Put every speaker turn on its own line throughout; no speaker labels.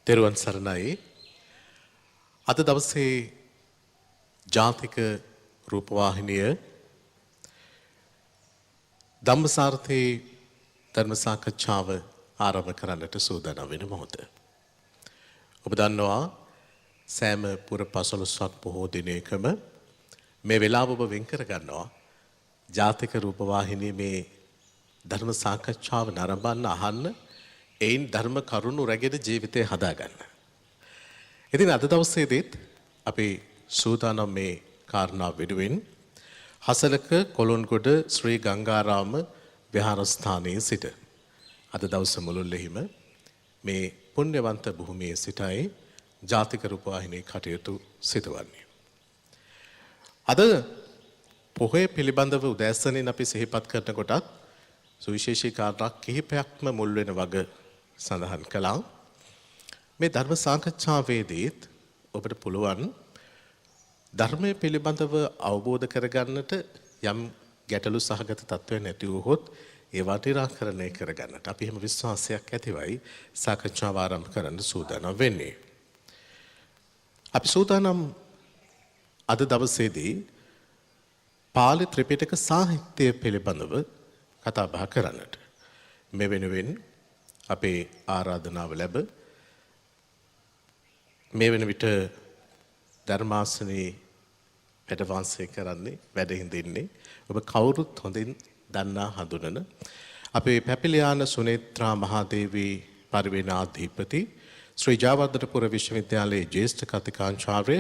තෙරුවන් සරණයි. අද දවසේ ජාතික රූපවාහිනිය ධම්මසාරථී ධර්ම සාකච්ඡාව ආරම්භ කරන්නට සූදානම් වෙන මොහොත. ඔබ දන්නවා සෑම පුර 15ක් බොහෝ දිනයකම මේ වෙලාව ඔබ වෙන් කර ගන්නවා ජාතික රූපවාහිනියේ මේ ධර්ම සාකච්ඡාව නරඹන්න අහන්න එයින් ධර්ම කරුණු රැගෙන ජීවිතය හදාගන්න. ඉතින් අද දවසේදීත් අපි සූදානම් මේ කාරණා වෙනුවෙන් හසලක කොළොන්ගොඩ ශ්‍රී ගංගාරාම විහාරස්ථානයේ සිට අද දවස මුළුල්ලෙහිම මේ පුණ්‍යවන්ත භූමියේ සිටයි ජාතික රූපවාහිනී කටයුතු සිදුවන්නේ. අද පොහොය පිළිබඳව උදෑසනින් අපි සිහිපත් කරනකොටත් සුවිශේෂී කාරණා කිහිපයක්ම මුල් වෙන වග සඳහන් කළා. මේ ධර්ම සාකච්ඡාවේදීත් ඔබට පුළුවන් ධර්මයේ පිළිබඳව අවබෝධ කරගන්නට යම් ගැටලු සහගත තත්ත්වයක් නැති වුවහොත් ඒවා නිරාකරණය කරගන්නට අපි එහෙම විශ්වාසයක් ඇතිවයි සාකච්ඡාව ආරම්භ කරන්න සූදානම් වෙන්නේ. අපි සූදානම් අද දවසේදී පාලි ත්‍රිපිටක සාහිත්‍ය පිළිබඳව කතා බහ කරන්නට. මේ වෙනුවෙන් අපේ ආරාධනාව ලැබ මේ වෙන විට ධර්මාසනයේ වැඩ වාසය කරන්නේ වැඩ හිඳින්නේ ඔබ කවුරුත් හොඳින් දන්නා හඳුනන අපේ පැපිලියාන සුනේත්‍රා මහදේවී පරිවේනාධිපති ශ්‍රී ජයවර්ධනපුර විශ්වවිද්‍යාලයේ ජ්‍යෙෂ්ඨ කතිකාචාර්ය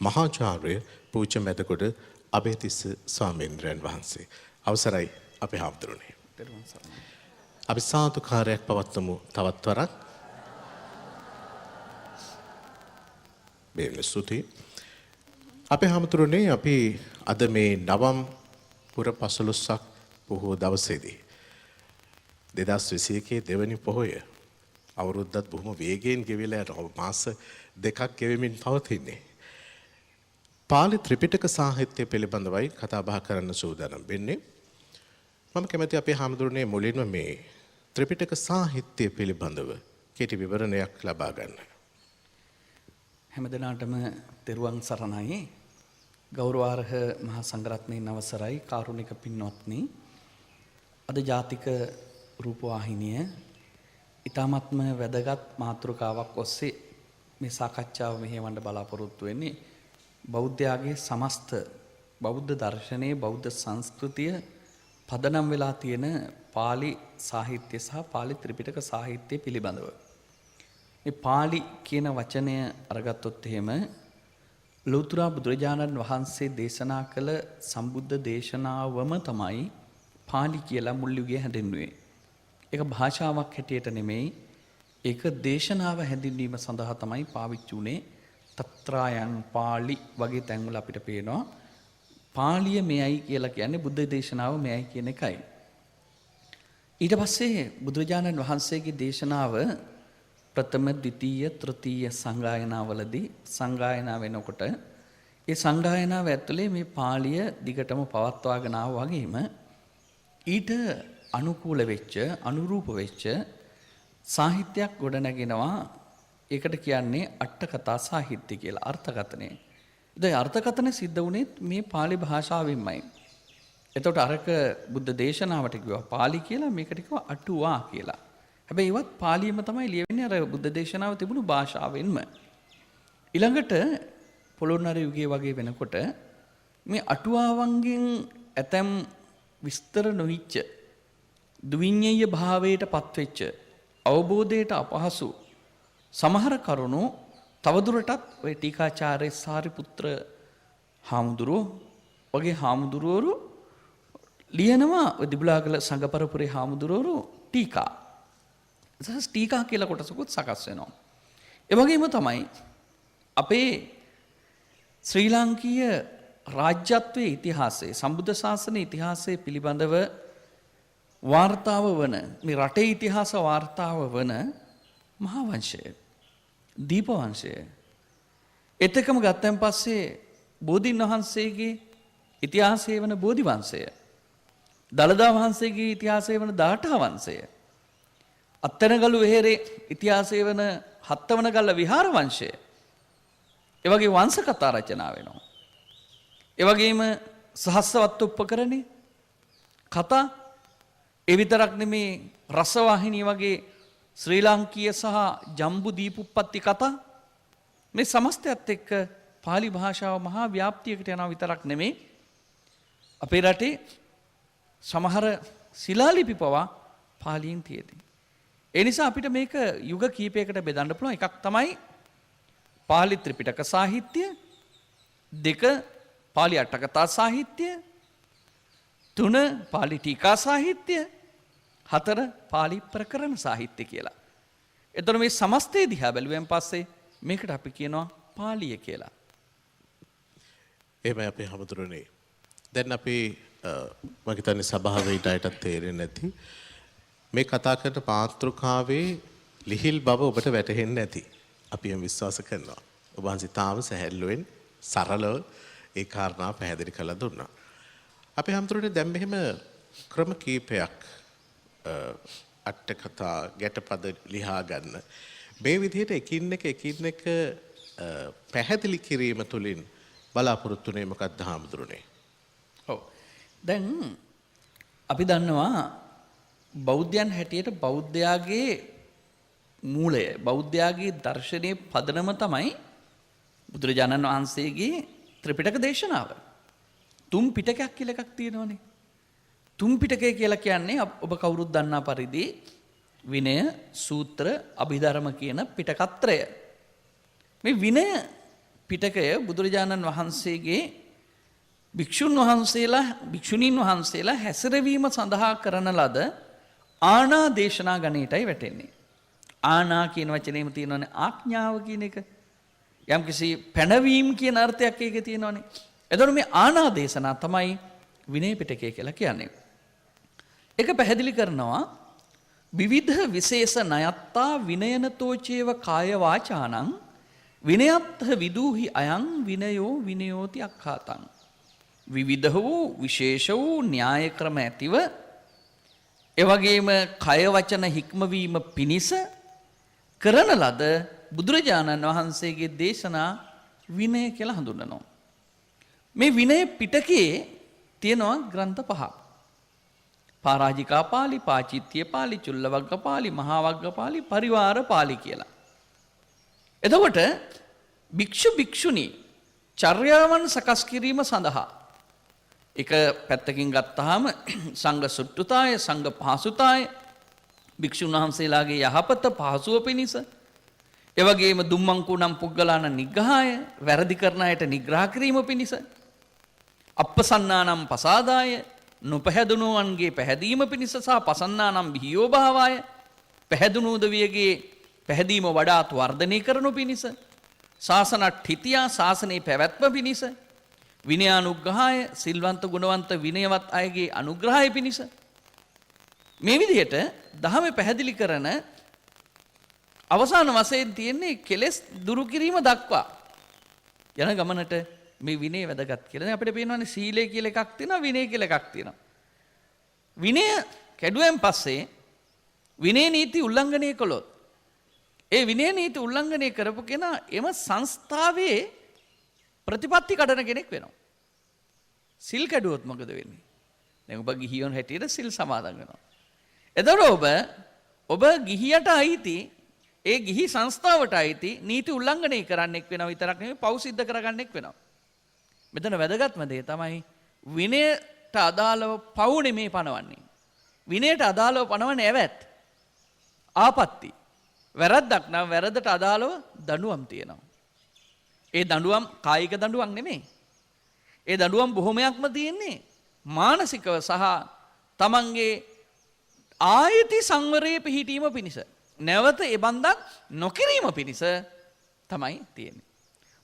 මහාචාර්ය පූජ්‍ය මැදගොඩ අබේතිස්ස ස්වාමීන්ද්‍රයන් වහන්සේ. අවසරයි අපේ හාමුදුරනේ. අපි සාදුකාරයක් පවත්වමු තවත් වරක්. බෙහෙවින් ස්තුතියි. අපේ හාමුදුරනේ අපි අද මේ නවම් පුර 15ක් පොහොය දවසේදී 2021 දෙවැනි පොහොය අවුරුද්දත් බොහොම වේගයෙන් ගෙවිලා යනවා. මාස දෙකක් ගෙවෙමින් පවතින්නේ. පාලි ත්‍රිපිටක සාහිත්‍ය පිළිබඳවයි කතා බහ කරන්න සූදානම් වෙන්නේ. මම කැමති අපේ හාමුදුරනේ මුලින්ම මේ ත්‍රිපිටක සාහිත්‍ය පිළිබඳව කෙටි විවරණයක් ලබා ගන්න.
හැමදෙනාටම තෙරුවන් සරණයි. ගෞරවාර්හ මහා සංඝරත්නයේ අවසරයි කාරුණික පින්වත්නි. අද ජාතික රූපවාහිනිය ඊ타මත්ම වැදගත් මාතෘකාවක් ඔස්සේ මේ සාකච්ඡාව මෙහෙවන්න බලාපොරොත්තු වෙන්නේ. බෞද්ධයාගේ සමස්ත බෞද්ධ දර්ශනයේ බෞද්ධ සංස්කෘතිය පදනම් වෙලා තියෙන පාලි සාහිත්‍ය සහ පාලි ත්‍රිපිටක සාහිත්‍ය පිළිබඳව. මේ පාලි කියන වචනය අරගත්තොත් එහෙම ලෞතර බුදුරජාණන් වහන්සේ දේශනා කළ සම්බුද්ධ දේශනාවම තමයි පාලි කියලා මුල් යුගයේ හැඳින්වුවේ. ඒක භාෂාවක් හැටියට නෙමෙයි, ඒක දේශනාව හැඳින්වීම සඳහා තමයි පාවිච්චි වුනේ. තත්‍රායන් පාලි වගේ තැන්වල අපිට පේනවා පාලිය මෙයයි කියලා කියන්නේ බුද්ධ දේශනාව මෙයයි කියන එකයි. ඊට පස්සේ බුදුරජාණන් වහන්සේගේ දේශනාව ප්‍රථම ද්විතීය තෘතීය සංගායනාවලදී සංගායනා වෙනකොට ඒ සංගායනාව ඇතුලේ මේ පාලිය දිගටම පවත්වාගෙන ආවා වගේම ඊට අනුකූල වෙච්ච අනුරූප වෙච්ච සාහිත්‍යයක් ගොඩනගෙනවා. ඒකට කියන්නේ අට කතා සාහිත්‍ය කියලා, අර්ථකථනය. ඒ අර්ථකථන සිද්ධ වුණේ මේ පාලි භාෂාවෙන්මයි. එතකොට අරක බුද්ධ දේශනාවට කිව්වා පාලි කියලා, මේකට කිව්වා අටුවා කියලා. හැබැයි ඒවත් පාලියෙම තමයි ලියවෙන්නේ, අර බුද්ධ දේශනාව තිබුණු භාෂාවෙන්ම. ඊළඟට පොළොන්නරු යුගයේ වගේ වෙනකොට මේ අටුවාවන්ගෙන් ඇතැම් විස්තර නොවිච්ච දුවිඤ්ඤය භාවයට පත්වෙච්ච අවබෝධයට අපහසු සමහර කරුණු තවදුරටත් ඔය ටීකාචාර්ය සාරිපුත්‍ර හාමුදුරුවෝ වගේ හාමුදුරුවරු ලියනවා. ඔය දිබුලාගල සංඝපරපුරේ හාමුදුරුවරු ටීකා. සහස් ටීකා කියලා කොටසකුත් සකස් වෙනවා. ඒ වගේම තමයි අපේ ශ්‍රී ලාංකීය රාජ්‍යත්වයේ ඉතිහාසයේ සම්බුද්ධ ශාසනයේ ඉතිහාසයේ පිළිබඳව වාර්තාව වන මේ රටේ ඉතිහාස වාර්තාව වන මහා වංශය, දීප වංශය. එතකම ගත්තන් පස්සේ බෝධීන් වහන්සේගේ ඉතිහාසය වන බෝධි වංශය, දළදා වහන්සේගේ ඉතිහාසය වන දාඨා වංශය, අත්තනගලු වෙහෙරේ ඉතිහාසය වන හත්වන ගල්ල විහාර වංශය. ඒ වගේ වංශ කතා රචනා වෙනවා. ඒ වගේම සහස්‍රවත් උපකරණේ කතා ඒ විතරක් නෙමේ රසවාහිනී වගේ ශ්‍රී ලාංකීය සහ ජම්බු දීපුප්පත්ති කතා මේ සමස්තයත් එක්ක පාලි භාෂාව මහා ව්‍යාප්තියකට යනවා විතරක් නෙමේ අපේ රටේ සමහර ශිලාලිපි පවා පාලියෙන් තියෙති. ඒ නිසා අපිට මේක යුග කීපයකට බෙදන්න පුළුවන්. එකක් තමයි පාලි ත්‍රිපිටක සාහිත්‍ය, දෙක පාලි අටකථා සාහිත්‍ය, තුන පාලි ටීකා සාහිත්‍ය, හතර පාලි ප්‍රකරණ සාහිත්‍ය කියලා. එතකොට මේ සමස්තය දිහා බැලුවෙන් පස්සේ මේකට අපි කියනවා පාලිය කියලා.
එහෙමයි අපේ හැමතුරුනේ. දැන් අපි මම හිතන්නේ සභාවේ ඊටටත් තේරෙන්නේ නැති මේ කතා කරන මාතෘකාවේ ලිහිල් බව ඔබට වැටහෙන්නේ නැති. අපි එම් විශ්වාස කරනවා. ඔබ වහන්සේ තාම සැහැල්ලුවෙන් සරලව ඒ කාරණා පැහැදිලි කරලා දුන්නා. අපේ හැමතුරුනේ දැන් මෙහෙම ක්‍රම කීපයක් අට කතා ගැටපද ලියා ගන්න. මේ විදිහට එකින් එක පැහැදිලි කිරීම තුළින් බලාපොරොත්තු වෙන්නේ මොකක්ද හාමුදුරනේ?
ඔව්. දැන් අපි දන්නවා බෞද්ධයන් හැටියට බෞද්ධයාගේ මූලය බෞද්ධයාගේ දර්ශනයේ පදනම තමයි බුදුරජාණන් වහන්සේගේ ත්‍රිපිටක දේශනාව. තුන් පිටකයක් කියලා එකක් තියෙනවනේ. තුන් පිටකය කියලා කියන්නේ ඔබ කවුරුත් දන්නා පරිදි විනය, සූත්‍ර, අභිධර්ම කියන පිටකත්‍රය. මේ විනය පිටකය බුදුරජාණන් වහන්සේගේ භික්ෂුණීන් වහන්සේලා හැසිරවීම සඳහා කරන ලද ආනා දේශනා ගණයටයි වැටෙන්නේ. ආනා කියන වචනේම තියෙනවනේ ආඥාව කියන එක. යම්කිසි පැනවීම කියන අර්ථයක් ඒකේ තියෙනවනේ. එතකොට මේ ආනා දේශනා තමයි විනය පිටකය කියලා කියන්නේ. ඒක පැහැදිලි කරනවා විවිධ විශේෂ ණයත්තා විනයනතෝචේව කාය වාචානං විනයත්හ විදූහි අයං විනයෝ විනයෝති අක්ඛාතං. විවිධ වූ විශේෂ වූ න්‍යාය ක්‍රම ඇතිව එවැගේම කය වචන හික්මවීම පිණිස කරන ලද බුදුරජාණන් වහන්සේගේ දේශනා විනය කියලා හඳුන්වනවා. මේ විනය පිටකයේ තියෙනවා ග්‍රන්ථ පහක්. පරාජිකා පාළි, පාචිත්‍ය පාළි, චුල්ලවග්ග පාළි, මහා වග්ග පාළි, පරිවාර පාළි කියලා. එතකොට භික්ෂු භික්ෂුණී චර්යාවන් සකස් කිරීම සඳහා එක පැත්තකින් ගත්තාම සංඝ සුට්ටුතාය, සංඝ පහසුතාය, භික්ෂුන් වහන්සේලාගේ යහපත පහසුව පිණිස, එවැගේම දුම්මංකුණම් පුග්ගලාන නිග්‍රහය, වැරදි කරන අයට නිග්‍රහ කිරීම පිණිස, අප්පසන්නානම් පසාදාය, නොපැහැදුණුවන්ගේ පැහැදීම පිණිස සහ පසන්නානම් බිහියෝ භාවාය, පැහැදුණු උදවියගේ පැහැදීම වඩාත් වර්ධනය කරනු පිණිස, ශාසනට්ඨිතියා ශාසනයේ පැවැත්ම පිණිස, විනයානුග්‍රහය සිල්වන්ත ගුණවන්ත විනයවත් අයගේ අනුග්‍රහය පිණිස මේ විදිහට දහමේ පැහැදිලි කරන අවසාන වශයෙන් තියෙන්නේ කෙලෙස් දුරු කිරීම දක්වා යන ගමනට මේ විනය වැදගත් කියලා. දැන් අපිට පේනවානේ සීලය කියලා එකක් තියෙනවා, විනය කියලා එකක් තියෙනවා. විනය කැඩුවෙන් පස්සේ විනය නීති උල්ලංඝනය කළොත් ඒ විනය නීති උල්ලංඝනය කරපු කෙනා එම සංස්ථාවේ ප්‍රතිපත්ති කඩන කෙනෙක් වෙනවා. සිල් කැඩුවොත් මොකද වෙන්නේ? දැන් ඔබ ගිහියන් හැටියට සිල් සමාදන් වෙනවා. එතකොට ඔබ ගිහියට අයිති ඒ ගිහි සංස්ථාවට අයිති නීති උල්ලංඝනය කරන්නෙක් වෙනවා විතරක් නෙවෙයි පව් සිද්ධ කරගන්නෙක් වෙනවා. මෙතන වැදගත්ම දේ තමයි විනයට අදාළව පව් නෙමේ පනවන්නේ. විනයට අදාළව පනවන්නේ ඇවැත්. ආපත්‍ති. වැරද්දක් නම් වැරද්දට අදාළව දඬුවම් තියෙනවා. ඒ දඬුවම් කායික දඬුවම් නෙමෙයි. ඒ දඬුවම් බොහොමයක්ම තියෙන්නේ මානසිකව සහ තමන්ගේ ආයති සංවරයේ පිහිටීම පිණිස. නැවත ඒ බන්දක් නොකිරීම පිණිස තමයි තියෙන්නේ.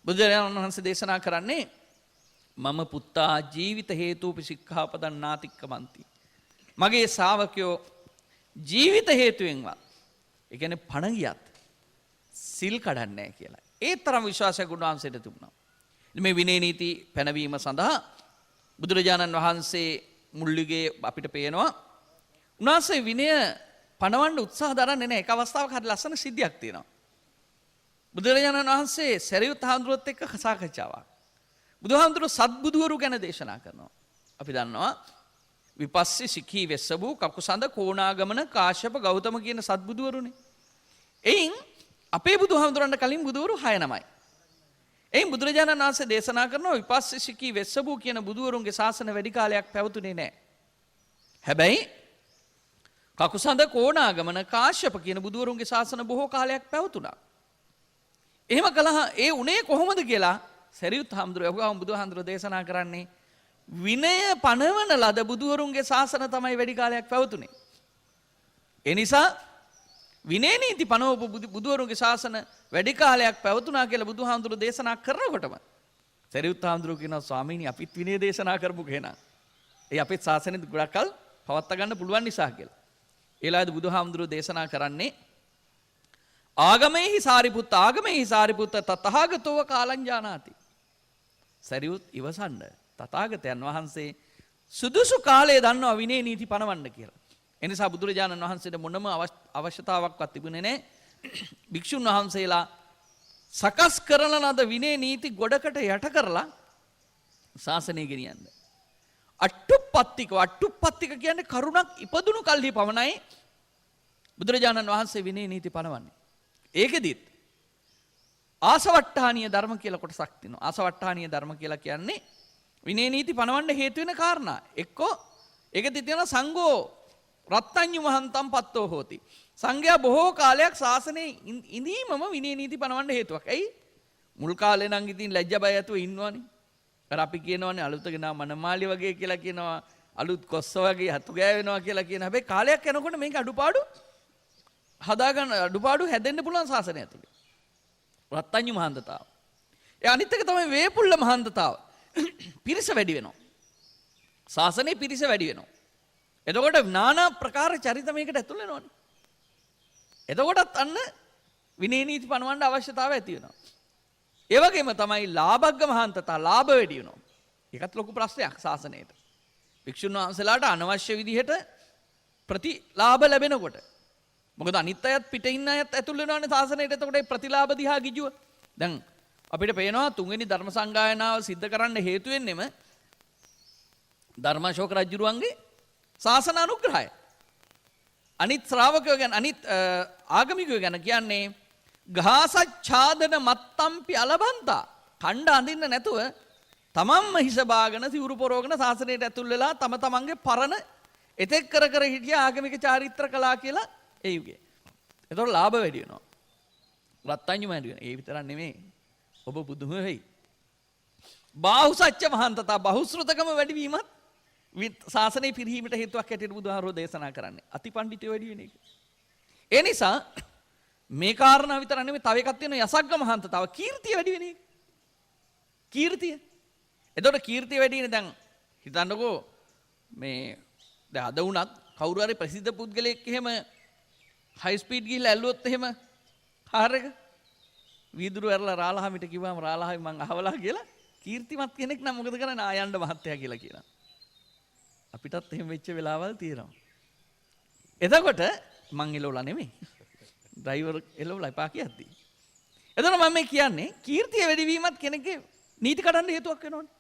බුදුරජාණන් වහන්සේ දේශනා කරන්නේ මම පුත්තා ජීවිත හේතුපි සික්ඛාපදං නාතික්කමන්ති. මගේ ශ්‍රාවකයෝ ජීවිත හේතුවෙන්වත් ඒ කියන්නේ පණ ගියත් සිල් කඩන්නේ නැහැ කියලා. ඒ තරම් විශ්වාසයක් උන්වහන්සේට තිබුණා. මේ විනය නීති පැනවීම සඳහා බුදුරජාණන් වහන්සේ මුල් යුගයේ අපිට පේනවා උන්වහන්සේ විනය පනවන්න උත්සාහ දරන්නේ නැහැ. එක අවස්ථාවක හරි ලස්සන සිද්ධියක් තියෙනවා. බුදුරජාණන් වහන්සේ සරියුත් හාමුදුරුවොත් එක්ක සාකච්ඡාවක්. බුදුහාමුදුරුවෝ සත්බුදුවරු ගැන දේශනා කරනවා. අපි දන්නවා විපස්සී සිඛී වෙස්සබු කකුසඳ කෝණාගමන කාශ්‍යප ගෞතම කියන සත්බුදුවරුනේ. එයින් අපේ බුදුහාමුදුරන්ට කලින් බුදුවරු 6 නමයි. එයින් බුදුරජාණන් වහන්සේ දේශනා කරනවා විපස්සී සිඛී වෙස්සබු කියන බුදුවරුන්ගේ ශාසන වැඩි කාලයක් පැවතුනේ නැහැ. හැබැයි කකුසඳ කෝණාගමන කාශ්‍යප කියන බුදුවරුන්ගේ ශාසන බොහෝ කාලයක් පැවතුණා. එහෙම කළා ඒ උනේ කොහොමද කියලා සරියුත් හාමුදුරුවෝ බුදුහාමුදුරුවෝ දේශනා කරන්නේ විනය පනවන ලද බුදුවරුන්ගේ ශාසන තමයි වැඩි කාලයක් පැවතුනේ. ඒ නිසා විනය නීති පනවපු බුදුවරුන්ගේ ශාසන වැඩි කාලයක් පැවතුනා කියලා බුදුහාමුදුරුවෝ දේශනා කරනකොටම සරියුත් හාමුදුරුවෝ කියනවා ස්වාමීනි අපිත් විනය දේශනා කරමු කෙනා. ඒ අපේ ශාසනෙත් ගොඩක් කල් පවත්වා ගන්න පුළුවන් නිසා කියලා. ඒලාද බුදුහාමුදුරුවෝ දේශනා කරන්නේ ආගමේහි සාරිපුත්ත තථාගතෝ කාලං ජානාති. සරියුත් ඉවසන්න තථාගතයන් වහන්සේ සුදුසු කාලය දන්නවා විනය නීති පනවන්න කියලා. එනිසා බුදුරජාණන් වහන්සේට මොනම අවශ්‍යතාවයක්වත් තිබුණේ නැහැ. භික්ෂුන් වහන්සේලා සකස් කරන ලද විනය නීති ගොඩකට යට කරලා ශාසනය ගෙනියන්න. අට්ටුප්පත්තික කියන්නේ කරුණක් ඉපදුණු කල්හි පමණයි බුදුරජාණන් වහන්සේ විනය නීති පනවන්නේ. ඒකෙදිත් ආසවට්ටානීය ධර්ම කියලා කොටසක් තියෙනවා. ආසවට්ටානීය ධර්ම කියලා කියන්නේ විනය නීති පනවන්න හේතු වෙන කාරණා. එක්කෝ ඒකෙදි තියෙනවා සංඝෝ රත්ත්‍ඤ්ඤු මහන්තම් පත්තෝ හෝති. සංඝයා බොහෝ කාලයක් ශාසනයේ ඉඳීමම විනය නීති පනවන්න හේතුවක්. ඇයි? මුල් කාලේ නම් ඉතින් ලැජ්ජ බය ඇතුව ඉන්නවනේ. අර අපි කියනවනේ අලුතගෙන මනමාලි වගේ කියලා කියනවා. අලුත් කොස්ස වගේ හතු ගෑවෙනවා කියලා කියන. හැබැයි කාලයක් යනකොට මේක අඩුපාඩු හැදෙන්න පුළුවන් ශාසනය ඇතුලේ. රත්ත්‍ඤ්ඤු මහන්තතාව. ඒ අනිත් එක තමයි වේපුල්ල මහන්තතාව. පිරිස වැඩි වෙනවා. ශාසනයේ පිරිස වැඩි වෙනවා. එතකොට নানা ප්‍රකාර චරිත මේකට ඇතුල් වෙනවනේ. එතකොටත් අන්න විනය නීති පනවන්න අවශ්‍යතාවය ඇති වෙනවා. ඒ වගේම තමයි ලාභග්ග මහන්තතා ලාභ වැඩි වෙනවා. ඒකත් ලොකු ප්‍රශ්නයක් ශාසනයේට. භික්ෂුන් වහන්සේලාට අනවශ්‍ය විදිහට ප්‍රතිලාභ ලැබෙනකොට මොකද අනිත් අයත් පිට ඉන්න අයත් ඇතුල් වෙනවනේ ශාසනයට. එතකොට ඒ ප්‍රතිලාභ දිහා ගිජුව. දැන් අපිට පේනවා තුන්වෙනි ධර්ම සංගායනාව සිද්ධ කරන්න හේතු වෙන්නෙම ධර්මාශෝක රජුරුවන්ගේ ශාසන අනුග්‍රහය. අනිත් ශ්‍රාවකයෝ ගැන අනිත් ආගමිකයෝ ගැන කියන්නේ ගාසච්ඡාදන මත්තම්පි අලබන්තා. කණ්ඩ අඳින්න නැතුව තමන්ම හිස බාගෙන සිවුරු පොරවගෙන ශාසනයට ඇතුල් වෙලා තම තමන්ගේ පරණ එතෙක් කර හිටිය ආගමික චාරිත්‍ර කලා කියලා ඒ යුගේ. එතකොට ලාභ වැඩි වෙනවා. රත්ත්‍ඤ්ඤු වැඩි වෙනවා. ඒ විතරක් නෙමෙයි. ඔබ බුදුම වෙයි. බාහුසච්ච මහන්තතා බහුශ්‍රතකම වැඩි වීමත් ශාසනයේ පිරිහීමට හේතුවක් ඇටියට බුදුහාරෝ දේශනා කරන්නේ. අතිපණ්ඩිතය වැඩි වෙන එක. ඒ නිසා මේ කාරණා විතර නෙමෙයි තව එකක් තියෙනවා යසග්ග මහන්තතාව කීර්තිය වැඩි වෙන එක. කීර්තිය. එතකොට කීර්තිය වැඩි වෙන දැන් හිතන්නකෝ මේ දැන් අද වුණත් කවුරු හරි ප්‍රසිද්ධ පුද්ගලයෙක් එහෙම හයි ස්පීඩ් ගිහිල්ලා ඇල්ලුවොත් එහෙම කාර් එක වීදුරු ඇරලා රාලහාමිට කිව්වම රාලහාමි මං අහවලා කියලා කීර්තිමත් කෙනෙක් නම් මොකද කරන්නේ ආයන්න මහත්තයා කියලා කියනවා. අපිටත් එහෙම වෙච්ච වෙලාවල් තියෙනවා. එතකොට මං එලවලා නෙමෙයි. ඩ්‍රයිවර් එලවලා එපා කියද්දි. එතකොට මම මේ කියන්නේ කීර්තිය වැඩි වීමත් කෙනෙක්ගේ නීති කඩන්න හේතුවක් වෙනවනේ.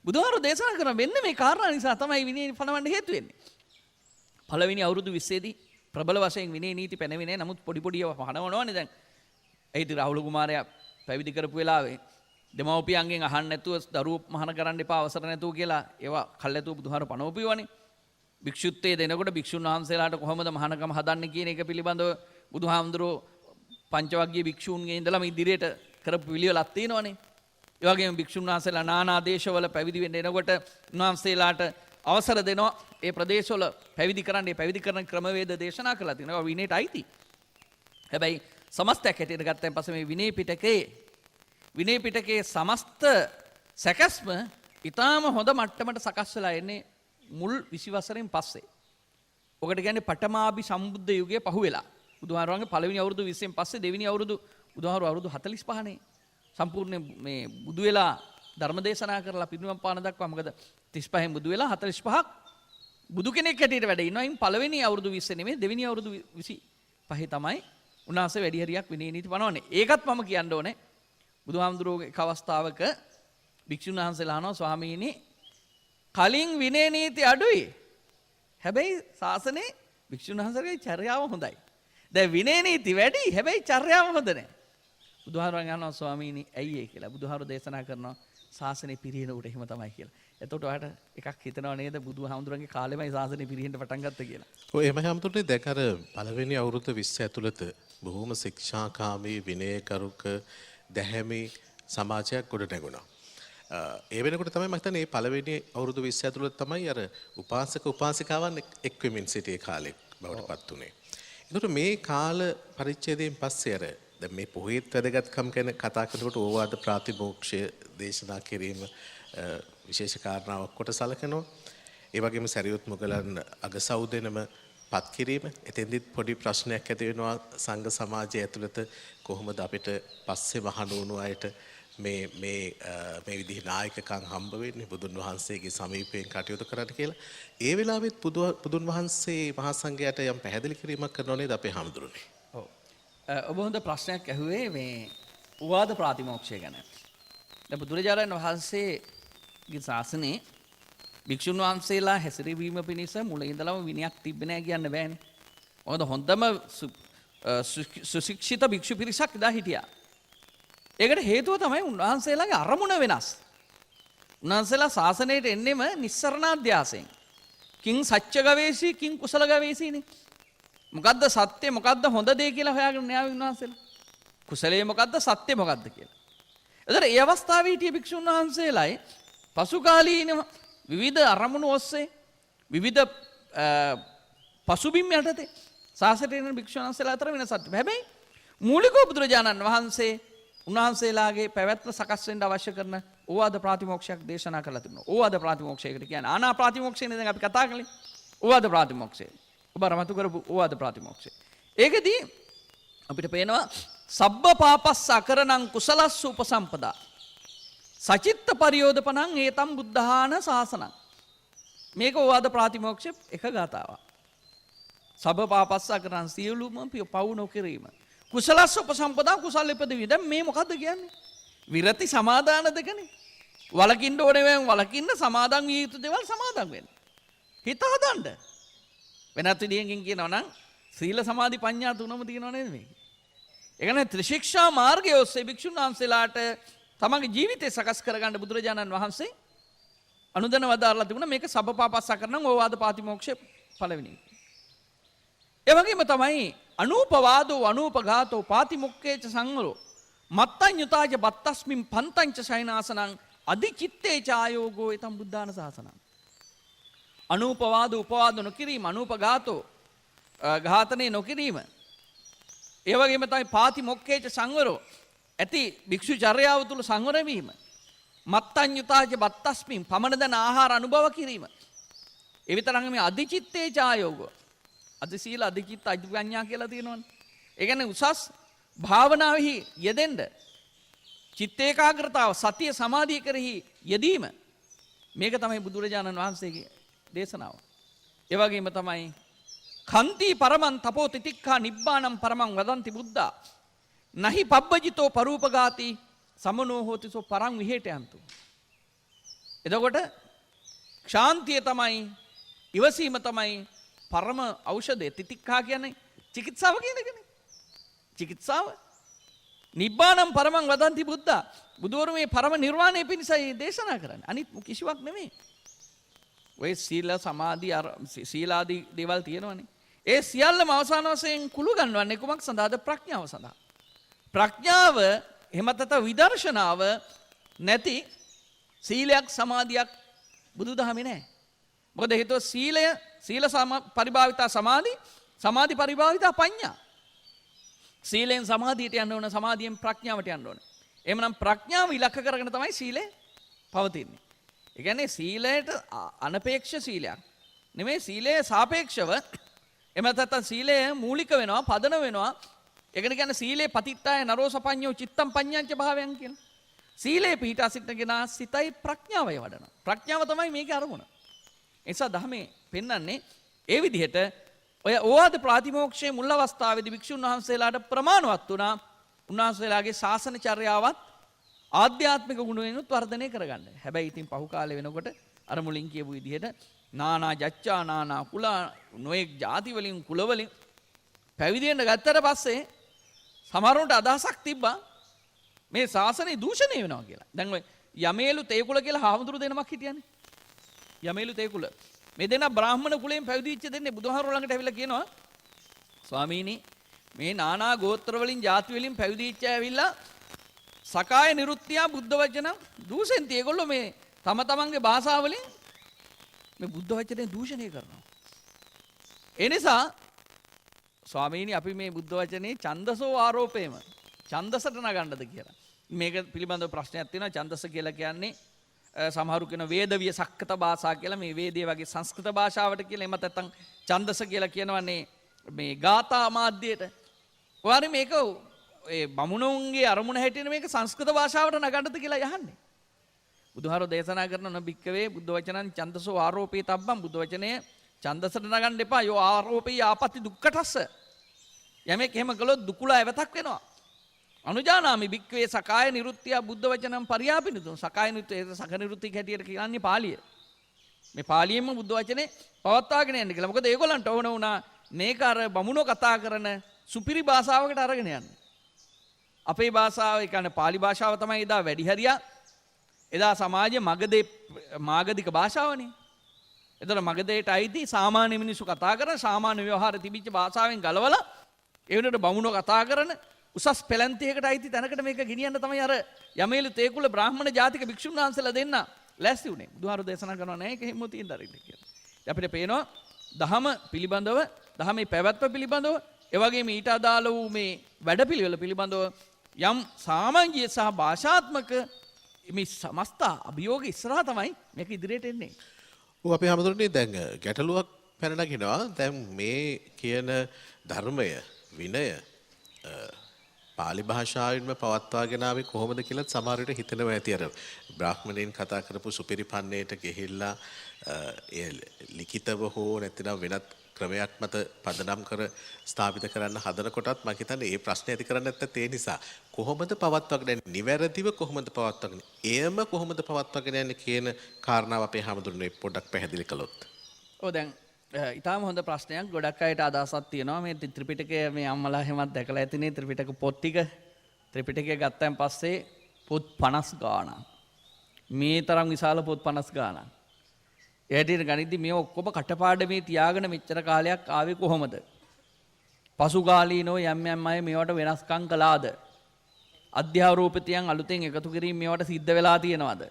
බුදුහාරෝ දේශනා කරන මෙන්න මේ කාරණා නිසා තමයි විනය පනවන්න හේතු වෙන්නේ. පළවෙනි අවුරුදු 20 දී ප්‍රබල වශයෙන් විනය නීති පැනවෙන්නේ නමුත් පොඩි පොඩිව පනවනවනේ දැන්. ඒත් රාහුල කුමාරයා පැවිදි කරපු වෙලාවේ දෙමව්පියන්ගෙන් අහන්න නැතුව දරුවෝ මහාන කරන්න එපා අවසර නැතුව කියලා ඒවා කල්ැතුව බුදුහාරෝ පනවපුවානේ. භික්ෂුත්වයේ දෙනකොට භික්ෂුන් වහන්සේලාට කොහොමද මහානකම හදන්නේ කියන එක පිළිබඳව බුදුහාමුදුරෝ පංචවග්ගීය භික්ෂූන්ගේ ඉඳලම ඉදිරියට කරපු පිළිවෙලක් තියෙනවනේ. ඒ වගේම භික්ෂුන් වහන්සේලා নানা දේශවල පැවිදි වෙන්න එනකොට උන්වහන්සේලාට අවසර දෙනවා ඒ ප්‍රදේශවල පැවිදි කරන්න. ඒ පැවිදි කරන ක්‍රමවේද දේශනා කළා තියෙනවා. විනයට අයිති. හැබැයි සමස්තයක් හැටියට ගත්තන් පස්සේ මේ විනය පිටකයේ සමස්ත සැකස්ම ඊටාම හොඳ මට්ටමට සකස් වෙලා එන්නේ මුල් 20 වසරෙන් පස්සේ. ඔකට කියන්නේ පඨමාභි සම්බුද්ධ යුගයේ පහුවෙලා. බුදුහාරවන්ගේ පළවෙනි අවුරුදු 20න් පස්සේ දෙවෙනි අවුරුදු බුදුහාරව අවුරුදු 45 නේ. සම්පූර්ණ මේ බුදු වෙලා ධර්ම දේශනා කරලා පිරිනිවන් පාන දක්වා මොකද 35න් බුදු වෙලා 45ක් බුදු කෙනෙක් හැටියට වැඩ ඉන්නවා. ඉන් පළවෙනි අවුරුදු 20 නෙමෙයි දෙවෙනි අවුරුදු 25 තමයි උන්වහන්සේ වැඩි හරියක් විනය නීති පනවන්නේ. ඒකත් මම කියන්න ඕනේ. බුදුහාමුදුරුවෝ එක් අවස්ථාවක භික්ෂුන් වහන්සේලා අහනවා ස්වාමීනි කලින් විනය නීති අඩුයි. හැබැයි ශාසනයේ භික්ෂුන් වහන්සේගේ චර්යාව හොඳයි. දැන් විනය නීති වැඩි හැබැයි චර්යාව හොඳ නැහැ. බුදුහාමුදුරුවෝ අහනවා ස්වාමීනි ඇයි ඒ කියලා. බුදුහාමුදුරුවෝ දේශනා කරනවා ශාසනය පිරිනන උට එහෙම තමයි කියලා. එතකොට ඔයාලට එකක් හිතනව නේද බුදුහාමුදුරන්ගේ කාලෙමයි ශාසනය පිරිහෙන්න පටන් ගත්තේ කියලා.
ඔය එහෙම හැමතුනේ දැන් අර පළවෙනි අවුරුදු 20 ඇතුළත බොහොම ශික්ෂාකාමී විනයකරුක දැහැමි සමාජයක් ගොඩ නැගුණා. ඒ වෙනකොට තමයි මම හිතන්නේ මේ පළවෙනි අවුරුදු 20 ඇතුළත තමයි අර උපාසක උපාසිකාවන් එක් වෙමින් සිටියේ කාලෙක් බවට පත් උනේ. ඒකට මේ කාල පරිච්ඡේදයෙන් පස්සේ අර දැන් මේ පොහේත් වැදගත්කම් ගැන කතා කරනකොට ඕවාද ප්‍රාතිමෝක්ෂය දේශනා කිරීම විශේෂ කාරණාවක් කොට සලකනවා. ඒ වගේම සරියුත් මුගලන් අගසව් පත් කිරීම. එතෙන්දිත් පොඩි ප්‍රශ්නයක් ඇති වෙනවා සංඝ සමාජය ඇතුළත කොහොමද අපිට පස්සේ මහණ වුණු අයට මේ විදිහේ නායකකම් හම්බ වෙන්නේ බුදුන් වහන්සේගේ සමීපයෙන් කටයුතු කරන්න කියලා. ඒ වෙලාවෙත් බුදුන් වහන්සේ මහා සංඝයාට යම් පැහැදිලි කිරීමක් කරනව නේද අපේ හාමුදුරනේ?
ඔව්. ඔබ හොඳ ප්‍රශ්නයක් ඇහුවේ මේ උවාද ප්‍රාතිමෝක්ෂය ගැන. දැන් බුදුරජාණන් වහන්සේගේ ශාසනයේ භික්ෂුන් වහන්සේලා හැසිරවීම පිණිස මුල ඉඳලම විනයක් තිබ්බේ නැහැ කියන්න බෑනේ. මොකද හොඳම සුශික්ෂිත භික්ෂු පිරිසක් ඉදා හිටියා. ඒකට හේතුව තමයි උන්වහන්සේලාගේ අරමුණ වෙනස්. උන්වහන්සේලා ශාසනයට එන්නෙම නිස්සරණාධ්‍යාසයෙන්. කිං සත්‍ය ගවේෂී කිං කුසල ගවේෂීනේ. මොකද්ද සත්‍ය මොකද්ද හොඳ දේ කියලා හොයාගෙන න්යාය උන්වහන්සේලා. කුසලයේ මොකද්ද සත්‍ය මොකද්ද කියලා. එතකොට ඒ අවස්ථාවේ හිටිය භික්ෂුන් වහන්සේලායි පසුකාලීන විවිධ අරමුණු ඔස්සේ විවිධ පසුබිම් යටතේ ශාසනයට එන භික්ෂුන් වහන්සේලා අතර වෙනසක් තිබෙනවා. හැබැයි මූලිකව බුදුරජාණන් වහන්සේ උන්වහන්සේලාගේ පැවැත්ම සකස් වෙන්න අවශ්‍ය කරන ඕවාද ප්‍රාතිමෝක්ෂයක් දේශනා කරලා තිබුණා. ඕවාද ප්‍රාතිමෝක්ෂයකට කියන්නේ ආනා ප්‍රාතිමෝක්ෂයනේ දැන් අපි කතා කළේ. ඕවාද ප්‍රාතිමෝක්ෂය. ඔබ රමතු කරපු ඕවාද ප්‍රාතිමෝක්ෂය. ඒකදී අපිට පේනවා සබ්බ පාපස්ස අකරණං කුසලස්ස උපසම්පදා සචිත්ත පරියෝදපනං ඒතම් බුද්ධාන ශාසනං. මේක ඕවාද ප්‍රාතිමෝක්ෂ එක ගාතාවක්. සබ්බ පාපස්ස අකරණං සියලුම පව් නොකිරීම. කුසලස්ස උපසම්පදා කුසල ඉපදවීම. දැන් මේ මොකද්ද කියන්නේ? විරති සමාදාන දෙකනේ. වලකින්න ඕනේ වලකින්න සමාදන් විය යුතු දේවල් සමාදන් වෙන්න. හිත හදන්න. වෙනත් විදිහකින් කියනවා නම් සීල සමාධි ප්‍රඥා තුනම තියෙනව නේද මේක? ඒ කියන්නේ ත්‍රිශික්ෂා මාර්ගය ඔස්සේ භික්ෂුන් වහන්සේලාට තමන්ගේ ජීවිතය සකස් කරගන්න බුදුරජාණන් වහන්සේ අනුදැන වදාරලා තිබුණා. මේක සබ්බපාපස්ස කරනම් ඕවාද ප්‍රාතිමෝක්ෂය පළවෙනි. ඒ වගේම තමයි අනූපවාදෝ අනූපඝාතෝ පාතිමුක්ඛේච සංවරෝ මත්තඤ්ඤුතාජ බත්තස්මින් පන්තංච සයනාසනං අධිචිත්තේච ආයෝගෝ එතම් බුද්ධාන ශාසනං. අනූපවාදෝ උපවාද නොකිරීම අනූපඝාතෝ ඝාතනේ නොකිරීම. ඒ වගේම තමයි පාතිමුක්ඛේච සංවරෝ ඇති භික්ෂු චර්යාව තුල සංවර වීම. මත්තඤ්ඤුතාජ බත්තස්මින් පමණ දන ආහාර අනුභව කිරීම. ඒ විතරක් නෙමෙයි අධිචිත්තේච ආයෝගෝ අධි සීල අධිචිත්ත අධිපඤ්ඤා කියලා තියෙනවනේ. ඒ කියන්නේ උසස් භාවනාවෙහි යෙදෙන්න චිත්ත ඒකාග්‍රතාව සතිය සමාධිය කෙරෙහි යෙදීම මේක තමයි බුදුරජාණන් වහන්සේගේ දේශනාව. ඒ වගේම තමයි කන්ති පරමං තපෝ තිතික්ඛා නිබ්බානම් පරමං වදන්ති බුද්ධා නහි පබ්බජිතෝ පරූපගාති සමනෝ හෝති සෝ පරං විහෙටයන්තු. එතකොට ශාන්තිය තමයි ඉවසීම තමයි පරම ඖෂධය. තිතික්ඛා කියන්නේ චිකිත්සාව කියන එකනේ. චිකිත්සාව නිබ්බානම් පරමං වදන්ති බුද්ධා. බුදුවරු මේ පරම නිර්වාණය පිණිසයි දේශනා කරන්නේ. අනිත් කිසිවක් නෙමෙයි. ඔය සීල සමාධි සීලාදී දේවල් තියෙනවනේ. ඒ සියල්ලම අවසාන වශයෙන් කුළු ගන්නවන්නේ කුමක් සඳහාද? ප්‍රඥාව සඳහා. ප්‍රඥාව එහෙමත් නැත්නම් විදර්ශනාව නැති සීලයක් සමාධියක් බුදුදහමේ නැහැ. මොකද හේතුව සීල පරිභාවිතා සමාධි පරිභාවිතා ප්‍රඥා. සීලෙන් සමාධියට යන්න ඕන, සමාධියෙන් ප්‍රඥාවට යන්න ඕන. එහෙමනම් ප්‍රඥාව ඉලක්ක කරගෙන තමයි සීලය පවතින්නේ. ඒ කියන්නේ සීලයට අනපේක්ෂ සීලයක් නෙමෙයි, සීලය සාපේක්ෂව එහෙම නැත්නම් සීලය මූලික වෙනවා, පදන වෙනවා. ඒකට කියන්නේ සීලේ පතිත්තාය නරෝසපඤ්ඤෝ චිත්තම් පඤ්ඤාංච භාවයන් කියන. සීලේ පිහිටා සිටගෙන සිතයි ප්‍රඥාවයි වඩනවා. ප්‍රඥාව තමයි මේකේ අරමුණ. ඒ නිසා ධර්මයේ පෙන්වන්නේ ඒ විදිහට ඔය ඕවාද ප්‍රාතිමෝක්ෂයේ මුල් අවස්ථාවේදී භික්ෂුන් වහන්සේලාට ප්‍රමාණවත් වුණා උන්වහන්සේලාගේ ශාසන චර්යාවත් ආධ්‍යාත්මික ගුණයනුත් වර්ධනය කරගන්න. හැබැයි ඉතින් පහු කාලේ වෙනකොට අර මුලින් කියපු විදිහට නානා ජච්චා නානා කුලා නොඑක් ಜಾති වලින් කුල වලින් පැවිදි වෙන්න ගත්තට පස්සේ සමහරවිට අදහසක් තිබ්බා මේ ශාසනය දූෂණය වෙනවා කියලා. දැන් ඔය යමේලු තේකුල කියලා හාමුදුරු දෙනමක් හිටියනේ. යමේලු තේකුල. මේ දෙනා බ්‍රාහ්මණ කුලයෙන් පැවිදි වෙච්ච දෙන්නේ බුදුහාමුදුරුවෝ ළඟට ඇවිල්ලා කියනවා ස්වාමීනි මේ නානා ගෝත්‍ර වලින් ಜಾති වලින් පැවිදි වෙච්ච ඇවිල්ලා සකාය නිරුත්තිය බුද්ධ වචන දූෂෙන්ති. ඒගොල්ලෝ මේ තම තමන්ගේ භාෂාව වලින් මේ බුද්ධ වචනේ දූෂණය කරනවා. ඒ නිසා ස්වාමීනි අපි මේ බුද්ධ වචනේ ඡන්දසෝ ආරෝපේම ඡන්දසට නගන්නද කියලා. මේක පිළිබඳව ප්‍රශ්නයක් තියෙනවා. ඡන්දස කියලා කියන්නේ සමහරු කියන වේදවිය සක්කත භාෂා කියලා මේ වේදේ වගේ සංස්කෘත භාෂාවට කියලා. එමත් නැත්නම් ඡන්දස කියලා කියනවනේ මේ ගාථා මාධ්‍යයට. ඔයාරි මේක ඒ බමුණුන්ගේ අරමුණ හැටියට මේක සංස්කෘත භාෂාවට නගන්නද කියලා යහන්නේ. බුදුහාරෝ දේශනා කරන නොබික්කවේ බුද්ධ වචනං ඡන්දසෝ ආරෝපේ තබ්බම්. බුද්ධ වචනය ඡන්දසට නගන්න එපා. යෝ ආරෝපේ ආපති දුක්කටස්ස. යමෙක් එහෙම කළොත් දුකුලා ඇවතක් වෙනවා. අනුජානාමි බික්කවේ සකාය නිරුත්තිය බුද්ධ වචනම් පරියාපිනිතු. සකාය නිරුත්තිය සක නිරුත්තිය හැටියට කියන්නේ පාළිය. මේ පාළියෙම බුද්ධ වචනේ පවත්වාගෙන යන්න කියලා. මොකද ඒගොල්ලන්ට ඕන වුණා මේක අර බමුණෝ කතා කරන සුපිරි භාෂාවකට අරගෙන යන්න. අපේ භාෂාව ඒ කියන්නේ පාලි භාෂාව තමයි එදා වැඩි හරියක්. එදා සමාජයේ මාගධික භාෂාවනේ. එතන මගධයට අයිති සාමාන්‍ය මිනිස්සු කතා කරන සාමාන්‍ය ව්‍යවහාර තිබිච්ච භාෂාවෙන් ගලවලා ඒ වෙනකොට බමුණෝ කතා කරන උසස් පෙළන්තියකට අයිති තැනකට මේක ගෙනියන්න තමයි අර යමේලු තේකුල බ්‍රාහ්මණ ජාතික භික්ෂුන් වහන්සේලා දෙන්න ලෑස්ති වුණේ. බුදුහාරු දේශනා කරනවා නෑ ඒක හිම්ම තියෙන්න අරින්න කියලා. අපිට පේනවා දහම පිළිබඳව දහමේ පැවැත්ම පිළිබඳව ඒ වගේම ඊට අදාළ වූ මේ වැඩපිළිවෙල පිළිබඳව යම් සාමාන්‍ය සහ භාෂාත්මක මේ සමස්ත අභියෝග ඉස්සරහා තමයි මේක ඉදිරියට එන්නේ.
අපි හැමදෙරේ දැන් ගැටලුවක් පැන නගිනවා. දැන් මේ කියන ධර්මය විනය පාලි භාෂාවෙන්ම පවත්වාගෙන ආවේ කොහොමද කියලා සමහර විට හිතනවා ඇති. අර බ්‍රාහ්මණයන් කතා කරපු සුපිරිපන්නේට ගෙහිලා ඒ ලිඛිතව හෝ නැත්නම් වෙනත් ක්‍රමයක් මත පදනම් කර ස්ථාපිත කරන්න හදන කොටත් මම හිතන්නේ මේ ප්‍රශ්නේ ඇති කරන්නේ නැත්තත් ඒ නිසා කොහොමද පවත්වාගෙන යන්නේ නිවැරදිව කොහොමද පවත්වාගෙන එයම කොහොමද පවත්වාගෙන යන්නේ කියන කාරණාව අපේ හැමදෙරේ පොඩ්ඩක් පැහැදිලි කළොත්.
ඔව් දැන් ඊටාම හොඳ ප්‍රශ්නයක්. ගොඩක් අයට අදහසක් තියෙනවා මේ ත්‍රිපිටකය මේ අම්මලා හැමත් දැකලා ඇතිනේ ත්‍රිපිටක පොත් ටික. ත්‍රිපිටකය ගත්තන් පස්සේ පොත් 50 ගාණක්. මේ තරම් විශාල පොත් 50 ගාණක්. ඒටිර ගණිතී මේ ඔක්කොම කටපාඩමේ තියාගෙන මෙච්චර කාලයක් ආවේ කොහොමද? පසුගාලීනෝ යම් අය මේවට වෙනස්කම් කළාද? අධ්‍යාරෝපිතයන් අලුතෙන් එකතු කිරීම මේවට සිද්ධ වෙලා තියෙනවද?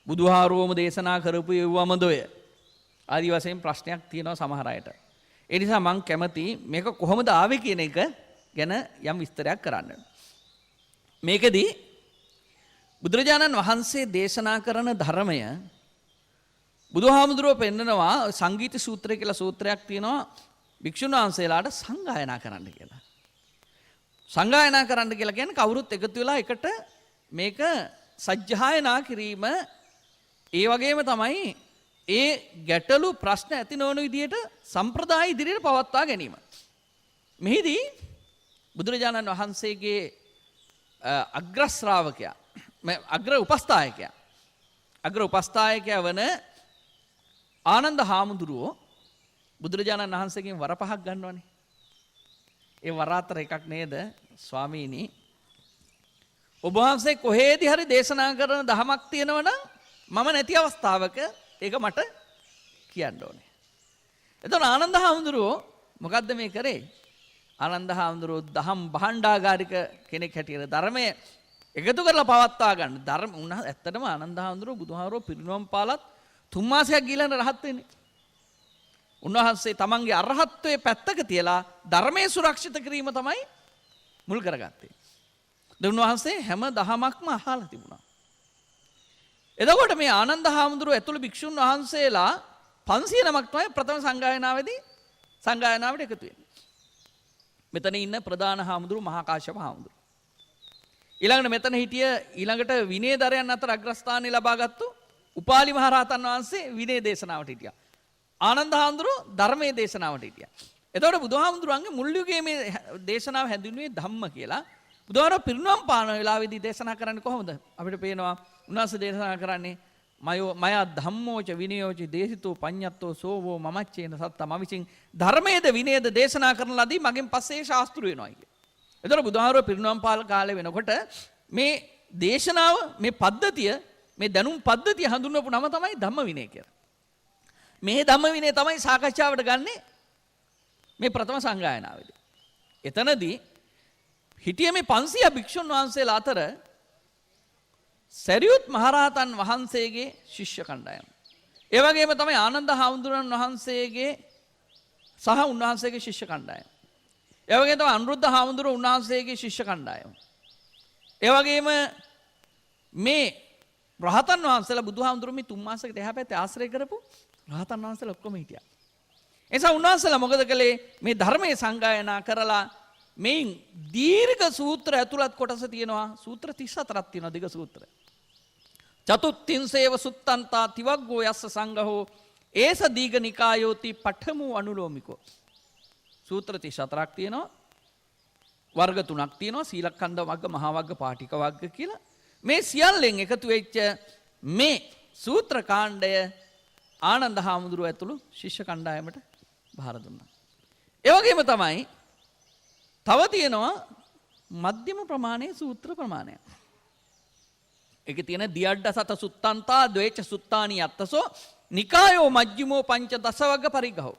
බුදුහාරෝම දේශනා කරපු යවමදොය. ආදි වශයෙන් ප්‍රශ්නයක් තියෙනවා සමහර අයට. ඒ නිසා මම කැමති මේක කොහොමද ආවේ කියන එක ගැන යම් විස්තරයක් කරන්න. මේකෙදි බුදුරජාණන් වහන්සේ දේශනා කරන ධර්මය බුදුහාමුදුරුවෝ පෙන්නනවා සංගීත සූත්‍රය කියලා සූත්‍රයක් තියෙනවා භික්ෂුන් වහන්සේලාට සංගායනා කරන්න කියලා. සංගායනා කරන්න කියලා කියන්නේ කවුරුත් එකතු වෙලා එකට මේක සජ්ජායනා කිරීම. ඒ වගේම තමයි ඒ ගැටලු ප්‍රශ්න ඇති නොවන විදිහට සම්ප්‍රදාය ඉදිරියට පවත්වා ගැනීම. මෙහිදී බුදුරජාණන් වහන්සේගේ අග්‍ර ශ්‍රාවකයා අග්‍ර උපස්ථායකයා වන ආනන්ද හාමුදුරුවෝ බුදුරජාණන් වහන්සේගෙන් වර 5ක් ගන්නවනේ. ඒ වර අතර එකක් නේද ස්වාමීනි ඔබ වහන්සේ කොහේදී හරි දේශනා කරන ධමයක් තියෙනවනම් මම නැති අවස්ථාවක ඒක මට කියන්න ඕනේ. එතකොට ආනන්ද හාමුදුරුවෝ මොකද්ද මේ කරේ? ආනන්ද හාමුදුරුවෝ දහම් භාණ්ඩාගාරික කෙනෙක් හැටියට ධර්මයේ එකතු කරලා පවත්වා ගන්න ධර්ම උනා. ඇත්තටම ආනන්ද හාමුදුරුවෝ බුදුහාරෝ පිරිනොම් පාලත් 3 මාසයක් ගිලන රහත් වෙන්නේ. උන්වහන්සේ තමන්ගේ අරහත්ත්වයේ පැත්තක තියලා ධර්මයේ සුරක්ෂිත කිරීම තමයි මුල් කරගත්තේ. උන්වහන්සේ හැම දහමක්ම අහලා තිබුණා. එතකොට මේ ආනන්ද හාමුදුරුවෝ ඇතුළු භික්ෂුන් වහන්සේලා 500 නමක් තමයි ප්‍රථම සංගායනාවේදී සංගායනාවට එකතු වෙන්නේ. මෙතන ඉන්න ප්‍රධාන හාමුදුරුවෝ මහා කාශ්‍යප හාමුදුරුවෝ. ඊළඟට මෙතන හිටිය ඊළඟට විනයදරයන් අතර අග්‍රස්ථානය ලබාගත්තු උපාලි මහරහතන් වහන්සේ විනය දේශනාවට හිටියා. ආනන්ද හාමුදුරුවෝ ධර්මයේ දේශනාවට හිටියා. එතකොට බුදුහාමුදුරන්ගේ මුල් යුගයේ මේ දේශනාව හැඳින්වුවේ ධම්ම කියලා. බුදුහාමුදුරුවෝ පිරිනුවම් පාන වෙලාවේදී දේශනා කරන්නේ කොහොමද? අපිට පේනවා උන්වහන්සේ දේශනා කරන්නේ මය ධම්මෝච විනයෝච දේශිතෝ පඤ්ඤත්තෝ සෝවෝ මමච්චේන සත්තා මම විසින් ධර්මයේද විනයද දේශනා කරන ලදී මගෙන් පස්සේ ශාස්ත්‍රු වෙනවා කිය. එතකොට බුදුහාමුදුරුවෝ පිරිනුවම් පාල කාලේ වෙනකොට මේ දේශනාව මේ පද්ධතිය මේ දැනුම් පද්ධතිය හඳුන්වපු නම තමයි ධම්ම විනය කියලා. මේ ධම්ම විනය තමයි සාකච්ඡාවට ගන්නේ මේ ප්‍රථම සංගායනාවේදී. එතනදී හිටියේ මේ 500 භික්ෂුන් වහන්සේලා අතර සරියුත් මහරහතන් වහන්සේගේ ශිෂ්‍ය කණ්ඩායම. ඒ වගේම තමයි ආනන්ද හාමුදුරන් වහන්සේගේ සහ උන්වහන්සේගේ ශිෂ්‍ය කණ්ඩායම. ඒ වගේම තමයි අනුරුද්ධ හාමුදුරුවෝ උන්වහන්සේගේ ශිෂ්‍ය කණ්ඩායම. ඒ වගේම මේ රහතන් වහන්සේලා බුදුහාමුදුරුවෝ මේ 3 මාසයකට එහා පැත්තේ ආශ්‍රය කරපු රහතන් වහන්සේලා ඔක්කොම හිටියා. එසා උන්වහන්සේලා මොකද කළේ? මේ ධර්මයේ සංගායනා කරලා මේන් දීර්ඝ සූත්‍ර ඇතුළත් කොටස තියෙනවා. සූත්‍ර 34ක් තියෙනවා දිග සූත්‍ර. චතුත්ථින්සේව සුත්තන්තා තිවග්ගෝ යස්ස සංඝෝ ඒස දීඝ නිකායෝති පඨමෝ අනුලෝමිකෝ. සූත්‍ර 34ක් තියෙනවා. වර්ග 3ක් තියෙනවා. සීලඛණ්ඩ වග්ග, මහා වග්ග, පාටික වග්ග කියලා. මේ සියල්ලෙන් එකතු වෙච්ච මේ සූත්‍ර කාණ්ඩය ආනන්ද හාමුදුරුවෝ ඇතුළු ශිෂ්‍ය කණ්ඩායමට බාර දුන්නා. ඒ වගේම තමයි තව තියෙනවා මධ්‍යම ප්‍රමාණයේ සූත්‍ර ප්‍රමාණය. ඒකේ තියෙන දියඩ්ඩ සත සුත්තන්තා ද්වේච සුත්තානි අත්තසෝ නිකායෝ මජ්ජිමෝ පංච දසවග්ග පරිග්ගහෝ.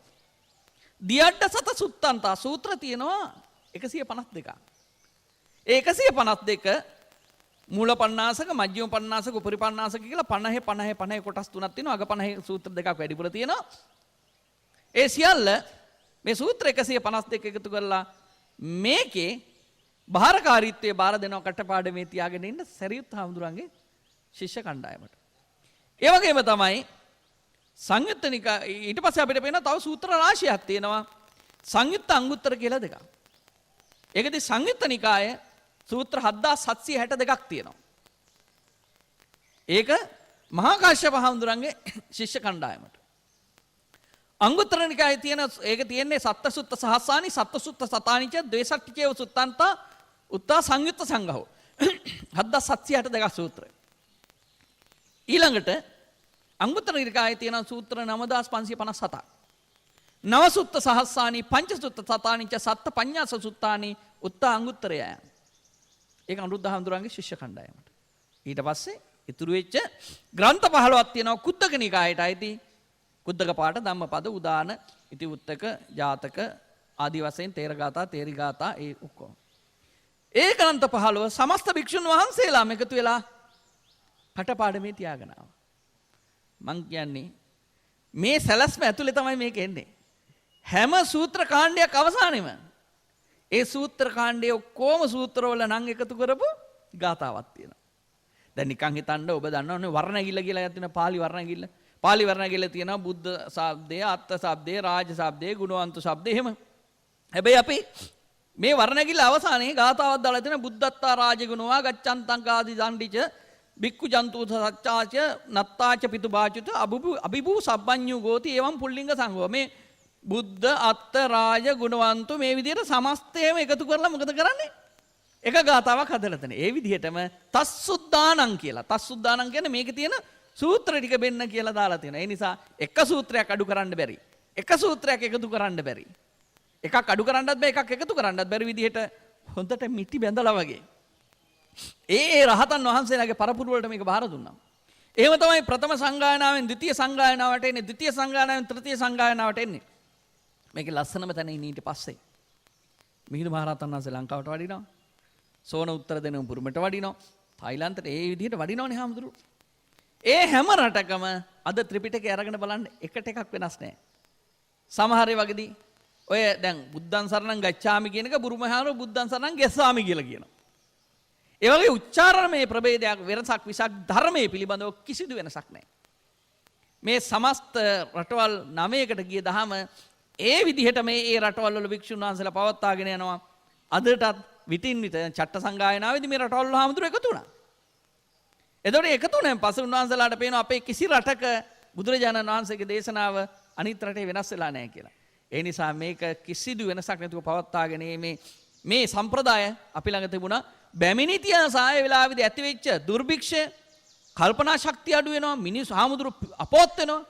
දියඩ්ඩ සත සුත්තන්තා සූත්‍ර තියෙනවා 152ක්. ඒ 152 මූල පණ්ණාසක, මජ්ජිම පණ්ණාසක, උපරි පණ්ණාසක කියලා 50 කොටස් තුනක් තියෙනවා. අග 50 සූත්‍ර දෙකක් වැඩිපුර තියෙනවා. ඒ සියල්ල මේ සූත්‍ර 152 එකතු කරලා මේකේ භාරකාරීත්වයේ බාර දෙනවා කටපාඩමේ තියාගෙන ඉන්න සරියුත් හාමුදුරන්ගේ ශිෂ්‍ය කණ්ඩායමට. ඒ වගේම තමයි සංයුත්ත නිකාය ඊට පස්සේ අපිට පේනවා තව සූත්‍ර රාශියක් තියෙනවා. සංයුත්ත අංගුත්තර කියලා දෙකක්. ඒකදී සංයුත්ත නිකාය සූත්‍ර 7762ක් තියෙනවා. ඒක මහා කාශ්‍යප හාමුදුරන්ගේ ශිෂ්‍ය කණ්ඩායමට. අංගුත්තර නිකායේ තියෙන ඒක තියෙන්නේ සත්තසුත්ත සහස්සානි සත්තසුත්ත සතානිච ද්වේසට්ඨිචේව සුත්තන්තා උත්තා සංයුත්ත සංඝහෝ 7762ක් සූත්‍රය. ඊළඟට අංගුත්තර නිකායේ තියෙන සූත්‍ර 9557ක්. නවසුත්ත සහස්සානි පංචසුත්ත සතානිච සත්ත පඤ්ඤාස සුත්තානි උත්තා අංගුත්තරය. ඒක අනුරුද්ධ හාමුදුරන්ගේ ශිෂ්‍ය කණ්ඩායමට. ඊට පස්සේ ඉතුරු වෙච්ච ග්‍රන්ථ 15ක් තියෙනවා කුද්දක නිකායට අයිති. කුද්දක පාඨ, ධම්මපද, උදාන, ඉතිවුත්තක, ජාතක ආදී වශයෙන් තේරගාථා, තේරිගාථා ඒ ඔක්කොම. ඒ ග්‍රන්ථ 15 සමස්ත භික්ෂුන් වහන්සේලාම එකතු වෙලා කටපාඩමේ තියාගෙන ආවා. මං කියන්නේ මේ සැලැස්ම ඇතුලේ තමයි මේක එන්නේ. හැම සූත්‍ර කාණ්ඩයක් අවසානෙම ඒ සූත්‍ර කාණ්ඩයේ ඔක්කොම සූත්‍රවල නම් එකතු කරපු ගාථාවක් තියෙනවා. දැන් නිකන් හිතන්න ඔබ දන්නවනේ වර්ණගිල්ල කියලා එකක් තියෙනවා පාලි වර්ණගිල්ල. පාලි වර්ණගිල්ල තියෙනවා බුද්ධ ශබ්දය, අත්ථ ශබ්දය, රාජ ශබ්දය, ගුණවන්ත ශබ්දය එහෙම. හැබැයි අපි මේ වර්ණගිල්ල අවසානයේ ගාථාවක් දාලා තියෙන බුද්ධත්තා රාජගුණවා ගච්ඡන්තං කාදි දණ්ඩිච බික්කු ජන්තු සච්චාච නත්තාච පිතුබාචුත අබිබූ සබ්බඤ්ඤු ගෝති එවම් පුල්ලිංග සංඝෝ. මේ බුද්ධ අත්ථ රාජ ගුණවන්තු මේ විදිහට සමස්තයම එකතු කරලා මොකද කරන්නේ? එක ගාතාවක් හදලා තියෙනවා. ඒ විදිහටම තස්සුද්දානං කියලා. තස්සුද්දානං කියන්නේ මේකේ තියෙන සූත්‍ර ටික බෙන්න කියලා දාලා තියෙනවා. ඒ නිසා එක සූත්‍රයක් අඩු කරන්න බැරි. එක සූත්‍රයක් එකතු කරන්න බැරි. එකක් අඩු කරන්නත් බෑ, එකක් එකතු කරන්නත් බැරි විදිහට හොඳට මිටි බැඳලා වගේ. ඒ රහතන් වහන්සේලාගේ පරපුර වලට මේක බාර දුන්නා. එහෙම තමයි ප්‍රථම සංගායනාවෙන් ද්විතීය සංගායනාවට එන්නේ, ද්විතීය සංගායනාවෙන් තෘතීය සංගායනාවට එන්නේ. මේකේ ලස්සනම තැන ඉන්නේ ඊට පස්සේ. මිහිඳු මහරහතන් වහන්සේ ලංකාවට වඩිනවා. සෝන උත්තර දෙනම පුරුමට වඩිනවා. තායිලන්තයට ඒ විදිහට වඩිනවනේ හාමුදුරුවෝ. ඒ හැම රටකම අද ත්‍රිපිටකය අරගෙන බලන්න එකට එකක් වෙනස් නැහැ. සමහර වගේදී ඔය දැන් බුද්ධං සරණං ගච්ඡාමි කියන එක බුරුමහාරෝ බුද්ධං සරණං ගෙස්සාමි කියලා කියනවා. ඒ වගේ උච්චාරණයේ ප්‍රභේදයක් වෙනසක් විසක් ධර්මයේ පිළිබඳව කිසිදු වෙනසක් නැහැ. මේ සමස්ත රටවල් 9කට ගිය දහම ඒ විදිහට මේ ඒ රටවල් වල භික්ෂුන් වහන්සේලා පවත්වාගෙන යනවා. අදටත් විටින් විට චට්ට සංගායනාවේදී මේ රටවල් වල හාමුදුරුවෝ එකතු වුණා. එතකොට එකතු වුණාන් පස්සේ උන්වහන්සේලාට පේනවා අපේ කිසි රටක බුදුරජාණන් වහන්සේගේ දේශනාව අනිත් රටේ වෙනස් වෙලා නැහැ කියලා. ඒ නිසා මේක කිසිදු වෙනසක් නැතුව පවත්වාගෙන මේ සම්ප්‍රදාය අපි ළඟ තිබුණා. බැමිණිතිය සාය වෙලාවේදී ඇතිවෙච්ච දුර්භික්ෂය, කල්පනා ශක්තිය අඩු වෙනවා, මිනිස්සු හාමුදුරු අපෝත් වෙනවා.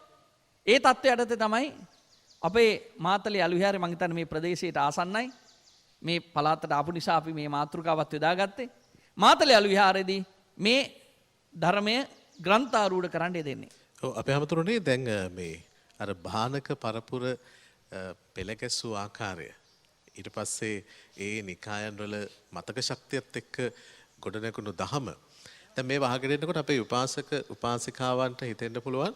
ඒ තත්ත්වයට තමයි අපේ මාතලේ අලුවිහාරේ මං හිතන්නේ මේ ප්‍රදේශයට ආසන්නයි. මේ පළාතට ආපු නිසා අපි මේ මාතෘකාවත් යොදාගත්තේ. මාතලේ අලුවිහාරේදී මේ ධර්මය ග්‍රන්ථාරූඪ කරන්න දෙන්නේ.
ඔව් අපේ හැමතුරුනේ දැන් මේ අර භානක පරපුර පෙළගැස්සූ ආකාරය ඊට පස්සේ ඒ නිකායන් වල මතක ශක්තියත් එක්ක ගොඩනැගුණු දහම දැන් මේ වහගෙන ඉන්නකොට අපේ උපාසක උපාසිකාවන්ට හිතෙන්න පුළුවන්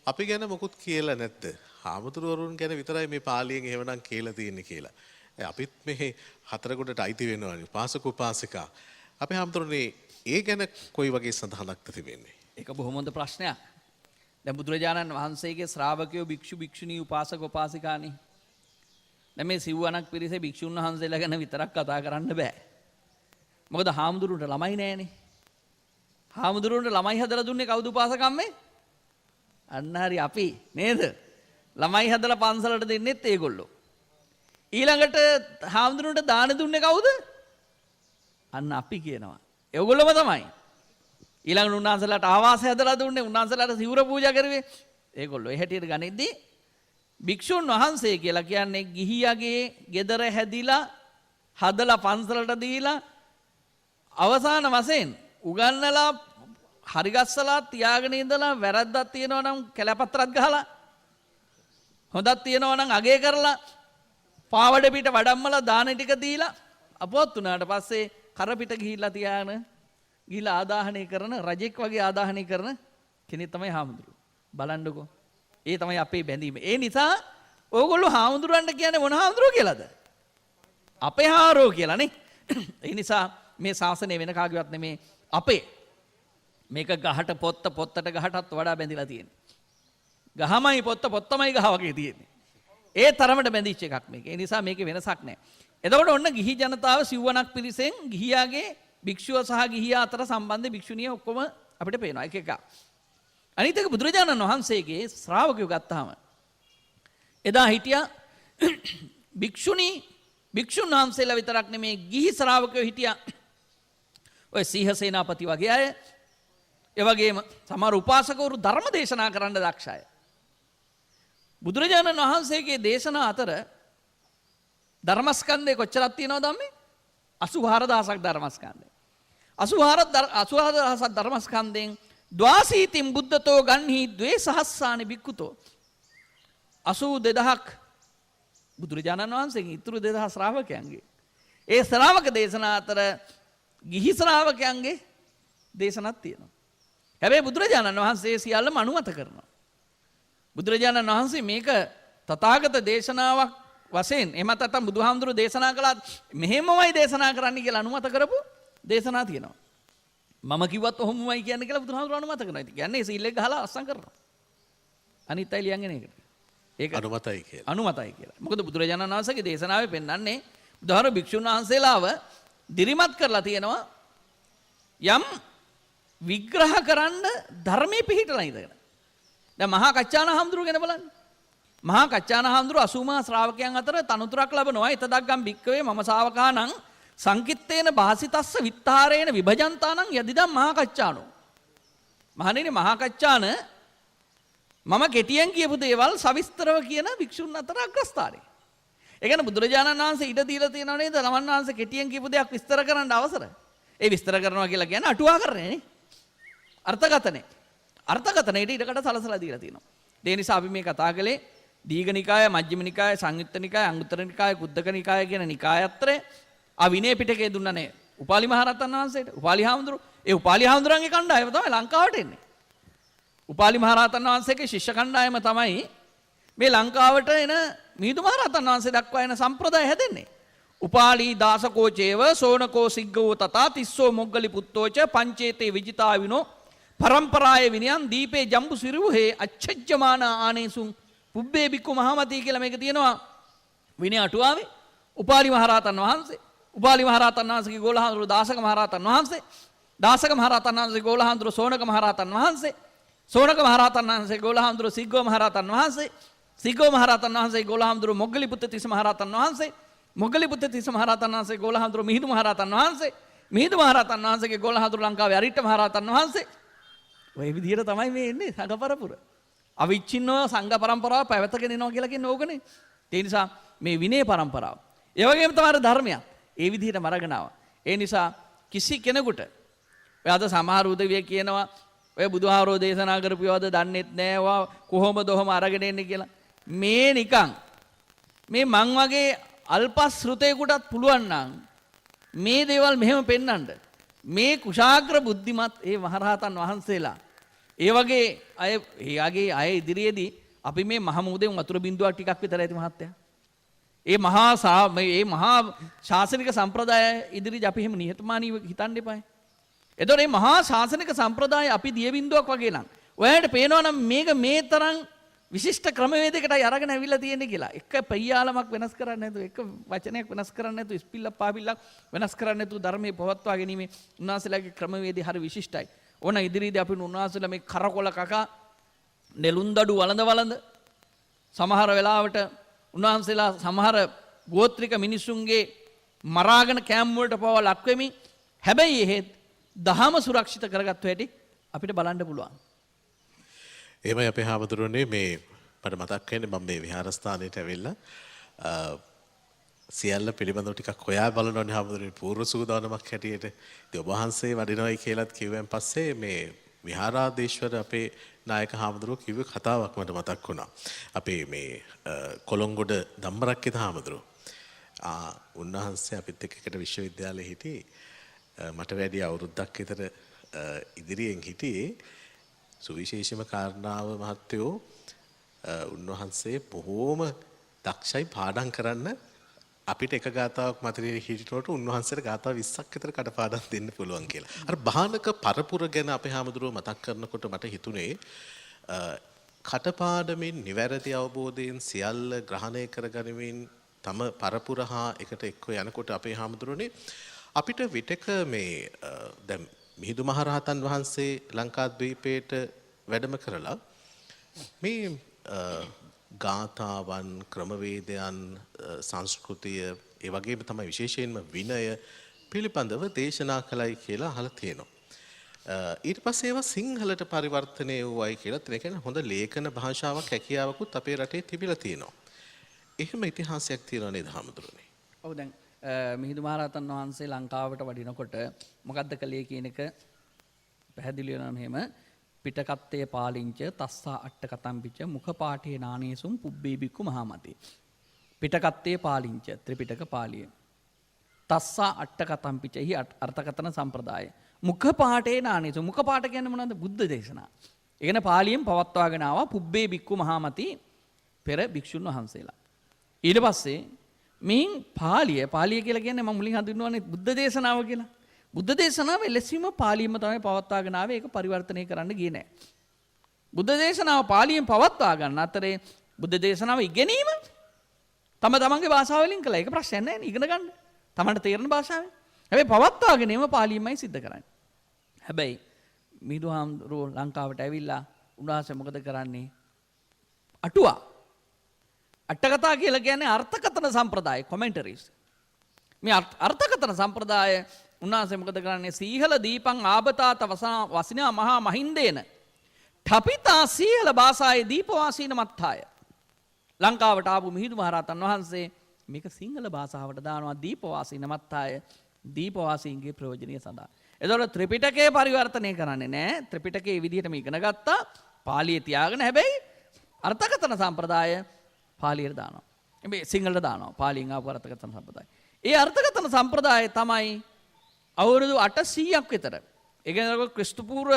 අපි ගැන මොකුත් කියලා නැද්ද? හාමුදුරුවරුන් ගැන විතරයි මේ පාලියෙන් එහෙමනම් කියලා තියෙන්නේ කියලා. අපිත් මේ හතරකොටට අයිති වෙනවානේ උපාසක උපාසිකා. අපේ හාමුදුරුවනේ ඒ ගැන කොයි වගේ සඳහනක්ද තිබෙන්නේ?
ඒක බොහොම හොඳ ප්‍රශ්නයක්. දැන් බුදුරජාණන් වහන්සේගේ ශ්‍රාවකයෝ භික්ෂු භික්ෂුණී උපාසක උපාසිකානේ. දැන් මේ සිව්වණක් පිරිසේ භික්ෂුන් වහන්සේලා ගැන විතරක් කතා කරන්න බෑ. මොකද හාමුදුරුවන්ට ළමයි නෑනේ. හාමුදුරුවන්ට ළමයි හදලා දුන්නේ කවුද උපාසකම්මේ? අන්න හරි අපි නේද? ළමයි හදලා පන්සලට දෙන්නෙත් ඒගොල්ලෝ. ඊළඟට හාමුදුරුවන්ට දාන දුන්නේ කවුද? අන්න අපි කියනවා. ඒගොල්ලොම තමයි. ඊළඟට උන්වහන්සේලාට ආවාසය හදලා දුන්නේ, උන්වහන්සේලාට සිවුර පූජා කරුවේ ඒගොල්ලෝ. ඒ හැටියට ගනිද්දී භික්ෂුන් වහන්සේ කියලා කියන්නේ ගිහියගේ ගෙදර හැදිලා හදලා පන්සලට දීලා අවසාන වශයෙන් උගන්නලා හරිගස්සලා තියාගෙන ඉඳලා වැරද්දක් තියෙනවා නම් කැලපත්‍රත් ගහලා හොඳක් තියෙනවා නම් අගය කරලා පාවඩ පිට වඩම්මලා දාන ටික දීලා අපවත් උනාට පස්සේ කර පිට ගිහිල්ලා තියාගෙන ගිහිල්ලා ආදාහනය කරන රජෙක් වගේ ආදාහනය කරන කෙනෙක් තමයි හාමුදුරුවෝ. බලන්නකෝ. ඒ තමයි අපේ බැඳීම. ඒ නිසා ඕගොල්ලෝ හාමුදුරුවන්ට කියන්නේ මොන හාමුදුරුවෝ කියලාද? අපේ හාරෝ කියලා නේ. ඒ නිසා මේ ශාසනය වෙන කාගේවත් නෙමේ අපේ. මේක ගහට පොත්තට ගහටත් වඩා බැඳිලා තියෙන්නේ. ගහමයි පොත්තමයි ගහ වගේ තියෙන්නේ. ඒ තරමට බැඳිච්ච එකක් මේක. ඒ නිසා මේකේ වෙනසක් නැහැ. එතකොට ඔන්න ගිහි ජනතාව සිව්වණක් පිරිසෙන් ගිහියාගේ භික්ෂුව සහ ගිහියා අතර සම්බන්ධ භික්ෂුණිය ඔක්කොම අපිට පේනවා එක එක. අනිත් එක බුදුරජාණන් වහන්සේගේ ශ්‍රාවකයෝ ගත්තාම එදා හිටියා භික්ෂුන් වහන්සේලා විතරක් නෙමේ ගිහි ශ්‍රාවකයෝ හිටියා. ඔය සීහ සේනාපති වගේ අය, ඒ වගේම සමහර උපාසකවරු ධර්ම දේශනා කරන්න දක්ෂ අය. බුදුරජාණන් වහන්සේගේ දේශනා අතර ධර්මස්කන්ධය කොච්චරක් තියෙනවද අම්මේ? 84000ක් ධර්මස්කන්ධය. 84000ක් ධර්මස්කන්ධයෙන් ද්වාසීතින් බුද්ධතෝ ගන්හි ද්වේ සහස්සානි භික්ඛුතෝ 82000ක් බුදුරජාණන් වහන්සේගේ ඉතුරු 2000 ශ්‍රාවකයන්ගේ. ඒ ශ්‍රාවක දේශනා අතර ගිහි ශ්‍රාවකයන්ගේ දේශනක් තියෙනවා. හැබැයි බුදුරජාණන් වහන්සේ සියල්ලම අනුමත කරනවා. බුදුරජාණන් වහන්සේ මේක තථාගත දේශනාවක් වශයෙන් එහෙමත් නැත්නම් බුදුහාමුදුරුවෝ දේශනා කළා මෙහෙමමයි දේශනා කරන්න කියලා අනුමත කරපු දේශනා තියෙනවා. මම කිව්වත් ඔහොමමයි කියන්නේ කියලා බුදුහාමුදුරුවෝ අනුමත කරනවා. ඉතින් කියන්නේ සීල් එක ගහලා අස්සම් කරනවා. අනිත් අය ලියන්නේ ඒකට. ඒක
අනුමතයි කියලා.
අනුමතයි කියලා. මොකද බුදුරජාණන් වහන්සේගේ දේශනාවේ පෙන්වන්නේ බුදුහාමුදුරුවෝ භික්ෂුන් වහන්සේලාව දිරිමත් කරලා තියෙනවා යම් විග්‍රහ කරන්න ධර්මයේ පිහිටලා ඉඳගෙන. දැන් මහා කච්චාන හාමුදුරුවෝ ගැන බලන්න. මහා කච්චාන හාමුදුරුවෝ 80 මහා ශ්‍රාවකයන් අතර තනතුරක් ලබනවා. ඊතදග්ගම් භික්කවේ මම ශාවකානං සංකිට්ඨේන භාසිතස්ස විත්තාරේන විභජන්තානං යදිදම් මහා කච්චානෝ. මහණෙනි මහා කච්චාන මම කෙටියෙන් කියපු දේවල් සවිස්තරව කියන භික්ෂුන් අතර අග්‍රස්ථානයි. ඒ කියන්නේ බුදුරජාණන් වහන්සේ ඉඩ දීලා තියෙනව නේද? රමන් වහන්සේ කෙටියෙන් කියපු දෙයක් විස්තර කරන්න අවසර. ඒ විස්තර කරනවා කියලා කියන්නේ අටුවා කරන්නේ නේ. අර්ථකථනේ. අර්ථකථනයේට ඉඩකට සලසලා දීලා තියෙනවා. ඒ නිසා අපි මේ කතා කළේ දීඝනිකාය, මජ්ක්‍ධිම නිකාය, සංයුත්ත නිකාය, අංගුත්තර නිකාය, කුද්දක නිකාය කියන නිකායත්‍රය ආ විනය පිටකේ දුන්නනේ උපාලි මහරහතන් වහන්සේට. උපාලි හාමුදුරුවෝ. ඒ උපාලි හාමුදුරන්ගේ කණ්ඩායම තමයි ලංකාවට එන්නේ. උපාලි මහරහතන් වහන්සේගේ ශිෂ්‍ය කණ්ඩායම තමයි මේ ලංකාවට එන මිහිඳු මහරහතන් වහන්සේ දක්වා එන සම්ප්‍රදාය හැදෙන්නේ. උපාලි දාසකෝ චේව සෝනකෝ සිග්ගෝ තථා තිස්සෝ මොග්ගලි පුත්තෝච පංචේතේ විජිතාවිනෝ පරම්පරාය විනයන් දීපේ ජම්බු සිරුහේ අච්ඡජ්ජමාන ආනේසුන් පුබ්බේ බික්කු මහමතී කියලා මේක තියෙනවා විනය අටුවාවේ. උපාලි මහරහතන් වහන්සේ, උපාලි මහරහතන් වහන්සේගේ ගෝලහාඳුරු දාසක මහරහතන් වහන්සේ, දාසක මහරහතන් වහන්සේගේ ගෝලහාඳුරු සෝනක මහරහතන් වහන්සේ, සෝනක මහරහතන් වහන්සේගේ ගෝලහාඳුරු සිග්ගෝ මහරහතන් වහන්සේ, සිග්ගෝ මහරහතන් වහන්සේ ගෝලහාමුදුරුවෝ මොග්ගලිපුත්ත තිස්ස මහරහතන් වහන්සේ, මොග්ගලිපුත්ත තිස්ස මහරහතන් වහන්සේ ගෝලහාමුදුරුවෝ මිහිඳු මහරහතන් වහන්සේ, මිහිඳු මහරහතන් වහන්සේගේ ගෝලහාමුදුරුවෝ ලංකාවේ අරිට්ඨ මහරහතන් වහන්සේ. ඔය විදිහට තමයි මේ එන්නේ සංඝ පරපුර. අවිච්ඡින්නව සංඝ පරම්පරාව පැවතගෙන යනවා කියලා කියන්නේ ඕකනේ. ඒ නිසා මේ විනය පරම්පරාව. ඒ වගේම තමයි ධර්මයක්. ඒ විදිහට මරගෙන ආවා. ඒ නිසා කිසි කෙනෙකුට ඔය අද සමහර උදවිය කියනවා ඔය බුදුහාරෝ දේශනා කරපුවද දන්නෙත් නෑ වා කොහොමද ඔහම අරගෙන එන්නේ කියලා. මේ නිකන් මේ මං වගේ අල්පශ්‍රුතේකටත් පුළුවන් නම් මේ දේවල් මෙහෙම පෙන්වන්න. මේ කුශාග්‍ර බුද්ධිමත් ඒ මහරහතන් වහන්සේලා ඒ වගේ අය ඉදිරියේදී අපි මේ මහමුදෙන් වතුර බින්දුවක් ටිකක් විතර ඇති මහත්තයා. ඒ මහා ශාසනික සම්ප්‍රදාය ඉදිරියේ අපි එහෙම නිහතමානීව හිතන්න එපායි. එතකොට මේ මහා ශාසනික සම්ප්‍රදාය අපි දිය බින්දුවක් වගේ නම් ඔයාලට පේනවා නම් මේක මේ තරම් විශිෂ්ට ක්‍රමවේදයකටයි අරගෙන ඇවිල්ලා තියෙන්නේ කියලා. එක පෙయ్యාලමක් වෙනස් කරන්නේ නැතුව, එක වචනයක් වෙනස් කරන්නේ නැතුව, ස්පිල්ලක් පාපිල්ලක් වෙනස් කරන්නේ නැතුව ධර්මයේ පවත්වා ගැනීම උන්වහන්සේලාගේ ක්‍රමවේදය හරි විශිෂ්ටයි. ඕන ඉදිරියේදී අපි උන්වහන්සේලා මේ කරකොල කකා නෙළුම්දඩු වළඳ සමහර වෙලාවට උන්වහන්සේලා සමහර ගෝත්‍රික මිනිසුන්ගේ මරාගෙන කෑම් වලට පවා ලක් වෙමින් හැබැයි එහෙත් දහම සුරක්ෂිත කරගත්තු හැටි අපිට බලන්න පුළුවන්.
එහෙමයි අපේ හාමුදුරනේ මේ මට මතක් වෙන්නේ මම මේ විහාරස්ථානයට ඇවිල්ලා සියල්ල පිළිබඳව ටිකක් හොයා බලනවානේ හාමුදුරනේ පූර්ව සූදානමක් හැටියට. ඉතින් ඔබ වහන්සේ වඩිනවයි කියලාත් කිව්වන් පස්සේ මේ විහාරාධීශවර අපේ නායක හාමුදුරුවෝ කිව්ව කතාවක් මට මතක් වුණා. අපේ මේ කොළොංගොඩ ධම්මරක්කිත හාමුදුරුවෝ උන්වහන්සේ අපිත් එක්ක විශ්වවිද්‍යාලයේ හිටියේ. මට වැඩි අවුරුද්දක් විතර ඉදිරියෙන් හිටියේ. සුවිශේෂම කාරණාව මහත්තයෝ උන්වහන්සේ බොහෝම දක්ෂයි පාඩම් කරන්න. අපිට එක ගාතාවක් මතකයේ හිටිනකොට උන්වහන්සේට ගාථා 20ක් විතර කඩපාඩම් දෙන්න පුළුවන් කියලා. අර භානක පරපුර ගැන අපේ හාමුදුරුවෝ මතක් කරනකොට මට හිතුනේ කටපාඩමින් නිවැරදි අවබෝධයෙන් සියල්ල ග්‍රහණය කරගනිමින් තම පරපුර හා එකට එක්ව යනකොට අපේ හාමුදුරුවනේ අපිට විටක මේ දැන් මිහිඳු මහරහතන් වහන්සේ ලංකාද්වීපයට වැඩම කරලා මේ ගාථාවන් ක්‍රමවේදයන් සංස්කෘතිය ඒ වගේම තමයි විශේෂයෙන්ම විනය පිළිබඳව දේශනා කළයි කියලා අහලා තියෙනවා. ඊට පස්සේ ඒවා සිංහලට පරිවර්තනය වුවයි කියලා ඒ කියන්නේ හොඳ ලේඛන භාෂාවක් හැකියාවකුත් අපේ රටේ තිබිලා තියෙනවා. එහෙම ඉතිහාසයක් තියෙනවා නේද හාමුදුරනේ?
ඔව් දැන් මිහිඳු මහරහතන් වහන්සේ ලංකාවට වඩිනකොට මොකද්ද කළේ කියන එක පැහැදිලි වෙනවා මෙහෙම. පිටකත්තේ පාලිංච තස්සා අට්ඨ කතම්පිච මුඛ පාඨේ නානේසුම් පුබ්බේ බික්කු මහමති. පිටකත්තේ පාලිංච ත්‍රිපිටක පාළිය. තස්සා අට්ඨ කතම්පිච හි අර්ථකථන සම්ප්‍රදාය. මුඛ පාඨේ නානේසුම් මුඛ පාඨ කියන්නේ මොනවද? බුද්ධ දේශනා. ඒ කියන්නේ පාළියෙන් පවත්වාගෙන ආවා පුබ්බේ බික්කු මහමති පෙර භික්ෂුන් වහන්සේලා. ඊට පස්සේ මින් පාළිය කියලා කියන්නේ මම මුලින් හඳුන්වන්නේ බුද්ධ දේශනාව කියලා. බුද්ධ දේශනාව එලෙසින්ම පාළියෙම තමයි පවත්වාගෙන ආවේ. ඒක පරිවර්තනය කරන්න ගියේ නෑ. බුද්ධ දේශනාව පාළියෙන් පවත්වා ගන්න අතරේ බුද්ධ දේශනාව ඉගෙනීම තමන්ගේ භාෂාවලින් කළා. ඒක ප්‍රශ්නයක් නෑ නේ ඉගෙන ගන්න. තමන්ට තේරෙන භාෂාවෙන්. හැබැයි පවත්වාගෙන ඒම පාළියෙන්මයි සිද්ධ කරන්නේ. හැබැයි මිහිඳුහාමුදුරුවෝ ලංකාවට ඇවිල්ලා උන්වහන්සේ මොකද කරන්නේ? අටුවා අටකතා කියලා කියන්නේ අර්ථකථන සම්ප්‍රදාය කොමෙන්ටරිස්. මේ අර්ථකථන සම්ප්‍රදාය උන්වහන්සේ මොකද කරන්නේ? සීහල දීපං ආබතාත වසිනා මහා මහින්දේන ඨපිතා සීහල භාෂායේ දීපවාසීන මත්තාය. ලංකාවට ආපු මිහිඳු මහරහතන් වහන්සේ මේක සිංහල භාෂාවට දානවා දීපවාසීන මත්තාය දීපවාසීන්ගේ ප්‍රයෝජනීය සඳහා. එතකොට ත්‍රිපිටකය පරිවර්තනය කරන්නේ නැහැ. ත්‍රිපිටකයේ විදිහටම ඉගෙන ගත්තා. පාළියේ තියාගෙන හැබැයි අර්ථකථන සම්ප්‍රදාය පාලියට දානවා. මේ සිංහලට දානවා. පාලියෙන් ආපු අර්ථකථන සම්ප්‍රදාය. ඒ අර්ථකථන සම්ප්‍රදාය තමයි අවුරුදු 800ක් විතර. ඒ කියන්නේ ක්‍රිස්තු පූර්ව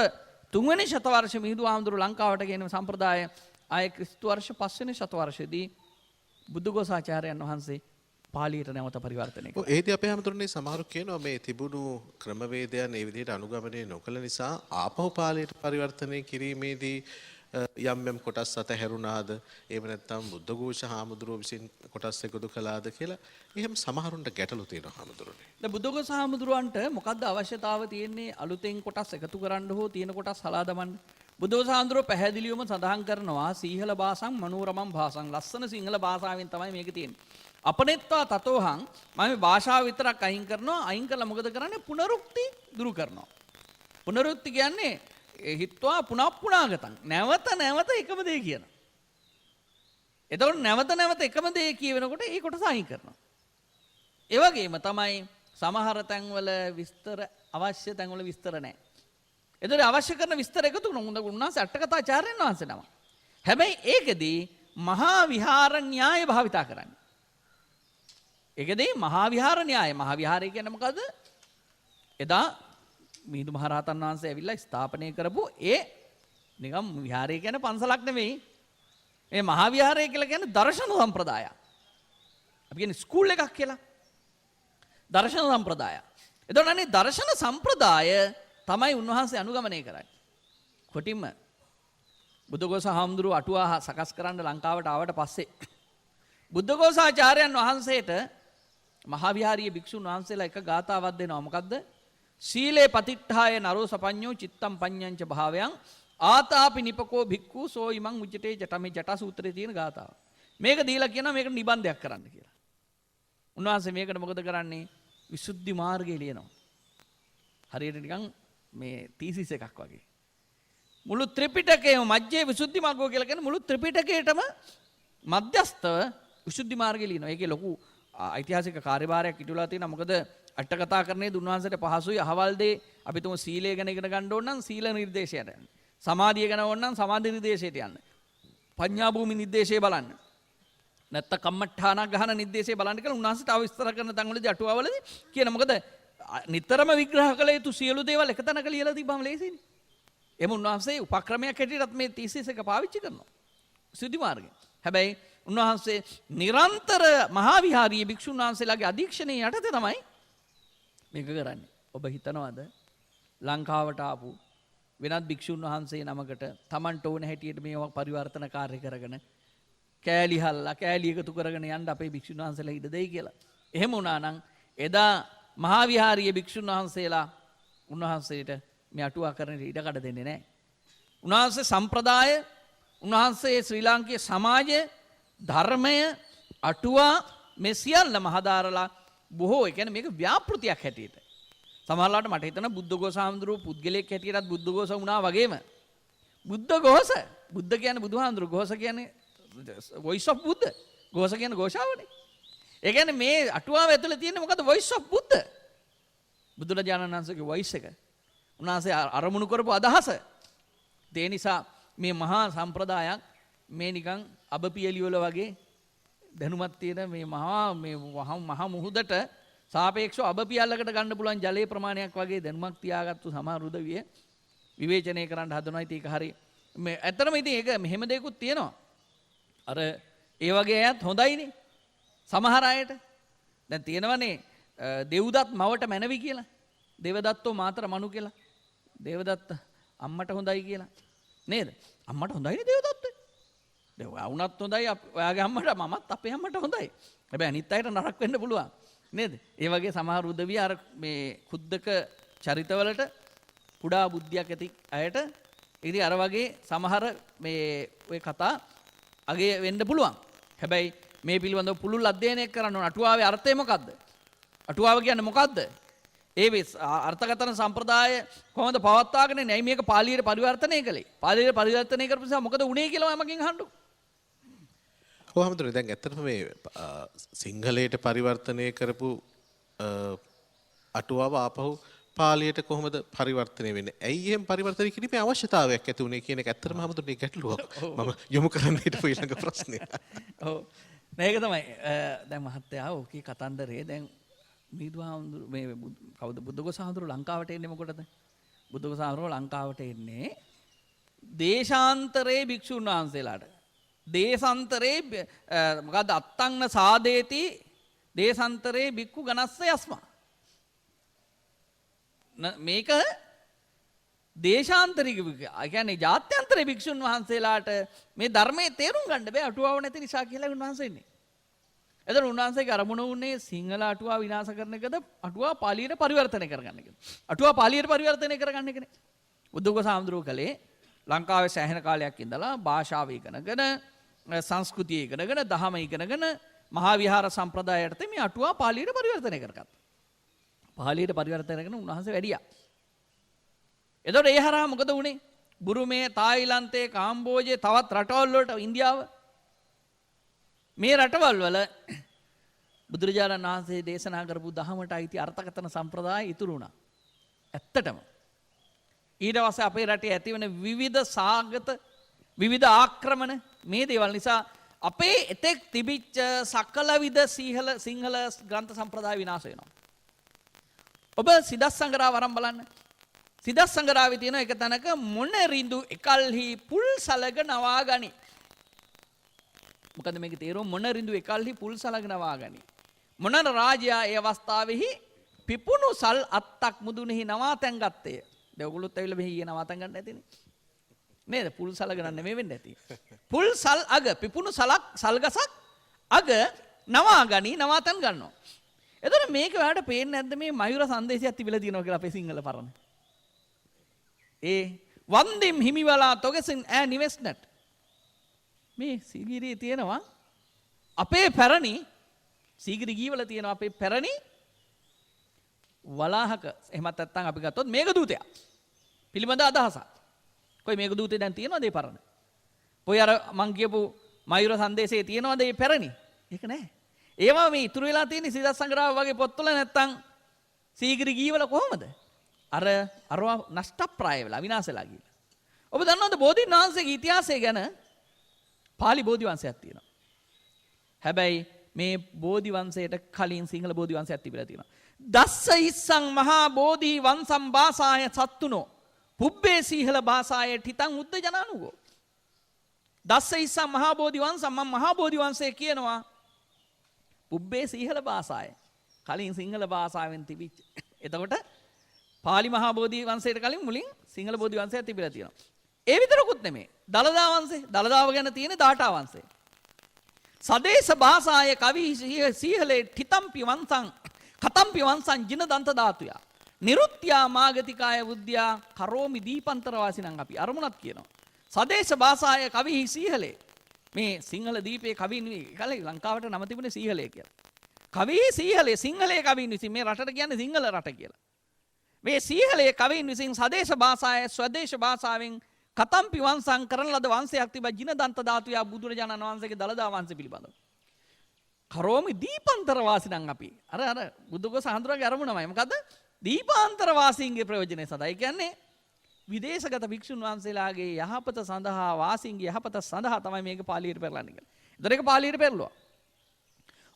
3 වෙනි ශතවර්ෂ මිහිඳු ආමඳුරු ලංකාවට ගෙන සම්ප්‍රදාය ආයේ ක්‍රිස්තු වර්ෂ 5 වෙනි ශතවර්ෂයේදී බුදුගෝසාචාර්යයන් වහන්සේ පාලියට නැවත පරිවර්තනය කළා.
ඒදී අපේ හැමතුරුනේ සමහරු කියනවා මේ තිබුණු ක්‍රමවේදයන් ඒ විදිහට අනුගමනය නොකළ නිසා ආපහු පාලියට පරිවර්තනය කිරීමේදී යම් කොටස් අතහැරුණාද එහෙම නැත්නම් බුද්ධඝෝෂ හාමුදුරුවෝ විසින් කොටස් එකතු කළාද කියලා එහෙම සමහරුන්ට ගැටලු තියෙනවා හාමුදුරුවනේ.
දැන් බුද්ධඝෝෂ හාමුදුරුවන්ට මොකද්ද අවශ්‍යතාව තියෙන්නේ අලුතෙන් කොටස් එකතු කරන්න හෝ තියෙන කොටස් හලා දමන්න? බුදුසාඳුරෝ පැහැදිලිවම සඳහන් කරනවා සීහල භාසං මනෝරමං භාසං ලස්සන සිංහල භාෂාවෙන් තමයි මේක තියෙන්නේ. අපනෙත්වා තතෝහං මම මේ භාෂාව විතරක් අයින් කරනවා අයින් කළා මොකද කරන්නේ පුනරුක්ති දුරු කරනවා. පුනරුක්ති කියන්නේ හිත්වා පුනප්පුනාගතං නැවත නැවත එකම දේ කියනවා. එතකොට නැවත නැවත එකම දේ කියවෙනකොට ඒ කොටස අයින් කරනවා. ඒ වගේම තමයි සමහර තැන්වල විස්තර අවශ්‍ය තැන්වල විස්තර නැහැ. එතකොට අවශ්‍ය කරන විස්තර එකතු වුණා උන්වහන්සේ අටකථාචාර්යයන් වහන්සේ නම. හැබැයි ඒකෙදී මහා විහාර න්‍යාය භාවිතා කරන්නේ. ඒකෙදී මහා විහාර න්‍යාය මහා විහාරය කියන්නේ මොකද්ද? එදා මිහිඳු මහරහතන් වහන්සේ ඇවිල්ලා ස්ථාපනය කරපු ඒ නිකම් විහාරය කියන්නේ පන්සලක් නෙමෙයි. මේ මහා විහාරය කියලා කියන්නේ දර්ශන සම්ප්‍රදාය. අපි කියන්නේ ස්කූල් එකක් කියලා. දර්ශන සම්ප්‍රදාය. එතකොට අනේ දර්ශන සම්ප්‍රදාය තමයි උන්වහන්සේ අනුගමනය කරන්නේ. කොටින්ම බුද්ධඝෝස හාමුදුරුව අටුවා සකස් කරන්න ලංකාවට ආවට පස්සේ බුද්ධඝෝසාචාර්යයන් වහන්සේට මහා විහාරීය භික්ෂුන් වහන්සේලා එක ගාථාවක් දෙනවා. මොකද්ද? සීලේ පතිට්ඨාය නරෝ සපඤ්ඤෝ චිත්තම් පඤ්ඤංච භාවයන් ආතාපි නිපකෝ භික්ඛු සෝ ඉමං උච්චතේ ජටමේ ජට සූත්‍රයේ තියෙන ගාථාව. මේක දීලා කියනවා මේකට නිබන්ධයක් කරන්න කියලා. උන්වහන්සේ මේකට මොකද කරන්නේ? විසුද්ධි මාර්ගය ලියනවා. හරියට නිකන් මේ තීසිස් එකක් වගේ. මුළු ත්‍රිපිටකයම මජ්ජේ විසුද්ධි මාර්ගය කියලා කියන්නේ මුළු ත්‍රිපිටකයටම මධ්‍යස්තව විසුද්ධි මාර්ගය ලියනවා. ඒකේ ලොකු ඓතිහාසික කාර්යභාරයක් ඉටුලා තියෙනවා. මොකද අට කතා කරන්නේ දුන්වහන්සේට පහසුයි අහවල් දේ අපි තුමු සීලය ගැන ඉගෙන ගන්න ඕන නම් සීල නිර්දේශයට යන්න. සමාධිය ගැන ඕන නම් සමාධි නිර්දේශයට යන්න. පඤ්ඤා භූමි නිර්දේශය බලන්න. නැත්නම් කම්මඨාන ගහන නිර්දේශය බලන්න කියලා උන්වහන්සේට විස්තර කරන තැන්වලදී අටුවාවලදී කියන මොකද නිතරම විග්‍රහ කළ යුතු සියලු දේවල් එක තැනක ලියලා තිබ්බම ලේසියිනේ. එහෙම උන්වහන්සේ උපක්‍රමයක් හැටියටත් මේ තීසිස් එක පාවිච්චි කරනවා. සිද්ධි මාර්ගය. හැබැයි උන්වහන්සේ නිරන්තර මහා විහාරීය භික්ෂුන් වහන්සේලාගේ අධීක්ෂණයේ යටතේ තමයි මේක කරන්නේ. ඔබ හිතනවාද ලංකාවට ආපු වෙනත් භික්ෂුන් වහන්සේ නමකට Tamanට ඕන හැටියට මේවා පරිවර්තන කාර්ය කරගෙන කෑලි හල්ලා කෑලි එකතු කරගෙන යන්න අපේ භික්ෂුන් වහන්සේලා ඉඩ දෙයි කියලා. එහෙම වුණා නම් එදා මහා විහාරීය භික්ෂුන් වහන්සේලා උන්වහන්සේට මේ අටුවා කරන්න ඉඩ කඩ දෙන්නේ නැහැ. උන්වහන්සේ සම්ප්‍රදාය, උන්වහන්සේ ශ්‍රී ලාංකීය සමාජය, ධර්මය, අටුවා මේ සියල්ලම හදාරලා බොහෝ ඒ කියන්නේ මේක ව්‍යාපෘතියක් හැටියට. සමහරවිට මට හිතෙනවා බුද්ධඝෝස හාමුදුරුවෝ පුද්ගලයෙක් හැටියටත් බුද්ධඝෝස වුණා වගේම බුද්ධඝෝස බුද්ධ කියන්නේ බුදුහාමුදුරුවෝ ඝෝෂ කියන්නේ voice of බුද්ධ. ඝෝෂ කියන්නේ ഘോഷාවනේ. ඒ කියන්නේ මේ අටුවාව ඇතුලේ තියෙන්නේ මොකද්ද? voice of බුද්ධ. බුදුරජාණන් වහන්සේගේ voice එක. උන්වහන්සේ අරමුණු කරපු අදහස. ඒ නිසා මේ මහා සම්ප්‍රදායක් මේ නිකන් අබපියලි වල වගේ දැනුමක් තියෙන මේ මහා මුහුදට සාපේක්ෂව අබපියල්ලකට ගන්න පුළුවන් ජලයේ ප්‍රමාණයක් වගේ දැනුමක් තියාගත්තු සමහර උදවිය විවේචනය කරන්න හදනවා. ඉතින් ඒක හරි මේ ඇත්තටම ඉතින් ඒක මෙහෙම දෙයක්ත් තියෙනවා. අර ඒ වගේ අයත් හොඳයිනේ. සමහර අයට දැන් තියෙනවනේ දෙව්දත් මවට මැනවි කියලා. දේවදත්තෝ මාතර මනු කියලා. දේවදත්ත අම්මට හොඳයි කියලා. නේද? අම්මට හොඳයිනේ දේවදත්ත. දැන් ඔයා වුණත් හොඳයි ඔයාගේ අම්මට මමත් අපේ අම්මට හොඳයි. හැබැයි අනිත් අයට නරක වෙන්න පුළුවන්. නේද? ඒ වගේ සමහර උදවිය අර මේ කුද්දක චරිතවලට කුඩා බුද්ධියක් ඇති අයට ඉතින් අර වගේ සමහර මේ ඔය කතා අගේ වෙන්න පුළුවන්. හැබැයි මේ පිළිබඳව පුළුල් අධ්‍යයනයක් කරන්න ඕන. අටුවාවේ අර්ථය මොකද්ද? අටුවාව කියන්නේ මොකද්ද? ඒ අර්ථකථන සම්ප්‍රදාය කොහොමද පවත්වාගෙන නැයි මේක පාලියට පරිවර්තනය කළේ? පාලියට පරිවර්තනය කරපු නිසා මොකද උනේ කියලා මමකින් අහන්නකෝ.
කොහොමද දැන් ඇත්තටම මේ සිංහලයට පරිවර්තනය කරපු අටුවාව ආපහු පාලියට කොහොමද පරිවර්තනය වෙන්නේ? ඇයි එහෙම පරිවර්තනය කිරීමේ අවශ්‍යතාවයක් ඇති වුනේ කියන එක ඇත්තටම හැමෝටම ගැටලුවක්. මම යොමු කරන්න හිටපු ඊළඟ ප්‍රශ්නය.
ඔව්. මේක තමයි දැන් මහත්තයා ඕකේ කතන්දරේ දැන් මිදුහාමුදුරු මේ කවුද බුද්ධඝෝස හාමුදුරු ලංකාවට එන්නේ මොකටද? බුද්ධඝෝස හාමුදුරු ලංකාවට එන්නේ දේශාන්තරේ භික්ෂුන් වහන්සේලාට. දේශාන්තරේ මොකද්ද අත්තංන සාදේති දේශාන්තරේ භික්ඛු ගණස්ස යස්මා. මේක දේශාන්තරික කියන්නේ ජාත්‍යන්තර භික්ෂුන් වහන්සේලාට මේ ධර්මයේ තේරුම් ගන්න බෑ අටුවාව නැති නිසා කියලා උන්වහන්සේ ඉන්නේ. එතන උන්වහන්සේගේ අරමුණ උන්නේ සිංහල අටුවා විනාශ කරන එකද අටුවා පාලියට පරිවර්තනය කරගන්න එකද? අටුවා පාලියට පරිවර්තනය කරගන්න එකනේ. බුද්ධඝෝස හාමුදුරුවෝ කලේ ලංකාවේ සෑහෙන කාලයක් ඉඳලා භාෂාව ඉගෙනගෙන සංස්කෘතිය ඉගෙනගෙන දහම ඉගෙනගෙන මහා විහාර සම්ප්‍රදායට මේ අටුවා පාලියට පරිවර්තනය කරගත්තා. පාලියට පරිවර්තනය කරන උන්වහන්සේ වැඩියා. එතකොට ඒ හරහා මොකද වුනේ? බුරුමේ, තායිලන්තේ, කාම්බෝජයේ තවත් රටවල් වලට ඉන්දියාව මේ රටවල් වල බුදුරජාණන් වහන්සේ දේශනා කරපු දහමට අයිති අර්ථකථන සම්ප්‍රදාය ඉතුරු වුණා. ඇත්තටම. ඊට පස්සේ අපේ රටේ ඇතිවන විවිධ සාගත විවිධ ආක්‍රමණ මේ දේවල් නිසා අපේ එතෙක් තිබිච්ච සකල විද සිංහල ග්‍රන්ථ සම්ප්‍රදාය විනාශ වෙනවා. ඔබ සිදස් සංගරාව අරන් බලන්න. සිදස් සංගරාවේ තියෙන එක තැනක මොන රිඳු එකල්හි පුල් සලග නවා ගනි. මොකද මේකේ තේරුම මොන රිඳු එකල්හි පුල් සලග නවා ගනි. මොන රාජයා ඒ අවස්ථාවේහි පිපුණු සල් අත්තක් මුදුනේහි නවාතැන් ගත්තේ. දැන් ඔයගොල්ලොත් ඇවිල්ලා මෙහි ඊයේ නවාතැන් ගන්න නැතිනේ. නේද? පුල් සලග ගන්න නෙමෙයි වෙන්නේ නැති. පුල් සල් අග පිපුණු සල්ගසක් අග නවා ගනි නවාතැන් ගන්නවා. එතකොට මේක ඔයාලට පේන්නේ නැද්ද මේ මයුර සංදේශයක් තිබිලා තියෙනවා කියලා අපේ සිංහල පරණ. ඒ වන්දිම් හිමිවලා තොගසින් ඈ නිවෙස්නට. මේ සීගිරියේ තියෙනවා අපේ පැරණි සීගිරි ගීවල තියෙනවා අපේ පැරණි වලාහක එහෙමත් නැත්නම් අපි ගත්තොත් මේඝදූතයා පිළිබඳ අදහසක්. කොයි මේඝදූතේ දැන් තියෙනවද ඒ පරණ? කොයි අර මං කියපු මයුර සංදේශයේ තියෙනවද ඒ පැරණි? ඒක නෑ. ඒවා මේ ඉතුරු වෙලා තියෙන සිදස් සංග්‍රහ වගේ පොත්වල නැත්නම් සීගිරි ගීවල කොහොමද? අරවා නෂ්ටප්‍රාය වෙලා විනාශ වෙලා ගිහිල්ලා. ඔබ දන්නවද බෝධීන් වහන්සේගේ ඉතිහාසය ගැන පාලි බෝධි වංශයක් තියෙනවා. හැබැයි මේ බෝධි වංශයට කලින් සිංහල බෝධි වංශයක් තිබිලා තියෙනවා. දස්ස ඉස්සං මහා බෝධි වංශම් භාසාය සත්තුනෝ පුබ්බේ සීහල භාසාය ඨිතං උද්ද ජනානුගෝ. දස්ස ඉස්සං මහා බෝධි වංශම් මම මහා බෝධි වංශය කියනවා පුබ්බේ සීහල භාසාය. කලින් සිංහල භාෂාවෙන් තිබිච්ච. එතකොට පාලි මහා බෝධි වංශයට කලින් මුලින් සිංහල බෝධි වංශයක් තිබිලා තියෙනවා. ඒ විතරකුත් නෙමෙයි. දළදා වංශේ, දළදාව ගැන තියෙන දාඨා වංශේ. සදේශ භාෂාය කවි සීහලේ ඨිතම්පි වංශං කතම්පි වංශං ජින දන්ත ධාතුය. නිරුත්ත්‍යා මාගතිකාය බුද්ධ්‍යා කරෝමි දීපන්තර වාසිනං අපි අරමුණක් කියනවා. සදේශ භාෂාය කවි සීහලේ මේ සිංහල දීපේ කවින් කලේ ලංකාවට නම තිබුණේ සීහලේ කියලා. කවි සීහලේ සිංහලේ කවින් විසින් මේ රටට කියන්නේ සිංහල රට කියලා. මේ සීහලේ කවින් විසින් සදේශ භාෂාය ස්වදේශ භාෂාවෙන් කතම්පි වංශං කරන ලද වංශයක් තිබා ජින දන්ත ධාතුය බුදුරජාණන් වහන්සේගේ දළදා වංශය පිළිබඳව. කරෝමි දීපන්තර වාසිනං අපි. අර බුදුගොස් හඳුරගේ අරමුණමයි. මොකද්ද? දීපාන්තර වාසීන්ගේ ප්‍රයෝජනය සඳහා. ඒ කියන්නේ විදේශගත භික්ෂුන් වහන්සේලාගේ යහපත සඳහා වාසීන්ගේ යහපත සඳහා තමයි මේක පාලියට පෙරලන්නේ කියලා. ඒතර ඒක පාලියට පෙරළුවා.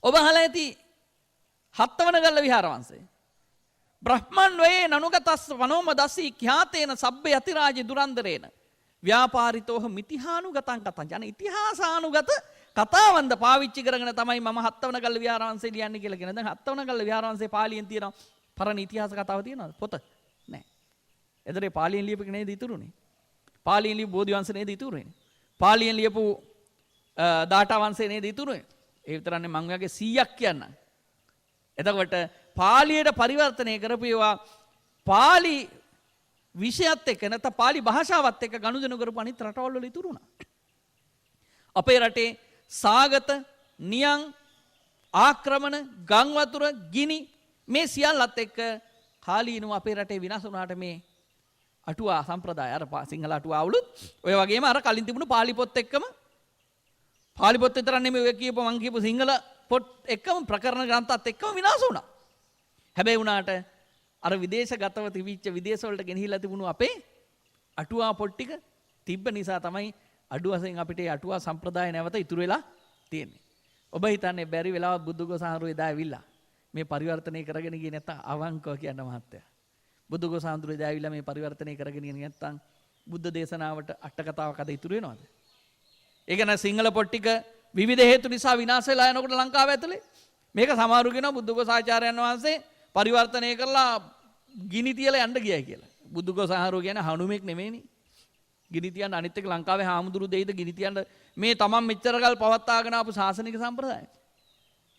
ඔබ අහලා ඇති හත්වන ගල්ල විහාර වංශය. බ්‍රහ්මන් වේ නනුගතස් වනෝම දසී ඛ්‍යාතේන සබ්බේ අතිරාජේ දුරන්දරේන ව්‍යාපාරිතෝහ මිතිහානුගතං කතං. යන ඉතිහාසානුගත කතාවන්ද පාවිච්චි කරගෙන තමයි මම හත්වන ගල්ල විහාර වංශය ලියන්නේ කියලා කියන. දැන් හත්වන ගල්ල විහාර වංශේ පාලියෙන් තියෙනවා. පරණ ඉතිහාස කතාව තියෙනවද? පොත නෑ. එතකොට පාලියෙන් ලියපු එක නේද ඉතුරුනේ? පාලියෙන් ලියපු බෝධි වංශ නේද ඉතුරුනේ? පාලියෙන් ලියපු දාඨා වංශය නේද ඉතුරුනේ? ඒ විතරන්නේ මම ඔයගේ 100ක් කියන්නම්. එතකොට පාලියට පරිවර්තනය කරපු ඒවා පාලි විෂයත් එක්ක නැත්නම් පාලි භාෂාවත් එක්ක ගනුදෙනු කරපු අනිත් රටවල් වල ඉතුරු වුණා. අපේ රටේ සාගත, නියං, ආක්‍රමණ, ගම් වතුර, ගිනි මේ සියල්ලත් එක්ක කාලීනව අපේ රටේ විනාශ වුණාට මේ අටුවා සම්ප්‍රදාය අර සිංහල අටුවා වලුත් ඔය වගේම අර කලින් තිබුණු පාලි පොත් එක්කම පාලි පොත් විතර නෙමෙයි ඔය කියපු මං කියපු සිංහල පොත් එක්කම ප්‍රකරණ ග්‍රන්ථات එක්කම විනාශ වුණා. හැබැයි වුණාට අර විදේශගතව තිබිච්ච විදේශ වලට ගෙනහිලා තිබුණු අපේ අටුවා පොත් ටික තිබ්බ නිසා තමයි අඩු වශයෙන් අපිට අටුවා සම්ප්‍රදාය නැවත ඉතුරු වෙලා තියෙන්නේ. ඔබ හිතන්නේ බැරි වෙලාවත් බුදුගොසාඳුරු එදා ඇවිල්ලා මේ පරිවර්තනය කරගෙන ගියේ නැත්තම් අවංකව කියන්න මහත්තයා. බුදුගොසාඳුරු එදා ඇවිල්ලා මේ පරිවර්තනය කරගෙන ගියේ නැත්තම් බුද්ධ දේශනාවට අට කතාවක් අද ඉතුරු වෙනවද? ඒක න සිංහල පොත් ටික විවිධ හේතු නිසා විනාශ වෙලා යනකොට ලංකාව ඇතුලේ මේක සමහරු කියනවා බුදුගොසාචාර්යයන් වහන්සේ පරිවර්තනය කරලා ගිනි තියලා යන්න ගියයි කියලා. බුදුගොසාහරු කියන්නේ හනුමෙක් නෙමෙයිනේ. ගිනි තියන්න අනිත් එක ලංකාවේ හාමුදුරු දෙයිද ගිනි තියන්න මේ තමන් මෙච්චර කල් පවත්වාගෙන ආපු ශාසනික සම්ප්‍රදාය.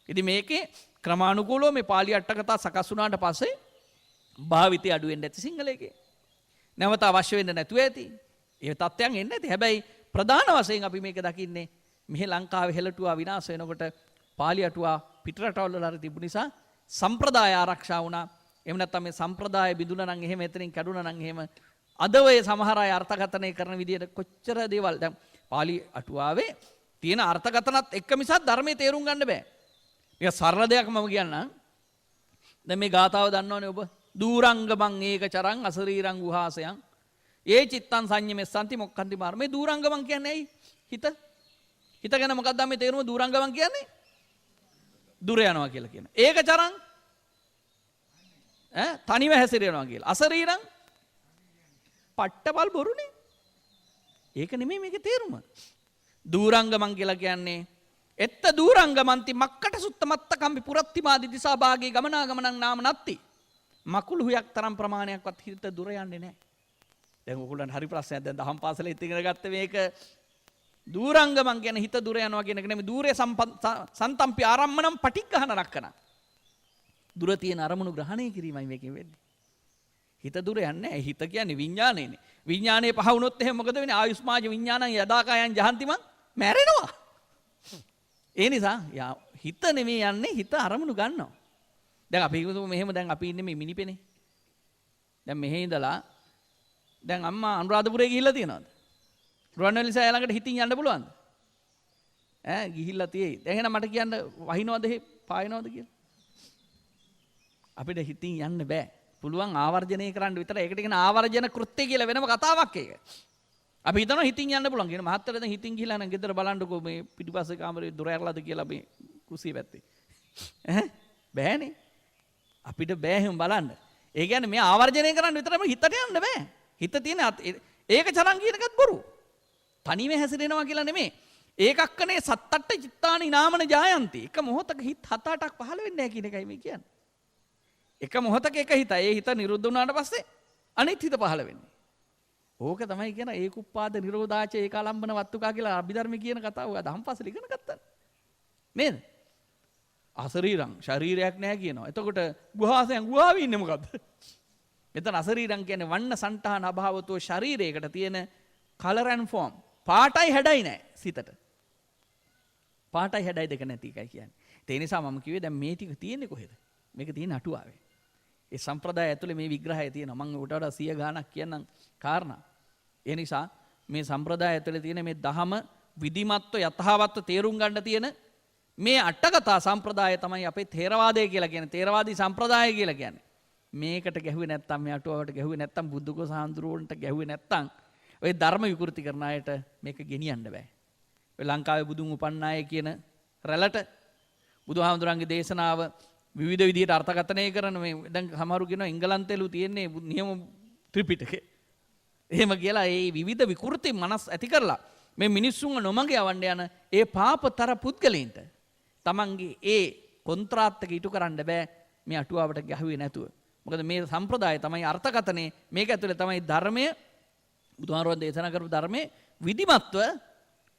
ඉතින් මේකේ ක්‍රමානුකූලව මේ පාලි අට කතා සකස් වුණාට පස්සේ භාවිතය අඩු වෙන්න ඇති සිංහලයේ. නැවත අවශ්‍ය වෙන්න නැතුව ඇති. ඒ තත්ත්වයන් එන්නේ නැති. හැබැයි ප්‍රධාන වශයෙන් අපි මේක දකින්නේ මෙහි ලංකාවේ හෙළටුවා විනාශ වෙනකොට පාලි අටුවා පිටරටවල වල තිබුණ නිසා සම්ප්‍රදාය ආරක්ෂා වුණා. එහෙම නැත්නම් මේ සම්ප්‍රදාය බිඳුණා නම් එහෙම එතනින් කැඩුණා නම් එහෙම අද ඔය සමහර අය අර්ථකථනය කරන විදිහට කොච්චර දේවල් දැන් පාලි අටුවාවේ තියෙන අර්ථකථනත් එක්ක මිසක් ධර්මයේ තේරුම් ගන්න බෑ. ඒක සරල දෙයක් මම කියන්නම්. දැන් මේ ගාථාව දන්නවනේ ඔබ. දූරංගමං ඒක චරං අසරීරං ගුහාසයන් ඒ චිත්තං සංයමෙස්සන්ති මොක්ඛන්ති මාර. මේ දූරංගමං කියන්නේ ඇයි? හිත. හිත ගැන මොකක්ද මේ තේරුම දූරංගමං කියන්නේ? දුර යනවා කියලා කියන. ඒක චරං තනිව හැසිරෙනවා කියලා. අසරීරං පට්ටපල් බොරුනේ. ඒක නෙමෙයි මේකේ තේරුම. දූරංගමං කියලා කියන්නේ එත්ත දූරංගමන්ති මක්කට සුත්ත මත්තකම්පි පුරත්තිමාදි දිසා භාගේ ගමනාගමනං නාම නත්ති. මකුළු හුයක් තරම් ප්‍රමාණයක්වත් හිත දුර යන්නේ නැහැ. දැන් ඔයගොල්ලන්ට හරි ප්‍රශ්නයක්. දැන් දහම් පාසලේ ඉගෙන ගත්ත මේක දූරංගමං කියන්නේ හිත දුර යනවා කියන එක නෙමෙයි. දූරේ සන්තම්පි ආරම්මනම් පටික්කහන රක්කන. දුර තියෙන අරමුණු ග්‍රහණය කිරීමයි මේකෙන් වෙන්නේ. හිත දුර යන්නේ නැහැ. හිත කියන්නේ විඥානයනේ. විඥානයේ පහ වුණොත් එහෙනම් මොකද වෙන්නේ? ආයුස්මාජ විඥානං යදාකායන් ජහන්තිමන් මැරෙනවා. ඒ නිසා හිත නෙමෙයි යන්නේ, හිත අරමුණු ගන්නවා. දැන් අපි හිතුව මෙහෙම දැන් අපි ඉන්නේ මේ මිනිපෙනේ. දැන් මෙහෙ ඉඳලා දැන් අම්මා අනුරාධපුරේ ගිහිල්ලා තියෙනවද? රුවන්වැලි සෑය ළඟට හිතින් යන්න පුළුවන්ද? ගිහිල්ලා තියෙයි. දැන් එහෙනම් මට කියන්න වහිනවද පායනවද කියලා? අපිට හිතින් යන්න බෑ. පුළුවන් ආවර්ජනය කරන්න විතරයි. ඒකට කියන ආවර්ජන කෘත්‍ය කියලා වෙනම කතාවක් ඒක. අපි හිතනවා හිතින් යන්න පුළුවන් කියන මහත්තයා දැන් හිතින් ගිහලා නම් ගෙදර බලන්නකෝ මේ පිටිපස්සේ කාමරේ දොර ඇරලාද කියලා මේ කුසිය පැත්තේ. බෑනේ. අපිට බෑ එහෙම බලන්න. ඒ කියන්නේ මේ ආවර්ජනය කරන්න විතරම හිතට යන්න බෑ. හිත තියෙන ඒක චරන් කියන එකත් බොරු. තනියම හැසිරෙනවා කියලා නෙමෙයි. ඒකක්කනේ සත්තට්ඨ චිත්තානි නාමන ජායන්ති. එක මොහොතක හිත 7-8ක් පහළ වෙන්නේ නැහැ කියන එකයි මේ කියන්නේ. එක මොහොතක එක හිත. ඒ හිත නිරුද්ධ වුණාට පස්සේ අනිත් හිත පහළ වෙන්නේ. ඕක තමයි කියන ඒකුප්පාද නිරෝධාච ඒකාලම්බන වත්තුකා කියලා අභිධර්ම කියන කතාව ඔය දහම්පසල ඉගෙන ගත්තා. නේද? අසරීරං ශරීරයක් නැහැ කියනවා. එතකොට ගුහාසයන් ගුහාවේ ඉන්නේ මොකද්ද? මෙතන අසරීරං කියන්නේ වන්න සන්ටහන අභාවතෝ ශරීරයකට තියෙන කලර් ඇන්ඩ් ෆෝම්. පාටයි හැඩයි නැහැ සිතට. පාටයි හැඩයි දෙක නැති එකයි කියන්නේ. ඒ නිසා මම කිව්වේ දැන් මේ ටික තියෙන්නේ කොහෙද? මේක තියෙන්නේ අටුවාවේ. ඒ සම්ප්‍රදාය ඇතුලේ මේ විග්‍රහය තියෙනවා. මම උට වඩා 100 ගාණක් කියන්නම් කාරණා. ඒ නිසා මේ සම්ප්‍රදාය ඇතුලේ තියෙන මේ දහම විධිමත්ව යථාවත්ව තේරුම් ගන්න තියෙන මේ අටකතා සම්ප්‍රදාය තමයි අපේ ථේරවාදය කියලා කියන්නේ. ථේරවාදී සම්ප්‍රදාය කියලා කියන්නේ. මේකට ගැහුවේ නැත්තම් මේ අටුවාවට ගැහුවේ නැත්තම් බුද්ධකෝ සාන්දුරුවන්ට ගැහුවේ නැත්තම් ඔය ධර්ම විකෘති කරන අයට මේක ගෙනියන්න බෑ. ඔය ලංකාවේ බුදුන් උපන් අය කියන රැළට බුදුහාමුදුරන්ගේ දේශනාව විවිධ විදිහට අර්ථකථනය කරන මේ දැන් සමහරු කියනවා එංගලන්තෙලු තියෙන්නේ නියම ත්‍රිපිටකය. එහෙම කියලා ඒ විවිධ විකෘති මනස් ඇති කරලා මේ මිනිස්සුන්ව නොමග යවන්න යන ඒ පාපතර පුද්ගලයන්ට තමන්ගේ ඒ කොන්ත්‍රාත් එක ඉටු කරන්න බෑ මේ අටුවාවට ගැහුවේ නැතුව. මොකද මේ සම්ප්‍රදාය තමයි අර්ථකථනය. මේක ඇතුලේ තමයි ධර්මය බුදුහාමුදුරුවෝ දේශනා කරපු ධර්මයේ විධිමත්ව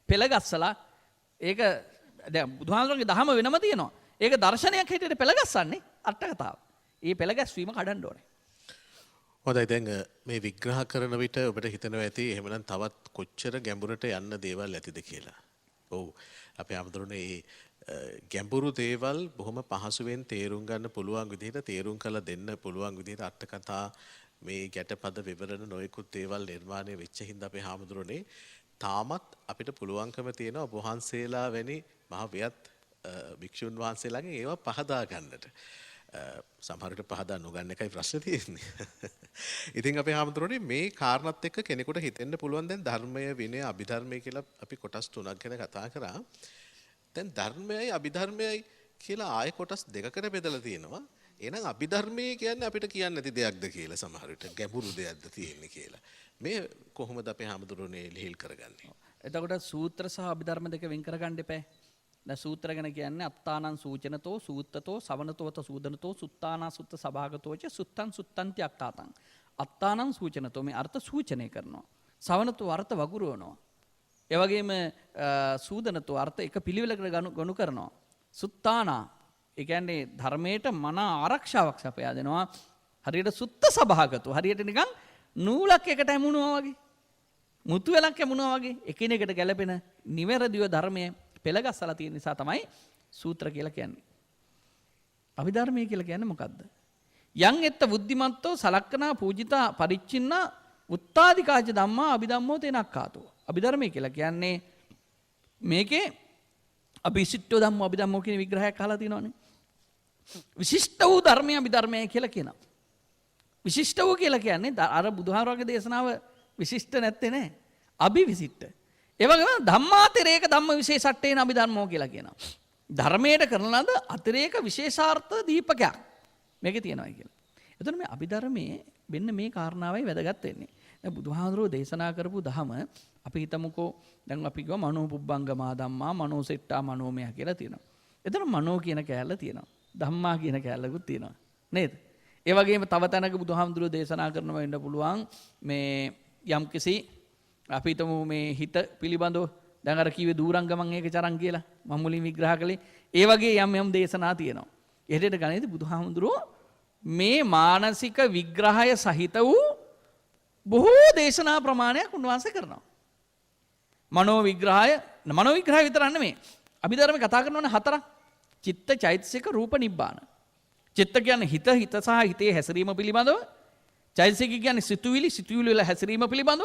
පෙළගස්සලා ඒක දැන් බුදුහාමුදුරුවෝගේ දහම වෙනම තියෙනවා. ඒක දර්ශනයක් හැටියට පෙළගස්සන්නේ අටකතාව. ඒ පෙළගැස්වීම කඩන්න ඕනේ.
හොඳයි දැන් මේ විග්‍රහ කරන විට ඔබට හිතනවා ඇති එහෙමනම් තවත් කොච්චර ගැඹුරට යන්න දේවල් ඇතිද කියලා. ඔව් අපේ ආමතුරුනේ ගැඹුරු දේවල් බොහොම පහසුවෙන් තේරුම් ගන්න පුළුවන් විදිහට තේරුම් කරලා දෙන්න පුළුවන් විදිහට අටකතා මේ ගැටපද විවරණ නොයෙකුත් දේවල් නිර්මාණය වෙච්ච හින්දා අපේ ආමතුරුනේ තාමත් අපිට පුළුවන්කම තියෙනවා ඔබ වහන්සේලා වැනි මහ වියත් භික්ෂුන් වහන්සේලාගෙන් ඒවා පහදා ගන්නට. සමහරට පහදා නොගන්න එකයි ප්‍රශ්නේ තියෙන්නේ. ඉතින් අපේ හැමදෙරෝනේ මේ කාරණාත් එක්ක කෙනෙකුට හිතෙන්න පුළුවන් දැන් ධර්මය විනය අභිධර්මය කියලා අපි කොටස් තුනක් ගැන කතා කරා. දැන් ධර්මයයි අභිධර්මයයි කියලා ආයෙ කොටස් දෙකකට බෙදලා තියෙනවා. එහෙනම් අභිධර්මයේ කියන්නේ අපිට කියන්න නැති දෙයක්ද කියලා සමහර විට ගැඹුරු දෙයක්ද තියෙන්නේ කියලා. මේ කොහොමද අපේ හැමදෙරෝනේ ලිහිල් කරගන්නේ?
එතකොට සූත්‍ර සහ අභිධර්ම දෙක වෙන් කරගන්න එපා. දැන් සූත්‍ර ගැන කියන්නේ අත්තානං සූචනතෝ සූත්තතෝ සවනතෝත සූදනතෝ සුත්තානා සුත්ත සභාගතෝච සුත්තං සුත්තන්ති අක්ඛාතං. අත්තානං සූචනතෝ මේ අර්ථ සූචනය කරනවා. සවනතෝ අර්ථ වගුරුවනවා. ඒ වගේම සූදනතෝ අර්ථ එක පිළිවෙලකට ගනු කරනවා. සුත්තානා ඒ කියන්නේ ධර්මයට මන ආරක්ෂාවක් සපයා දෙනවා. හරියට සුත්ත සභාගතෝ හරියට නිකන් නූලක් එකට හැමුණුවා වගේ. මුතු වෙලක් යමුණා වගේ එකිනෙකට ගැලපෙන නිවැරදිව ධර්මයේ පෙළගස්සලා තියෙන නිසා තමයි සූත්‍ර කියලා කියන්නේ. අභිධර්මය කියලා කියන්නේ මොකද්ද? යං එත්ත බුද්ධිමත්තෝ සලක්කනා පූජිතා පරිච්ඡින්නා උත්තාදිකාච ධම්මා අභිධම්මෝ තේනක්කාතෝ. අභිධර්මය කියලා කියන්නේ මේකේ අභිසිට්ඨෝ ධම්මෝ අභිධම්මෝ කියන විග්‍රහයක් අහලා තියෙනවනේ. විශිෂ්ට වූ ධර්මය අභිධර්මය කියලා කියනවා. විශිෂ්ට වූ කියලා කියන්නේ අර බුදුහාරවගේ දේශනාව විශිෂ්ට නැත්තේ නෑ. අභිවිශිෂ්ට. ඒ වගේම ධම්මාතිරේක ධම්ම විශේෂට්ඨේන අභිධර්මෝ කියලා කියනවා. ධර්මයට කරන ලද අතිරේක විශේෂාර්ථ දීපකයක් මේකේ තියෙනවා කියලා. එතකොට මේ අභිධර්මයේ වෙන්න මේ කාරණාවයි වැදගත් වෙන්නේ. දැන් බුදුහාඳුරෝ දේශනා කරපු ධම අපි හිතමුකෝ දැන් අපි කියව මනෝ පුබ්බංගමා ධම්මා මනෝ සෙට්ටා මනෝමය කියලා තියෙනවා. එතන මනෝ කියන කෑල්ල තියෙනවා. ධම්මා කියන කෑල්ලකුත් තියෙනවා. නේද? ඒ වගේම තව තැනක බුදුහාමුදුරුවෝ දේශනා කරනවා වෙන්න පුළුවන් මේ යම්කිසි අපි හිතමු මේ හිත පිළිබඳව දැන් අර කිව්වේ දූරංගමං ඒක චරං කියලා මම මුලින් විග්‍රහ කළේ. ඒ වගේ යම් දේශනා තියෙනවා. එහෙට ගණේදී බුදුහාමුදුරුවෝ මේ මානසික විග්‍රහය සහිත වූ බොහෝ දේශනා ප්‍රමාණයක් උන්වහන්සේ කරනවා. මනෝ විග්‍රහය විතරක් නෙමෙයි. අභිධර්ම කතා කරනවනේ හතරක්. චිත්ත චෛතසික රූප නිබ්බාන. චිත්ත කියන්නේ හිත සහ හිතේ හැසිරීම පිළිබඳව. චෛතසික කියන්නේ සිතුවිලි වල හැසිරීම පිළිබඳව.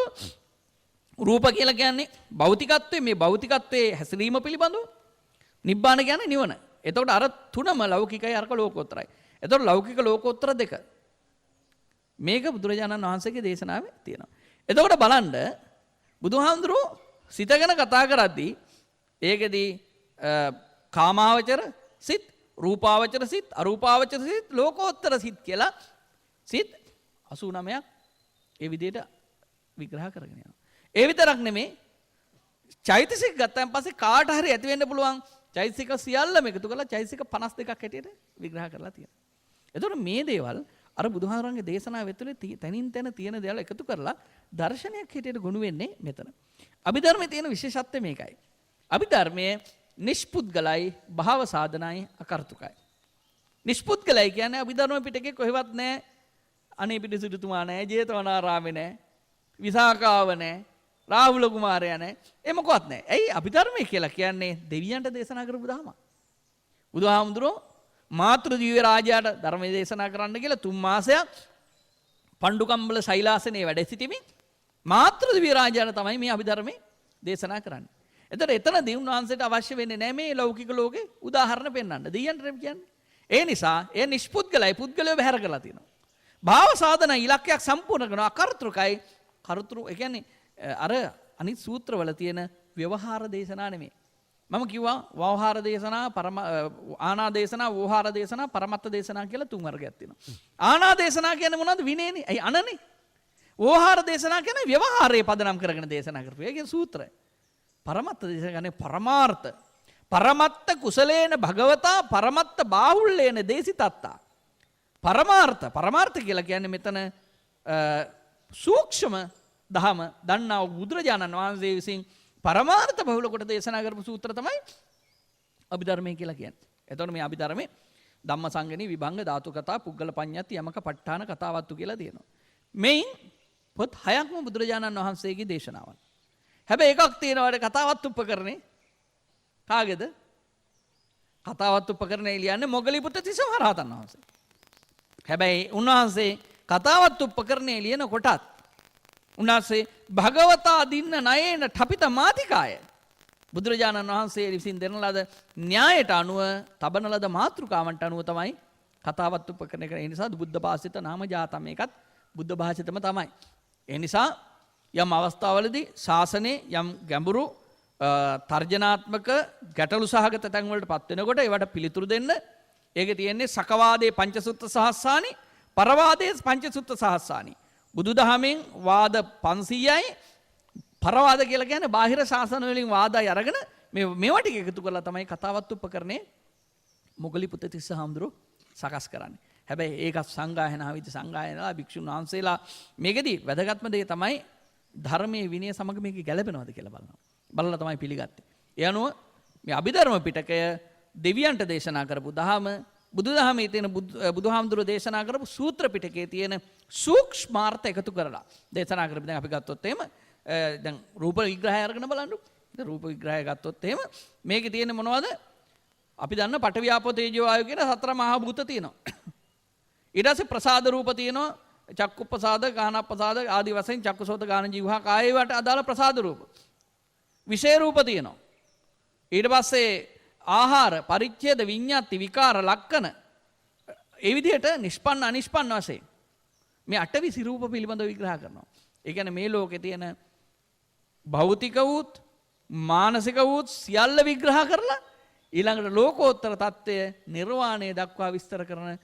රූප කියලා කියන්නේ භෞතිකත්වයේ මේ භෞතිකත්වයේ හැසිරීම පිළිබඳව. නිබ්බාන කියන්නේ නිවන. එතකොට අර තුනම ලෞකිකයි අරක ලෝකෝත්තරයි. එතකොට ලෞකික ලෝකෝත්තර දෙක. මේක බුදුරජාණන් වහන්සේගේ දේශනාවේ තියෙනවා. එතකොට බලන්න බුදුහාමුදුරුවෝ සිත ගැන කතා කරද්දී ඒකෙදී කාමාවචර සිත්, රූපාවචර සිත්, අරූපාවචර සිත්, ලෝකෝත්තර සිත් කියලා සිත් 89ක් ඒ විදිහට විග්‍රහ කරගෙන යනවා. ඒ විතරක් නෙමෙයි චෛතසික ගත්තන් පස්සේ කාට හරි ඇති වෙන්න පුළුවන් චෛතසික සියල්ලම එකතු කරලා චෛතසික 52ක් හැටියට විග්‍රහ කරලා තියෙනවා. එතකොට මේ දේවල් අර බුදුහාරන්ගේ දේශනාව ඇතුලේ තනින් තන තියෙන දේවල් එකතු කරලා දර්ශනයක් හැටියට ගොනු වෙන්නේ මෙතන. අභිධර්මයේ තියෙන විශේෂත්වය මේකයි. අභිධර්මයේ නිෂ්පුද්ගලයි භාව සාධනයි අකර්තුකයි. නිෂ්පුද්ගලයි කියන්නේ අභිධර්ම පිටකේ කොහෙවත් නැහැ. අනේ පිටිසිටුතුමා නැහැ, ජේතවනාරාමේ නැහැ, විසාකාව නැහැ, රාහුල කුමාරයා නැහැ. ඒ මොකවත් නැහැ. ඇයි අභිධර්මයේ කියලා කියන්නේ දෙවියන්ට දේශනා කරපු දහම. බුදුහාමුදුරෝ මාතෘ දිව්‍ය රාජයාට ධර්ම දේශනා කරන්න කියලා 3 මාසයක් පණ්ඩුකම්බල ශෛලාසනයේ වැඩ සිටිමින් මාතෘ දිව්‍ය රාජයාට තමයි මේ අභිධර්මයේ දේශනා කරන්නේ. එතකොට එතනදී උන්වහන්සේට අවශ්‍ය වෙන්නේ නැහැ මේ ලෞකික ලෝකේ උදාහරණ පෙන්වන්න. දෙයියන්ට කියන්නේ. ඒ නිසා ඒ නිෂ්පුද්ගලයි පුද්ගලයෝ බැහැර කරලා තියෙනවා. භාව සාධන ඉලක්කයක් සම්පූර්ණ කරන අකර්තෘකයි කර්තෘ ඒ කියන්නේ අර අනිත් සූත්‍රවල තියෙන ව්‍යවහාර දේශනා නෙමෙයි. මම කිව්වා වවහාර දේශනා ආනා දේශනා වෝහාර දේශනා පරමත්ත දේශනා කියලා 3 වර්ගයක් තියෙනවා. ආනා දේශනා කියන්නේ මොනවද? විනයනේ. අයි අනනේ. වෝහාර දේශනා කියන්නේ ව්‍යවහාරයේ පදනම් කරගෙන දේශනා කරපු. ඒකේ සූත්‍රය. පරමත්ත දේශනා කියන්නේ පරමාර්ථ. පරමත්ත කුසලේන භගවතා පරමත්ත බාහුල්ලේන දේසිතත්තා. පරමාර්ථ කියලා කියන්නේ මෙතන සූක්ෂම දහම දන්නා බුදුරජාණන් වහන්සේ විසින් පරමාර්ථ බහුල කොට දේශනා කරපු සූත්‍ර තමයි අභිධර්මය කියලා කියන්නේ. එතකොට මේ අභිධර්මයේ ධම්මසංගණී විභංග ධාතු කතා පුද්ගල පඤ්ඤාති යමක ප ဋ ාණ කතාවත්තු කියලා තියෙනවා. මෙයින් පොත් 6ක්ම බුදුරජාණන් වහන්සේගේ දේශනාවන්. හැබැයි එකක් තියෙනවා කතාවත් උපකරණේ කාගේද? කතාවත් උපකරණේ ලියන්නේ මොග්ගලීපුත්ත තිස්ස මහරහතන් වහන්සේ. හැබැයි උන්වහන්සේ කතාවත් උපකරණේ ලියන කොටත් උන්වහන්සේ භගවතා දින්න නයේන ඨපිත මාතිකාය බුදුරජාණන් වහන්සේ විසින් දෙන ලද න්‍යායට අනුව තබන ලද මාතෘකාවන්ට අනුව තමයි කතාවත් උපකරණය කරන්නේ. ඒ නිසා බුද්ධ භාෂිත නාම ජාතම එකත් බුද්ධ භාෂිතම තමයි. ඒ නිසා යම් අවස්ථාවලදී ශාසනයේ යම් ගැඹුරු තර්ජනාත්මක ගැටලු සහගත තැන් වලට පත් වෙනකොට ඒවට පිළිතුරු දෙන්න ඒකේ තියෙන්නේ සකවාදයේ පංචසුත්ත සහස්සානි පරවාදයේ පංචසුත්ත සහස්සානි. බුදුදහමෙන් වාද 500යි පරවාද කියලා කියන්නේ බාහිර ශාසන වලින් වාදයි අරගෙන මේවා ටික එකතු කරලා තමයි කතාවත් උපකරණේ මොග්ගලීපුත්ත තිස්ස හාමුදුරුවෝ සකස් කරන්නේ. හැබැයි ඒකත් සංගායනා විදි සංගායනාලා භික්ෂුන් වහන්සේලා මේකෙදි වැදගත්ම දේ තමයි ධර්මයේ විනය සමග මේක ගැලපෙනවද කියලා බලනවා. බලලා තමයි පිළිගත්තේ. ඒ අනුව මේ අභිධර්ම පිටකය දෙවියන්ට දේශනා කරපු දහම බුදුදහමේ තියෙන බුදුහාමුදුරුවෝ දේශනා කරපු සූත්‍ර පිටකයේ තියෙන සූක්ෂ්මාර්ථ එකතු කරලා දේශනා කරපු දැන් අපි ගත්තොත් එහෙම දැන් රූප විග්‍රහය අරගෙන බලන්න. රූප විග්‍රහය ගත්තොත් එහෙම මේකේ තියෙන්නේ මොනවද? අපි දන්න පඨවි ආපෝ තේජෝ වායු කියන සතර මහා භූත තියෙනවා. ඊට පස්සේ ප්‍රසාද රූප තියෙනවා. චක්කු ප්‍රසාද, ගාහන ප්‍රසාද ආදී වශයෙන් චක්කුසෝත ගාහන ජීවහා කායයට අදාළ ප්‍රසාද රූප. විෂය රූප තියෙනවා. ඊට පස්සේ ආහාර, පරිච්ඡේද, විඤ්ඤාති, විකාර, ලක්කන ඒ විදිහට නිෂ්පන්න අනිෂ්පන්න වශයෙන් මේ අටවිසි රූප පිළිබඳව විග්‍රහ කරනවා. ඒ කියන්නේ මේ ලෝකේ තියෙන භෞතික වූත් මානසික වූත් සියල්ල විග්‍රහ කරලා ඊළඟට ලෝකෝත්තර தත්ත්වය නිර්වාණය දක්වා විස්තර කරන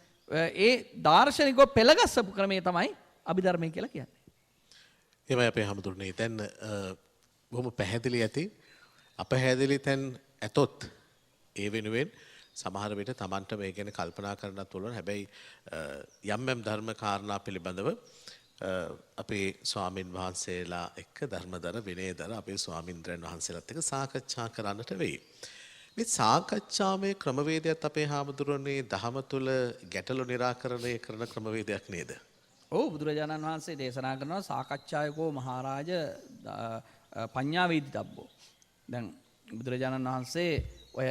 ඒ දාර්ශනිකව පෙළගස්සපු ක්‍රමය තමයි අභිධර්මය කියලා කියන්නේ.
එහෙමයි අපේ හැමතුරුනේ. දැන් බොහොම පැහැදිලි ඇති අපහැදිලි තැන් ඇතොත් ඒ වෙනුවෙන් සමහර විට Tamanට මේ ගැන කල්පනා කරන්නත් පුළුවන්. හැබැයි යම් යම් ධර්ම කාරණා පිළිබඳව අපේ ස්වාමින් වහන්සේලා එක්ක ධර්මදර විනයදර අපේ ස්වාමින්ද්‍රයන් වහන්සේලාත් එක්ක සාකච්ඡා කරන්නට වෙයි. මේ සාකච්ඡාවේ ක්‍රමවේදයත් අපේ හාමුදුරනේ දහම තුල ගැටලු निराකරණය කරන ක්‍රමවේදයක් නේද?
ඔව් බුදුරජාණන් වහන්සේ දේශනා කරනවා සාකච්ඡායකෝ මහරජ පඤ්ඤා වේදිතබ්බෝ. දැන් බුදුරජාණන් වහන්සේ ඔය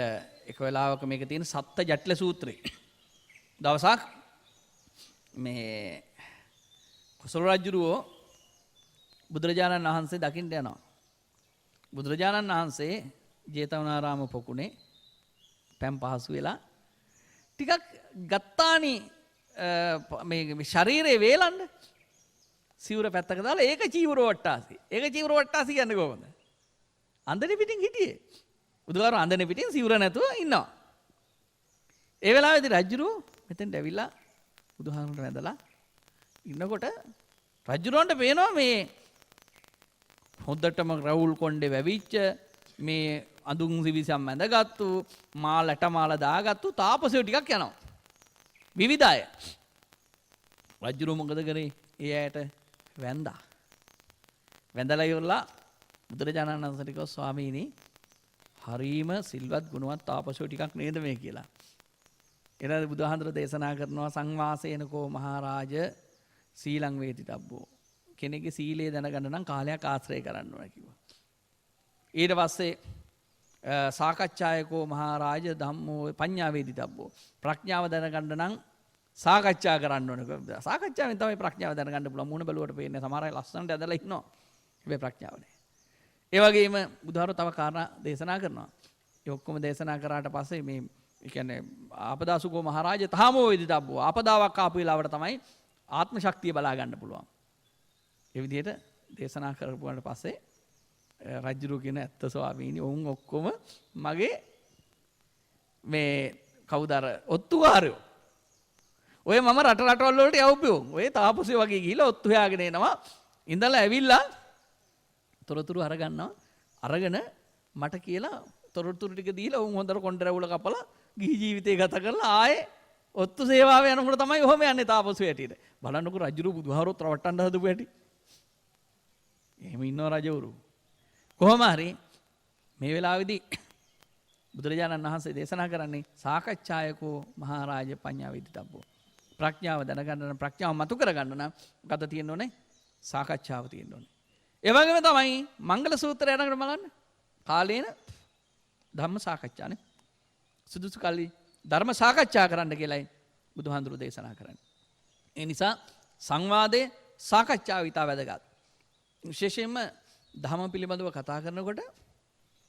එක වෙලාවක මේක තියෙන සත්ත ජට්ල සූත්‍රේ. දවසක් මේ කුසල රජුරෝ බුදුරජාණන් වහන්සේ දකින්න යනවා. බුදුරජාණන් වහන්සේ ජේතවනාරාම පොකුණේ පැම් පහසු වෙලා ටිකක් ගත්තානි මේ ශරීරයේ වේලන්න සිවුර පැත්තක දාලා ඒක චීවර වට්ටාසි. ඒක චීවර වට්ටාසි කියන්නේ කොහොමද? අන්දනේ පිටින් හිටියේ. බුදුහාර අන්දනේ පිටින් සිවුර නැතුව ඉන්නවා. ඒ වෙලාවේදී රජුරෝ මෙතෙන්ට ඇවිල්ලා බුදුහාරට වැඳලා ඉන්නකොට රජුරවන්ට පේනවා මේ හොද්දටම රවුල් කොණ්ඩේ වැවිච්ච මේ අඳුන් සිවිසම් ඇඳගත්තු මාලට මාල දාගත්තු තාපසයෝ ටිකක් යනවා. විවිධ අය. රජුරෝ මොකද කරේ? ඒ අයට වැඳා. වැඳලා ඉවරලා බුදුරජාණන් වහන්සේට කිව්වා ස්වාමීනි හරීම සිල්වත් ගුණවත් තාපසයෝ ටිකක් නේද මේ කියලා. ඊට බුදුහාඳුර දේශනා කරනවා සංවාසේනකෝ මහරජ සීලං වේදිතබ්බෝ. කෙනෙක්ගේ සීලය දැනගන්න නම් කාලයක් ආශ්‍රය කරන්න ඕන කිව්වා. ඊට පස්සේ සාකච්ඡායකෝ මහරජ ධම්මෝ පඤ්ඤා වේදිතබ්බෝ. ප්‍රඥාව දැනගන්න නම් සාකච්ඡා කරන්න ඕන. සාකච්ඡාවෙන් තමයි ප්‍රඥාව දැනගන්න පුළුවන්. මුණ බැලුවට පේන්නේ සමහර අය ලස්සනට ඇදලා ඉන්නවා. හැබැයි ප්‍රඥාව නැහැ. ඒ වගේම බුදුහාරෝ තව කාරණා දේශනා කරනවා. ඒ ඔක්කොම දේශනා කරාට පස්සේ මේ කියන්නේ ආපදාසුකෝ මහරජ තහමෝ වේදිතබ්බෝ. ආපදාවක් ආපු වෙලාවට තමයි ආත්ම ශක්තිය බලා ගන්න පුළුවන්. ඒ විදිහට දේශනා කරපුවාට පස්සේ රජුරු කියන ඇත්ත ස්වාමීනි ඔවුන් ඔක්කොම මගේ මේ කවුද අර ඔත්තුකාරයෝ. ඔය මම රටවල් වලට යවපියෝ. ඔය තාපසයෝ වගේ ගිහිල්ලා ඔත්තු හොයාගෙන එනවා. ඉඳලා ඇවිල්ලා තොරතුරු අරගන්නවා. අරගෙන මට කියලා තොරතුරු ටික දීලා උන් හොඳට කොණ්ඩ රැවුල කපලා ගිහි ජීවිතේ ගත කරලා ආයේ ඔත්තු සේවාව යනකොට තමයි ඔහොම යන්නේ තාපසයෝ හැටියට. බලන්නකො රජුරු බුදුහාරොත් රවට්ටන්න හදපු හැටි. එහෙම ඉන්නව රජවරු. කොහොම හරි මේ වෙලාවේදී බුදුරජාණන් වහන්සේ දේශනා කරන්නේ සාකච්ඡායකෝ මහරජ පඤ්ඤා වේදිතබ්බෝ. ප්‍රඥාව දැනගන්න ප්‍රඥාව මතු කරගන්න නම් ගත තියෙන්න ඕනේ සාකච්ඡාව තියෙන්න ඕනේ. ඒ වගේම තමයි මංගල සූත්‍රය අරගෙන බලන්න. කාලේන ධම්ම සාකච්ඡානේ. සුදුසු කල්ලි ධර්ම සාකච්ඡා කරන්න කියලායි බුදුහාඳුරු දේශනා කරන්නේ. ඒ නිසා සංවාදයේ සාකච්ඡාව ඉතා වැදගත්. විශේෂයෙන්ම ධර්ම පිළිබඳව කතා කරනකොට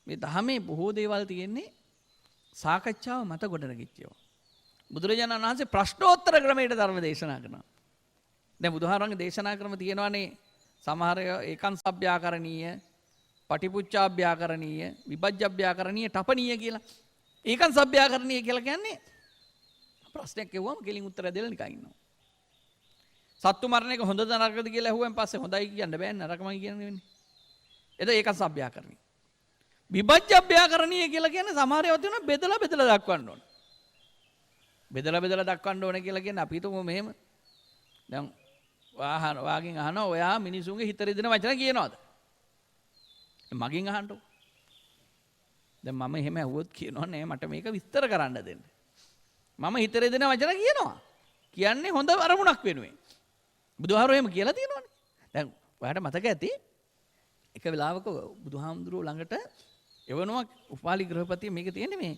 මේ ධර්මයේ බොහෝ දේවල් තියෙන්නේ සාකච්ඡාව මත ගොඩනගිච්චේවා. බුදුරජාණන් වහන්සේ ප්‍රශ්නෝත්තර ක්‍රමයට ධර්ම දේශනා කරනවා. දැන් බුදුහාරන්ගේ දේශනා ක්‍රම තියෙනවානේ සමහර ඒකං සබ්භ්‍යාකරණීය, පටිපුච්ඡාභ්‍යාකරණීය, විභජ්‍යභ්‍යාකරණීය, තපනීය කියලා. ඒකං සබ්භ්‍යාකරණීය කියලා කියන්නේ ප්‍රශ්නයක් ඇහුවම කෙලින් උත්තර දෙලා නිකන් ඉන්නවා. සත්තු මරණ එක හොඳද නරකද කියලා ඇහුවෙන් පස්සේ හොඳයි කියන්න බෑ නරකමයි කියන්නේ වෙන්නේ. එතකොට ඒකං සබ්භ්‍යාකරණීය. විභජ්‍යභ්‍යාකරණීය කියලා කියන්නේ සමහර ඒවා තියෙනවා බෙදලා දක්වන්න ඕන. බෙදලා දක්වන්න ඕන කියලා කියන්නේ අපි හිතමු මෙහෙම. දැන් වාගෙන් අහනවා ඔයා මිනිසුන්ගේ හිත රිදෙන වචන කියනවාද? මගෙන් අහන්නකො. දැන් මම එහෙම ඇහුවොත් කියනවා නෑ මට මේක විස්තර කරන්න දෙන්න. මම හිත රිදෙන වචන කියනවා. කියන්නේ හොඳ අරමුණක් වෙනුවෙන්. බුදුහාරෝ එහෙම කියලා තියෙනවනේ. දැන් ඔයාලට මතක ඇති එක වෙලාවක බුදුහාමුදුරුවෝ ළඟට එවනවා උපාලි ගෘහපතිය මේක තියෙන්නේ මේ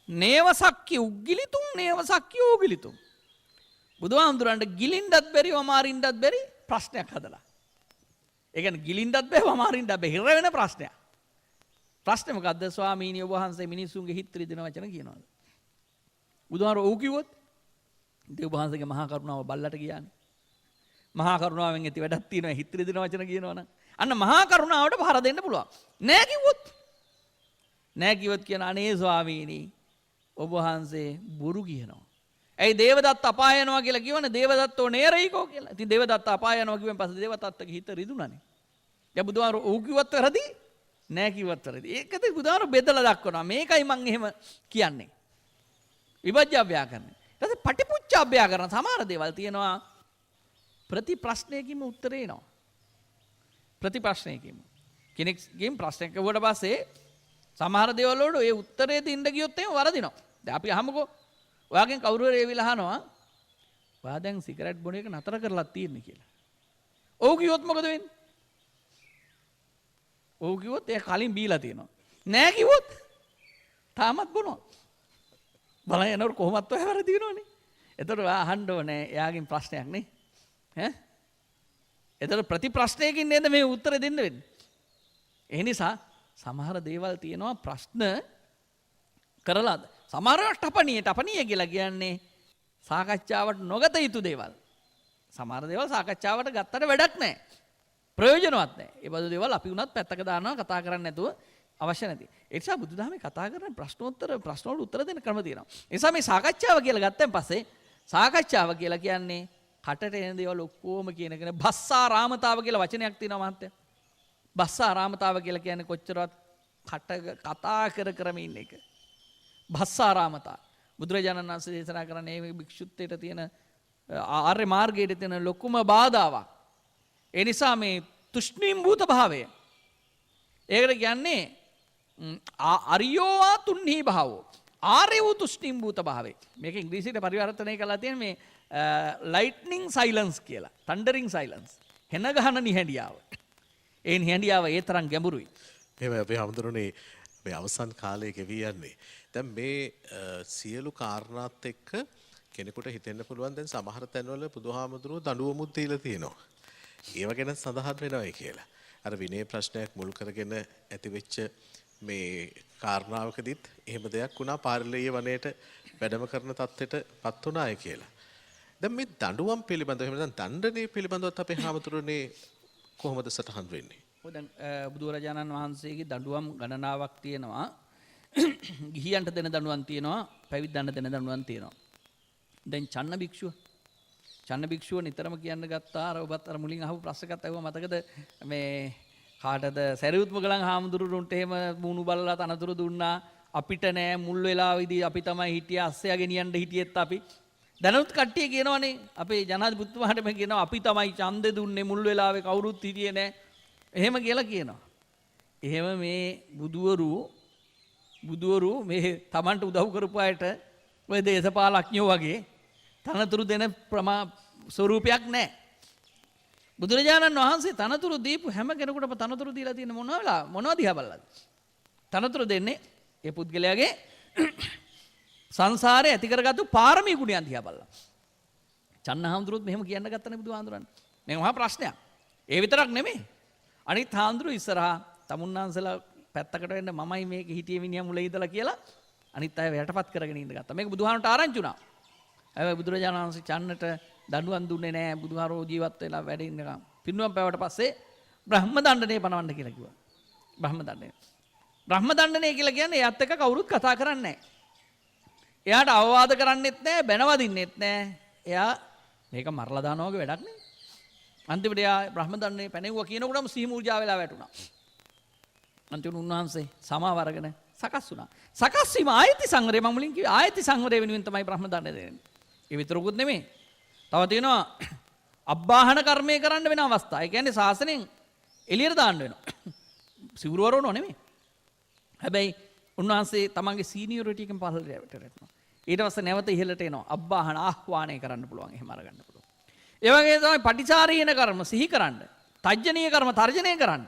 නේවසක්්‍ය උග්ගිලිතුම් නේවසක්්‍ය ඕගිලිතුම්. බුදුහාමුදුරන්ට ගිලින්ඩත් බැරි වමාරින්ඩත් බැරි ප්‍රශ්නයක් හදලා. ඒ කියන්නේ ගිලින්ඩත් බැහැ වමාරින්ඩත් බැහැ හිර වෙන ප්‍රශ්නයක්. ප්‍රශ්නේ මොකද්ද? ස්වාමීනි ඔබ වහන්සේ මිනිසුන්ගේ හිත රිදෙන වචන කියනවාද? බුදුහාමුදුරුවෝ ඔව් කිව්වොත් දේව වහන්සේගේ මහා කරුණාව බල්ලට ගියානේ. මහා කරුණාවෙන් ඇති වැඩක් තියෙනවා හිත රිදෙන වචන කියනවනම්. අන්න මහා කරුණාවට පහර දෙන්න පුළුවන්. නෑ කිව්වොත් කියන අනේ ස්වාමීනි ඔබ වහන්සේ බොරු කියනවා. ඇයි දේවදත්ත අපාය යනවා කියලා කියවනේ දේවදත්තෝ නේරයිකෝ කියලා. ඉතින් දේවදත්ත අපාය යනවා කිව්වෙන් පස්සේ දේවදත්තගේ හිත රිදුණානේ. දැන් බුදුහාමුදුරුවෝ ඔව් කිව්වත් වැරදි නෑ කිව්වත් වැරදි. ඒකද බුදුහාමුදුරුවෝ බෙදලා දක්වනවා. මේකයි මම එහෙම කියන්නේ. විභජ්‍ය ව්‍යාකරණය. ඊට පස්සේ පටිපුච්ච ව්‍යාකරණ සමහර දේවල් තියෙනවා ප්‍රතිප්‍රශ්නයකින්ම උත්තරේ එනවා. ප්‍රතිප්‍රශ්නයකින්ම. කෙනෙක්ගෙන් ප්‍රශ්නයක් අහුවට පස්සේ සමහර දේවල් වලට ඒ උත්තරේ දෙන්න ගියොත් එහෙම වරදිනවා. දැන් අපි අහමුකෝ. ඔයාගෙන් කවුරු හරි ඒවිලා අහනවා ඔයා දැන් සිගරට් බොන එක නතර කරලා තියෙන්නේ කියලා. ඔව් කිව්වොත් මොකද වෙන්නේ? ඔව් කිව්වොත් ඒ කලින් බීලා තියෙනවා. නෑ කිව්වොත් තාමත් බොනවා. බලන්න යනකොට කොහොමත් ඔය වැරදි වෙනවනේ. එතකොට ඔයා අහන්න ඕනේ එයාගෙන් ප්‍රශ්නයක් නේ. ඈ? එතකොට ප්‍රතිප්‍රශ්නයකින් නේද මේ උත්තර දෙන්න වෙන්නේ. ඒ නිසා සමහර දේවල් තියෙනවා ප්‍රශ්න කරලාද සමහරව ටපණිය කියලා කියන්නේ සාකච්ඡාවට නොගත යුතු දේවල්. සමහර දේවල් සාකච්ඡාවට ගත්තට වැඩක් නැහැ. ප්‍රයෝජනවත් නැහැ. ඒ බඳු දේවල් අපි උනත් පැත්තක දානවා කතා කරන්නේ නැතුව අවශ්‍ය නැති. ඒ නිසා බුදුදහමේ කතා කරන ප්‍රශ්න වලට උත්තර දෙන්න ක්‍රම තියෙනවා. ඒ නිසා මේ සාකච්ඡාව කියලා ගත්තන් පස්සේ සාකච්ඡාව කියලා කියන්නේ කටට එන දේවල් ඔක්කොම කියන කෙන භස්සාරාමතාව කියලා වචනයක් තියෙනවා මහත්තයා. භස්සාරාමතාව කියලා කියන්නේ කොච්චරවත් කතා කරම ඉන්න එක. භස්සාරාමතා. බුදුරජාණන් වහන්සේ දේශනා කරන්නේ මේ භික්ෂුත්වයට තියෙන ආර්ය මාර්ගයට තියෙන ලොකුම බාධාවක්. ඒ නිසා මේ තුෂ්ණීම්භූත භාවය. ඒකට කියන්නේ අරියෝවා තුන්හි භාවෝ. ආර්ය වූ තුෂ්ණීම්භූත භාවය. මේක ඉංග්‍රීසියට පරිවර්තනය කරලා තියෙන මේ ලයිට්නිං සයිලන්ස් කියලා. තන්ඩරිං සයිලන්ස්. හෙන ගහන නිහැඬියාව. ඒ නිහැඬියාව ඒ තරම් ගැඹුරුයි.
එහෙම අපි හඳුනන්නේ මේ අවසන් කාලයේ ගෙවී යන්නේ. දැන් මේ සියලු කාරණාත් එක්ක කෙනෙකුට හිතෙන්න පුළුවන් දැන් සමහර තැන්වල බුදුහාමුදුරුවෝ දඬුවමුත් දීලා තියෙනවා. ඒව ගැන සඳහන් වෙනවයි කියලා. අර විනය ප්‍රශ්නයක් මුල් කරගෙන ඇතිවෙච්ච මේ කාරණාවකදීත් එහෙම දෙයක් වුණා පාරිලෙය වනයේට වැඩම කරන තත්ත්වයට පත් වුණාය කියලා. දැන් මේ දඬුවම් පිළිබඳව එහෙම නැත්නම් දණ්ඩනය පිළිබඳවත් අපේ හාමුදුරනේ කොහොමද සටහන් වෙන්නේ?
ඔය දැන් බුදුරජාණන් වහන්සේගේ දඬුවම් ගණනාවක් තියෙනවා. ගිහියන්ට දෙන දඬුවම් තියෙනවා, පැවිද්දන්ට දෙන දඬුවම් තියෙනවා. දැන් චන්න භික්ෂුව නිතරම කියන්න ගත්තා අර ඔබත් අර මුලින් අහපු ප්‍රශ්නකත් අහුවා මතකද මේ කාටද සරියුත් මොගලන් හාමුදුරුවන්ට එහෙම මූණු බලලා තනතුරු දුන්නා අපිට නෑ මුල් වෙලාවේදී අපි තමයි හිටියේ අස්සයා ගෙනියන්න හිටියෙත් අපි දැනුත් කට්ටිය කියනවනේ අපේ ජනාධිපතිතුමාට මම කියනවා අපි තමයි ඡන්දෙ දුන්නේ මුල් වෙලාවේ කවුරුත් හිටියේ නෑ එහෙම කියලා කියනවා. එහෙම මේ බුදුවරු මේ Tamanට උදව් කරපු අයට ඔය දේශපාලඥයෝ වගේ තනතුරු දෙන ස්වරූපයක් නැහැ. බුදුරජාණන් වහන්සේ තනතුරු දීපු හැම කෙනෙකුටම තනතුරු දීලා තියෙන මොනවද දිහා බලලාද? තනතුරු දෙන්නේ ඒ පුද්ගලයාගේ සංසාරේ ඇති කරගත්තු පාරමී ගුණයන් දිහා බලලා. චන්නහාමුදුරුවොත් මෙහෙම කියන්න ගත්තනේ බුදුහාමුදුරන්. මේක මහා ප්‍රශ්නයක්. ඒ විතරක් නෙමෙයි. අනිත් හාමුදුරුවෝ ඉස්සරහා තමුන්නාන්සලා පැත්තකට වෙන්න මමයි මේක හිටියේ මිනිහා මුල ඉඳලා කියලා අනිත් අය යටපත් කරගෙන ඉඳ ගත්තා. මේක බුදුහාමුදුරන්ට ආරංචි වුණා. හැබැයි බුදුරජාණන් වහන්සේ චන්නට දඬුවම් දුන්නේ නැහැ. බුදුහාරෝ ජීවත් වෙලා වැඩ ඉන්නකම්. පින්නුවම් පැවට පස්සේ බ්‍රහ්ම දණ්ඩනය පනවන්න කියලා කිව්වා. බ්‍රහ්ම දණ්ඩනය කියලා කියන්නේ එයාත් එක්ක කවුරුත් කතා කරන්නේ නැහැ. එයාට අවවාද කරන්නෙත් නැහැ, බැනවදින්නෙත් නැහැ. එයා මේක මරලා දානවා වගේ වැඩක් නේ. අන්තිමට එයා බ්‍රහ්ම දණ්ඩනය පැනෙවුවා කියනකොටම සීමුර්ජා වෙලා වැටුණා. අන්තිමට උන්වහන්සේ සමාව අරගෙන සකස් වුණා. සකස් වීම ආයති සංවරය මම මුලින් කිව්වා ආයති සංවරය වෙනුවෙන් තමයි බ්‍රහ්ම දණ්ඩනය දෙන්නේ. ඒ විතරකුත් නෙමෙයි. තව තියෙනවා අබ්බාහන කර්මය කරන්න වෙන අවස්ථා. ඒ කියන්නේ ශාසනයෙන් එළියට දාන්න වෙනවා. සිවුරවරනෝ නෙමෙයි. හැබැයි උන්වහන්සේ තමන්ගේ සීනියොරිටි එකෙන් පහළට යටවෙනවා. ඊට පස්සේ නැවත ඉහළට එනවා. අබ්බාහන ආහ්වානය කරන්න පුළුවන්. එහෙම අරගන්න පුළුවන්. ඒ වගේ තමයි පටිචාරීන කර්ම සිහි කරන්න. තජ්ජනීය කර්ම තර්ජනය කරන්න.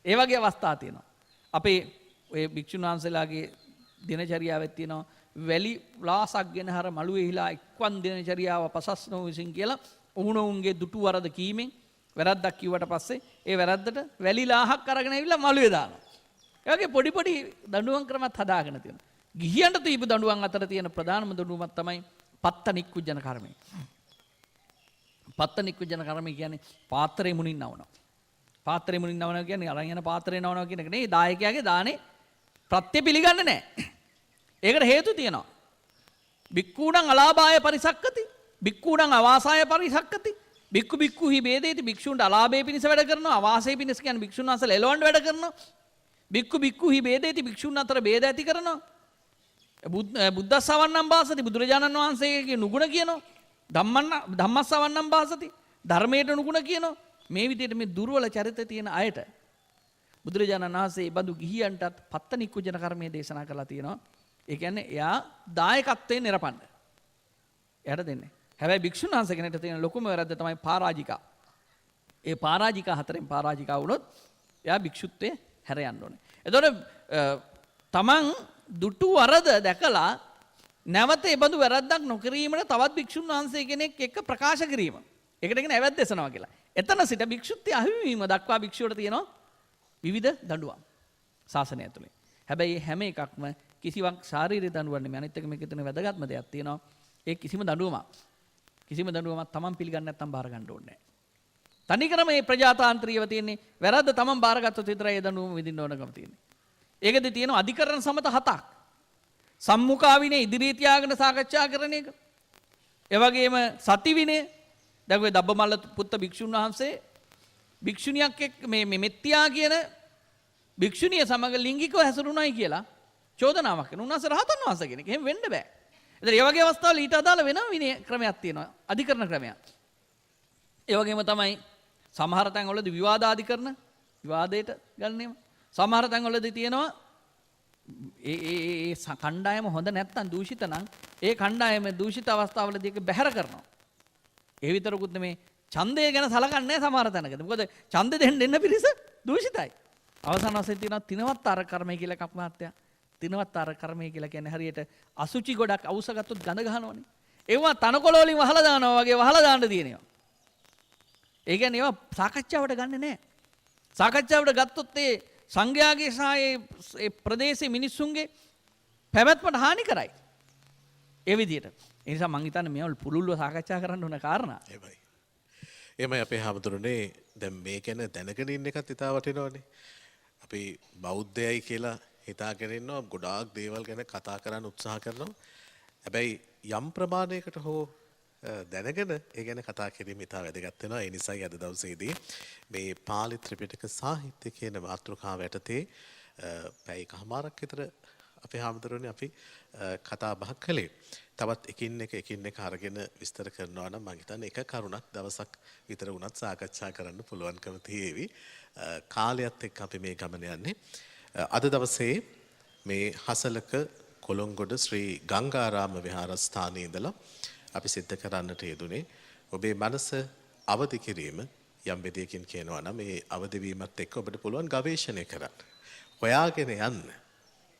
ඒ වගේ අවස්ථා තියෙනවා. අපේ ඔය භික්ෂුන් වහන්සේලාගේ දිනචරියාවක් තියෙනවා. වැලි ලාසක් ගෙන හර මළුවේ හිලා එක්වන් දිනචරියාව පසස්නෝ විසින් කියලා ඔවුනොවුන්ගේ දුටු වරද කීමෙන් වැරද්දක් කිව්වට පස්සේ ඒ වැරද්දට වැලි ලාහක් අරගෙන ඇවිල්ලා මළුවේ දානවා. ඒ වගේ පොඩි පොඩි දඬුවම් ක්‍රමත් හදාගෙන තියෙනවා. ගිහියන්ට දීපු දඬුවම් අතර තියෙන ප්‍රධානම දඬුවමක් තමයි පත්ත නික්කුජන කර්මය. පත්ත නික්කුජන කර්මය කියන්නේ පාත්‍රේ මුණින් නවනවා. පාත්‍රේ මුණින් නවනවා කියන්නේ අරන් යන පාත්‍රේ නවනවා කියන එක නෙවෙයි. දායකයාගේ දානේ ප්‍රත්‍ය පිළිගන්නේ නැහැ. ඒකට හේතු තියෙනවා. බික්කූණං අලාභාය පරිසක්කති. බික්කූණං අවාසාය පරිසක්කති. බික්කු බික්කුහි බේදේති. භික්ෂුන්ට අලාභය පිණිස වැඩ කරනවා. අවාසය පිණිස කියන්නේ භික්ෂුන් වහන්සේලා එලවන්න වැඩ කරනවා. බික්කු බික්කුහි බේදේති. භික්ෂුන් අතර බේද ඇති කරනවා. බුද්දස්සවන්නම් භාසති. බුදුරජාණන් වහන්සේගේ නුගුණ කියනවා. ධම්මස්සවන්නම් භාසති. ධර්මයට නුගුණ කියනවා. මේ විදිහට මේ දුර්වල චරිත තියෙන අයට බුදුරජාණන් වහන්සේ බඳු ගිහියන්ටත් පත්ත නික්කුජන කර්මයේ දේශනා කරලා තියෙනවා. ඒ කියන්නේ එයා දායකත්වයෙන් නිරපන්න. එයාට දෙන්නේ. හැබැයි භික්ෂුන් වහන්සේ කෙනෙක්ට තියෙන ලොකුම වැරද්ද තමයි පරාජිකා. ඒ පරාජිකා හතරෙන් පරාජිකා වුණොත් එයා භික්ෂුත්වයේ හැර යන්න ඕනේ. එතකොට තමන් දුටු වරද දැකලා නැවත ඒ බඳු වැරද්දක් නොකිරීමට තවත් භික්ෂුන් වහන්සේ කෙනෙක් එක්ක ප්‍රකාශ කිරීම. ඒකට කියන ඇවැත් දෙසනවා කියලා. එතන සිට භික්ෂුත්වයේ අහිමිවීම දක්වා භික්ෂුවට තියෙනවා විවිධ දඬුවම් ශාසනය ඇතුලේ. හැබැයි හැම එකක්ම කිසිවක් ශාරීරික දඬුවම් නෙමෙයි. අනිත් එක මේකේ තියෙන වැදගත්ම දෙයක් තියෙනවා. ඒ කිසිම දඬුවමක් තමන් පිළිගන්නේ නැත්නම් බාර ගන්න ඕනේ නැහැ. තනිකරම මේ ප්‍රජාතාන්ත්‍රීයව තියෙන්නේ වැරද්ද තමන් බාරගත්තොත් විතරයි ඒ දඬුවම විඳින්න ඕනකම තියෙන්නේ. ඒකෙදි තියෙනවා අධිකරණ සමත 7ක්. සම්මුඛා විනය ඉදිරියේ තියාගෙන සාකච්ඡා කරන එක. ඒ වගේම සති විනය. දැන් ඔය දබ්බමල්ල පුත්ත භික්ෂුන් වහන්සේ භික්ෂුණියක් එක්ක මේ මෙත්තියා කියන භික්ෂුණිය සමග ලිංගිකව හැසිරුණායි කියලා චෝදනාවක් කරනවා. උන්වහන්සේ රහතන් වහන්සේ කෙනෙක්. එහෙම වෙන්න බෑ. ඒතර මේ වගේ අවස්ථාවල ඊට අදාළ වෙන විනය ක්‍රමයක් තියෙනවා. අධිකරණ ක්‍රමයක්. ඒ වගේම තමයි සමහර තැන්වලදී විවාදාධිකරණ විවාදයට ගන්නෙම. සමහර තැන්වලදී තියෙනවා ඒ කණ්ඩායම හොඳ නැත්තම් දූෂිත නම් ඒ කණ්ඩායම දූෂිත අවස්ථාවලදී ඒක බැහැර කරනවා. ඒ විතරකුත් නෙමේ ඡන්දය ගැන සලකන්නේ නැහැ සමහර තැනකදී. මොකද ඡන්දෙ දෙන්න පිරිස දූෂිතයි. අවසාන වශයෙන් තියෙනවා තිනවත්තර කර්මය කියලා එකක් මහත්තයා. තිනවත්තර කර්මය කියලා කියන්නේ හරියට අසුචි ගොඩක් අවුස ගත්තොත් ගඳ ගහනවනේ. ඒවා තනකොළ වලින් වහලා දානවා වගේ වහලා දාන්න තියෙනවා. ඒ කියන්නේ ඒවා සාකච්ඡාවට ගන්නෙ නැහැ. සාකච්ඡාවට ගත්තොත් ඒ සංඝයාගේ සහ ඒ ප්‍රදේශයේ මිනිස්සුන්ගේ පැවැත්මට හානි කරයි. ඒ විදිහට. ඒ නිසා මං හිතන්නේ මේවල් පුළුල්ව සාකච්ඡා කරන්න ඕන කාරණා.
එමයි. එමයි අපේ හාමුදුරනේ දැන් මේ ගැන දැනගෙන ඉන්න එකත් ඉතා වටිනවනේ. අපි බෞද්ධයයි කියලා හිතාගෙන ඉන්නවා ගොඩාක් දේවල් ගැන කතා කරන්න උත්සාහ කරනවා. හැබැයි යම් ප්‍රමාණයකට හෝ දැනගෙන ඒ ගැන කතා කිරීම ඉතා වැදගත් වෙනවා. ඒ නිසායි අද දවසේදී මේ පාලි ත්‍රිපිටක සාහිත්‍ය කියන මාතෘකාව යටතේ පැය එකමාරක් විතර අපේ හාමුදුරනේ අපි කතා බහ කළේ. තවත් එකින් එක අරගෙන විස්තර කරනවා නම් මම හිතන්නේ එක කරුණක් දවසක් විතර වුණත් සාකච්ඡා කරන්න පුළුවන්කම තියෙවි. කාලයත් එක්ක අපි මේ ගමන යන්නේ. අද දවසේ මේ හසලක කොළොංගොඩ ශ්‍රී ගංගාරාම විහාරස්ථානයේ ඉඳලා අපි සිද්ධ කරන්නට යෙදුනේ ඔබේ මනස අවදි කිරීම යම් විදියකින් කියනවා නම් මේ අවදි වීමත් එක්ක ඔබට පුළුවන් ගවේෂණය කරන්න. හොයාගෙන යන්න.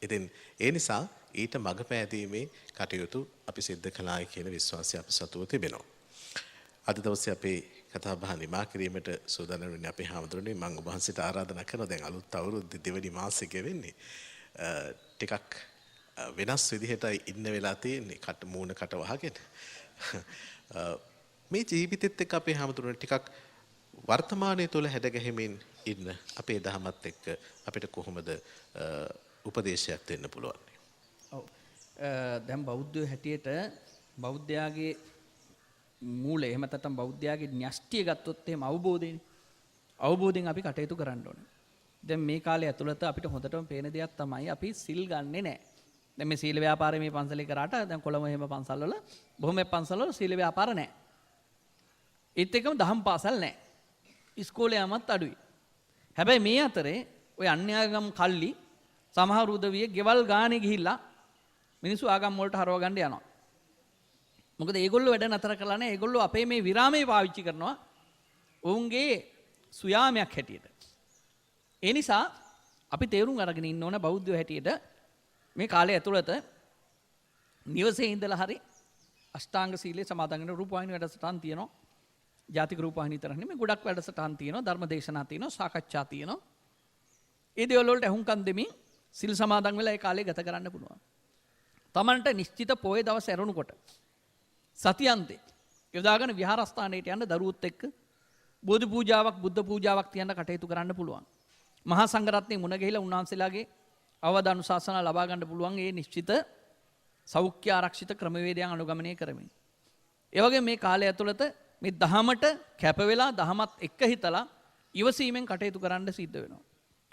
ඉතින් ඒ නිසා ඊට මඟ පෑදීමේ කටයුතු අපි සිද්ධ කළායි කියන විශ්වාසය අප සතුව තිබෙනවා. අද දවසේ අපේ කතා බහ නිමා කිරීමට සූදානම් වෙන්නේ අපේ හාමුදුරනේ. මම ඔබ වහන්සේට ආරාධනා කරනවා දැන් අලුත් අවුරුද්ද දෙවැනි මාසෙක වෙන්නේ. ටිකක් වෙනස් විදිහටයි ඉන්න වෙලා තියෙන්නේ මූණ කට වහගෙන. මේ ජීවිතෙත් එක්ක අපේ හාමුදුරනේ ටිකක් වර්තමානයේ තුල හැඩගැහෙමින් ඉන්න අපේ දහමත් එක්ක අපිට කොහොමද උපදේශයක් දෙන්න පුළුවන්?
ඔව්. දැන් බෞද්ධයෝ හැටියට බෞද්ධයාගේ මූලය එහෙම නැත්නම් බෞද්ධයාගේ න්‍යෂ්ටිය ගත්තොත් එහෙම අවබෝධයෙන් අපි කටයුතු කරන්න ඕනේ. දැන් මේ කාලය ඇතුළත අපිට හොඳටම පේන දෙයක් තමයි අපි සිල් ගන්නෙ නැහැ. දැන් මේ සීල ව්‍යාපාරය මේ පන්සලේ කරාට දැන් කොළඹ එහෙම පන්සල්වල බොහොම පන්සල්වල සීල ව්‍යාපාර නැහැ. ඒත් එක්කම දහම් පාසල් නැහැ. ඉස්කෝලේ යමත් අඩුයි. හැබැයි මේ අතරේ ওই අන්‍යාගම් කල්ලි සමහර උදවිය ගෙවල් ගානේ ගිහිල්ලා මිනිස්සු ආගම් වලට හරව ගන්න යනවා. මොකද ඒගොල්ලෝ වැඩ නතර කරලා නැහැ. ඒගොල්ලෝ අපේ මේ විරාමයේ පාවිච්චි කරනවා ඔවුන්ගේ සුයාමයක් හැටියට. ඒ නිසා අපි තේරුම් අරගෙන ඉන්න ඕන බෞද්ධයෝ හැටියට මේ කාලය ඇතුළත නිවසේ ඉඳලා හරි අෂ්ටාංග සීලයේ සමාදන් වෙන රූපවාහිනී වැඩසටහන් තියෙනවා. ජාතික රූපවාහිනී තරක් නෙමෙයි ගොඩක් වැඩසටහන් තියෙනවා. ධර්ම දේශනා තියෙනවා. සාකච්ඡා තියෙනවා. ඒ දේවල් වලට අහුම්කම් දෙමින් සිල් සමාදන් වෙලා ඒ කාලේ ගත කරන්න පුළුවන්. තමන්ට නිශ්චිත පොයේ දවස් ඇරුණුකොට සතියන්තේ යොදාගෙන විහාරස්ථානයට යන්න දරුවොත් එක්ක බෝධි පූජාවක් බුද්ධ පූජාවක් තියන්න කටයුතු කරන්න පුළුවන්. මහා සංඝරත්නයේ මුණ ගැහිලා උන්වහන්සේලාගේ අවවාද අනුශාසනා ලබා ගන්න පුළුවන් ඒ නිශ්චිත සෞඛ්‍ය ආරක්ෂිත ක්‍රමවේදයන් අනුගමනය කරමින්. ඒ වගේ මේ කාලය ඇතුළත මේ දහමට කැප වෙලා දහමත් එක්ක හිතලා ඉවසීමෙන් කටයුතු කරන්න සිද්ධ වෙනවා.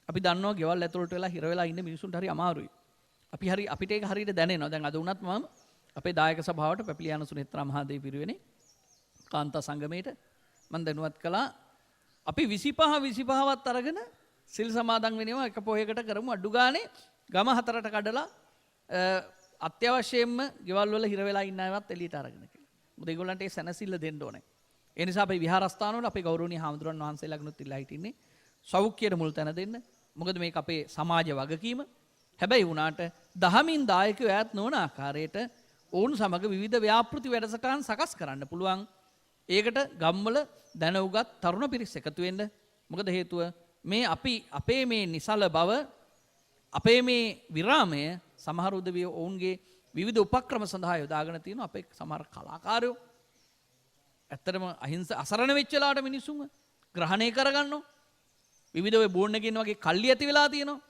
අපි දන්නවා ගෙවල් ඇතුළට වෙලා හිර වෙලා ඉන්න මිනිසුන්ට හරි අමාරුයි. අපිට ඒක හරියට දැනෙනවා. දැන් අද වුණත් මම අපේ දායක සභාවට පැපිලියාන සුනේත්‍රා මහදේව පිරිවෙනේ කාන්තා සංගමයට මම දැනුවත් කළා. අපි 25වත් අරගෙන සිල් සමාදන් වෙනවා එක පොයකට කරමු අඩු ගානේ ගම 4ට කඩලා අත්‍යවශ්‍යයෙන්ම ගෙවල් වල හිර වෙලා ඉන්න අයවත් එළියට අරගෙන කියලා. මොකද ඒගොල්ලන්ට ඒ සැනසෙල්ල දෙන්න ඕනේ. ඒ නිසා අපි විහාරස්ථාන වල අපේ ගෞරවනීය හාමුදුරන් වහන්සේලාගෙනුත් ඉල්ලා හිටින්නේ සෞඛ්‍යයට මුල් තැන දෙන්න. මොකද මේක අපේ සමාජ වගකීම. හැබැයි වුණාට දහමින් දායකයෝ ඈත් නොවන ආකාරයට ඔවුන් සමග විවිධ ව්‍යාපෘති වැඩසටහන් සකස් කරන්න පුළුවන්. ඒකට ගම්වල දැනුගත් තරුණ පිරිස් එකතු වෙන්න. මොකද හේතුව මේ අපේ මේ නිසල බව අපේ මේ විරාමය සමහර උදවිය ඔවුන්ගේ විවිධ උපක්‍රම සඳහා යොදාගෙන තියෙනවා. අපේ සමහර කලාකාරයෝ ඇත්තටම අසරණ වෙච්ච වෙලාවට මිනිස්සුන්ව ග්‍රහණය කරගන්නවා. විවිධ ඔය බෝන් එකකින් වගේ කල්ලි ඇති වෙලා තියෙනවා.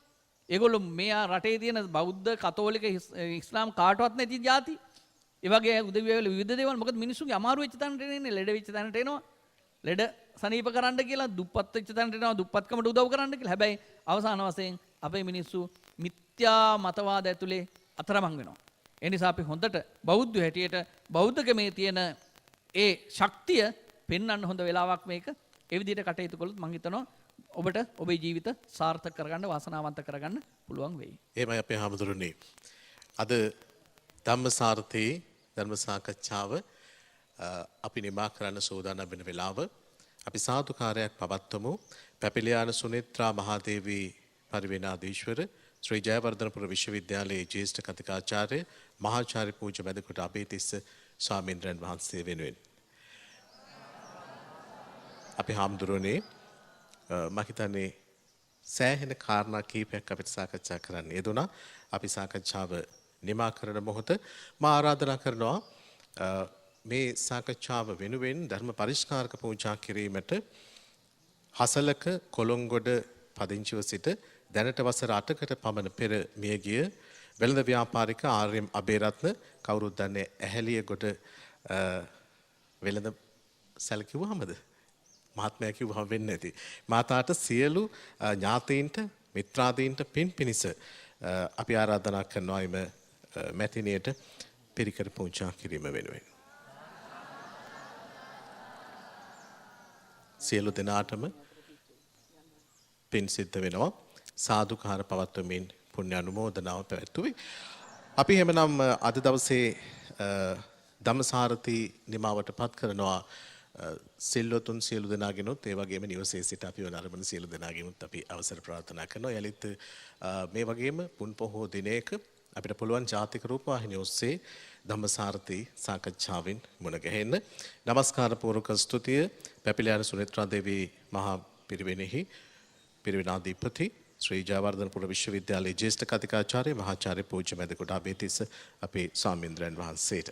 ඒගොල්ලෝ මේ රටේ තියෙන බෞද්ධ කතෝලික ඉස්ලාම් කාටවත් නැති ಜಾති. ඒ වගේ උදවිය වල විවිධ දේවල් මොකද මිනිස්සුන්ගේ අමාරු වෙච්ච තැනට එන්නේ ලෙඩ වෙච්ච තැනට එනවා. ලෙඩ සනීප කරන්න කියලා දුප්පත් වෙච්ච තැනට එනවා දුප්පත්කමට උදව් කරන්න කියලා. හැබැයි අවසාන වශයෙන් අපේ මිනිස්සු මිත්‍යා මතවාද ඇතුලේ අතරමං වෙනවා. ඒ නිසා අපි හොඳට බෞද්ධ හැටියට බෞද්ධකමේ තියෙන ඒ ශක්තිය පෙන්වන්න හොඳ වෙලාවක් මේක. ඒ විදිහට කටයුතු කළොත් මම හිතනවා ඔබට ඔබේ ජීවිත සාර්ථක කරගන්න වාසනාවන්ත කරගන්න පුළුවන් වෙයි.
එහෙමයි අපේ හාමුදුරනේ. අද ධම්මසාරතේ ධර්ම සාකච්ඡාව අපි නිමා කරන්න සූදානම් වෙන වෙලාව අපි සාදුකාරයක් පවත්වමු. පැපිලියාන සුනේත්‍රා මහදේවී පරිවේනාධීශවර ශ්‍රී ජයවර්ධනපුර විශ්වවිද්‍යාලයේ ජ්‍යෙෂ්ඨ කතිකාචාර්ය මහාචාර්ය පූජ්‍ය මැදකොට අබේතිස්ස ස්වාමීන්ද්‍රයන් වහන්සේ වෙනුවෙන් අපි හාමුදුරනේ මම හිතන්නේ සෑහෙන කාරණා කීපයක් අපිට සාකච්ඡා කරන්න යෙදුණා. අපි සාකච්ඡාව නිමා කරන මොහොත මම ආරාධනා කරනවා මේ සාකච්ඡාව වෙනුවෙන් ධර්ම පරිස්කාරක පූජා කිරීමට හසලක කොළොංගොඩ පදිංචිව සිට දැනට වසර 8කට පමණ පෙර මියගිය වෙළඳ ව්‍යාපාරික ආර්.එම්. අබේරත්න කවුරුත් දන්නේ ඇහැලියගොඩ වෙළඳ සැල කිව්වමද? මහත්මයා කිව්වම වෙන්නේ නැති. මාතාට සියලු ඥාතීන්ට මිත්‍රාදීන්ට පින් පිනිස අපි ආරාධනා කරනවා එම මැතිණියට පිරිකර පූජා කිරීම වෙනුවෙන්. සියලු දෙනාටම පින් සිද්ධ වෙනවා. සාදුකාර පවත්වමින් පුණ්‍ය අනුමෝදනාව පැවැත්වුවේ. අපි එහෙමනම් අද දවසේ ධම්මසාරති නිමාවට පත් කරනවා. සිල්වතුන් සියලු දෙනාගෙනුත් ඒ වගේම නිවසේ සිට අපි වන අරමුණ සියලු දෙනාගෙනුත් අපි අවසර ප්‍රාර්ථනා කරනවා. යලිත් මේ වගේම පුන් පොහෝ දිනයක අපිට පුළුවන් ජාතික රූපවාහිනිය ඔස්සේ ධම්මසාරති සාකච්ඡාවෙන් මුණ ගැහෙන්න. নমස්කාර පූර්වක ස්තුතිය පැපිලියාන සුනේත්‍රා දේවී මහා පිරිවෙනෙහි පිරිවෙනාධිපති ශ්‍රී ජයවර්ධනපුර විශ්වවිද්‍යාලයේ ජ්‍යෙෂ්ඨ කතිකාචාර්ය මහාචාර්ය පූජ්‍ය මැදකොට අබේතිස්ස අපේ ස්වාමීන්ද්‍රයන් වහන්සේට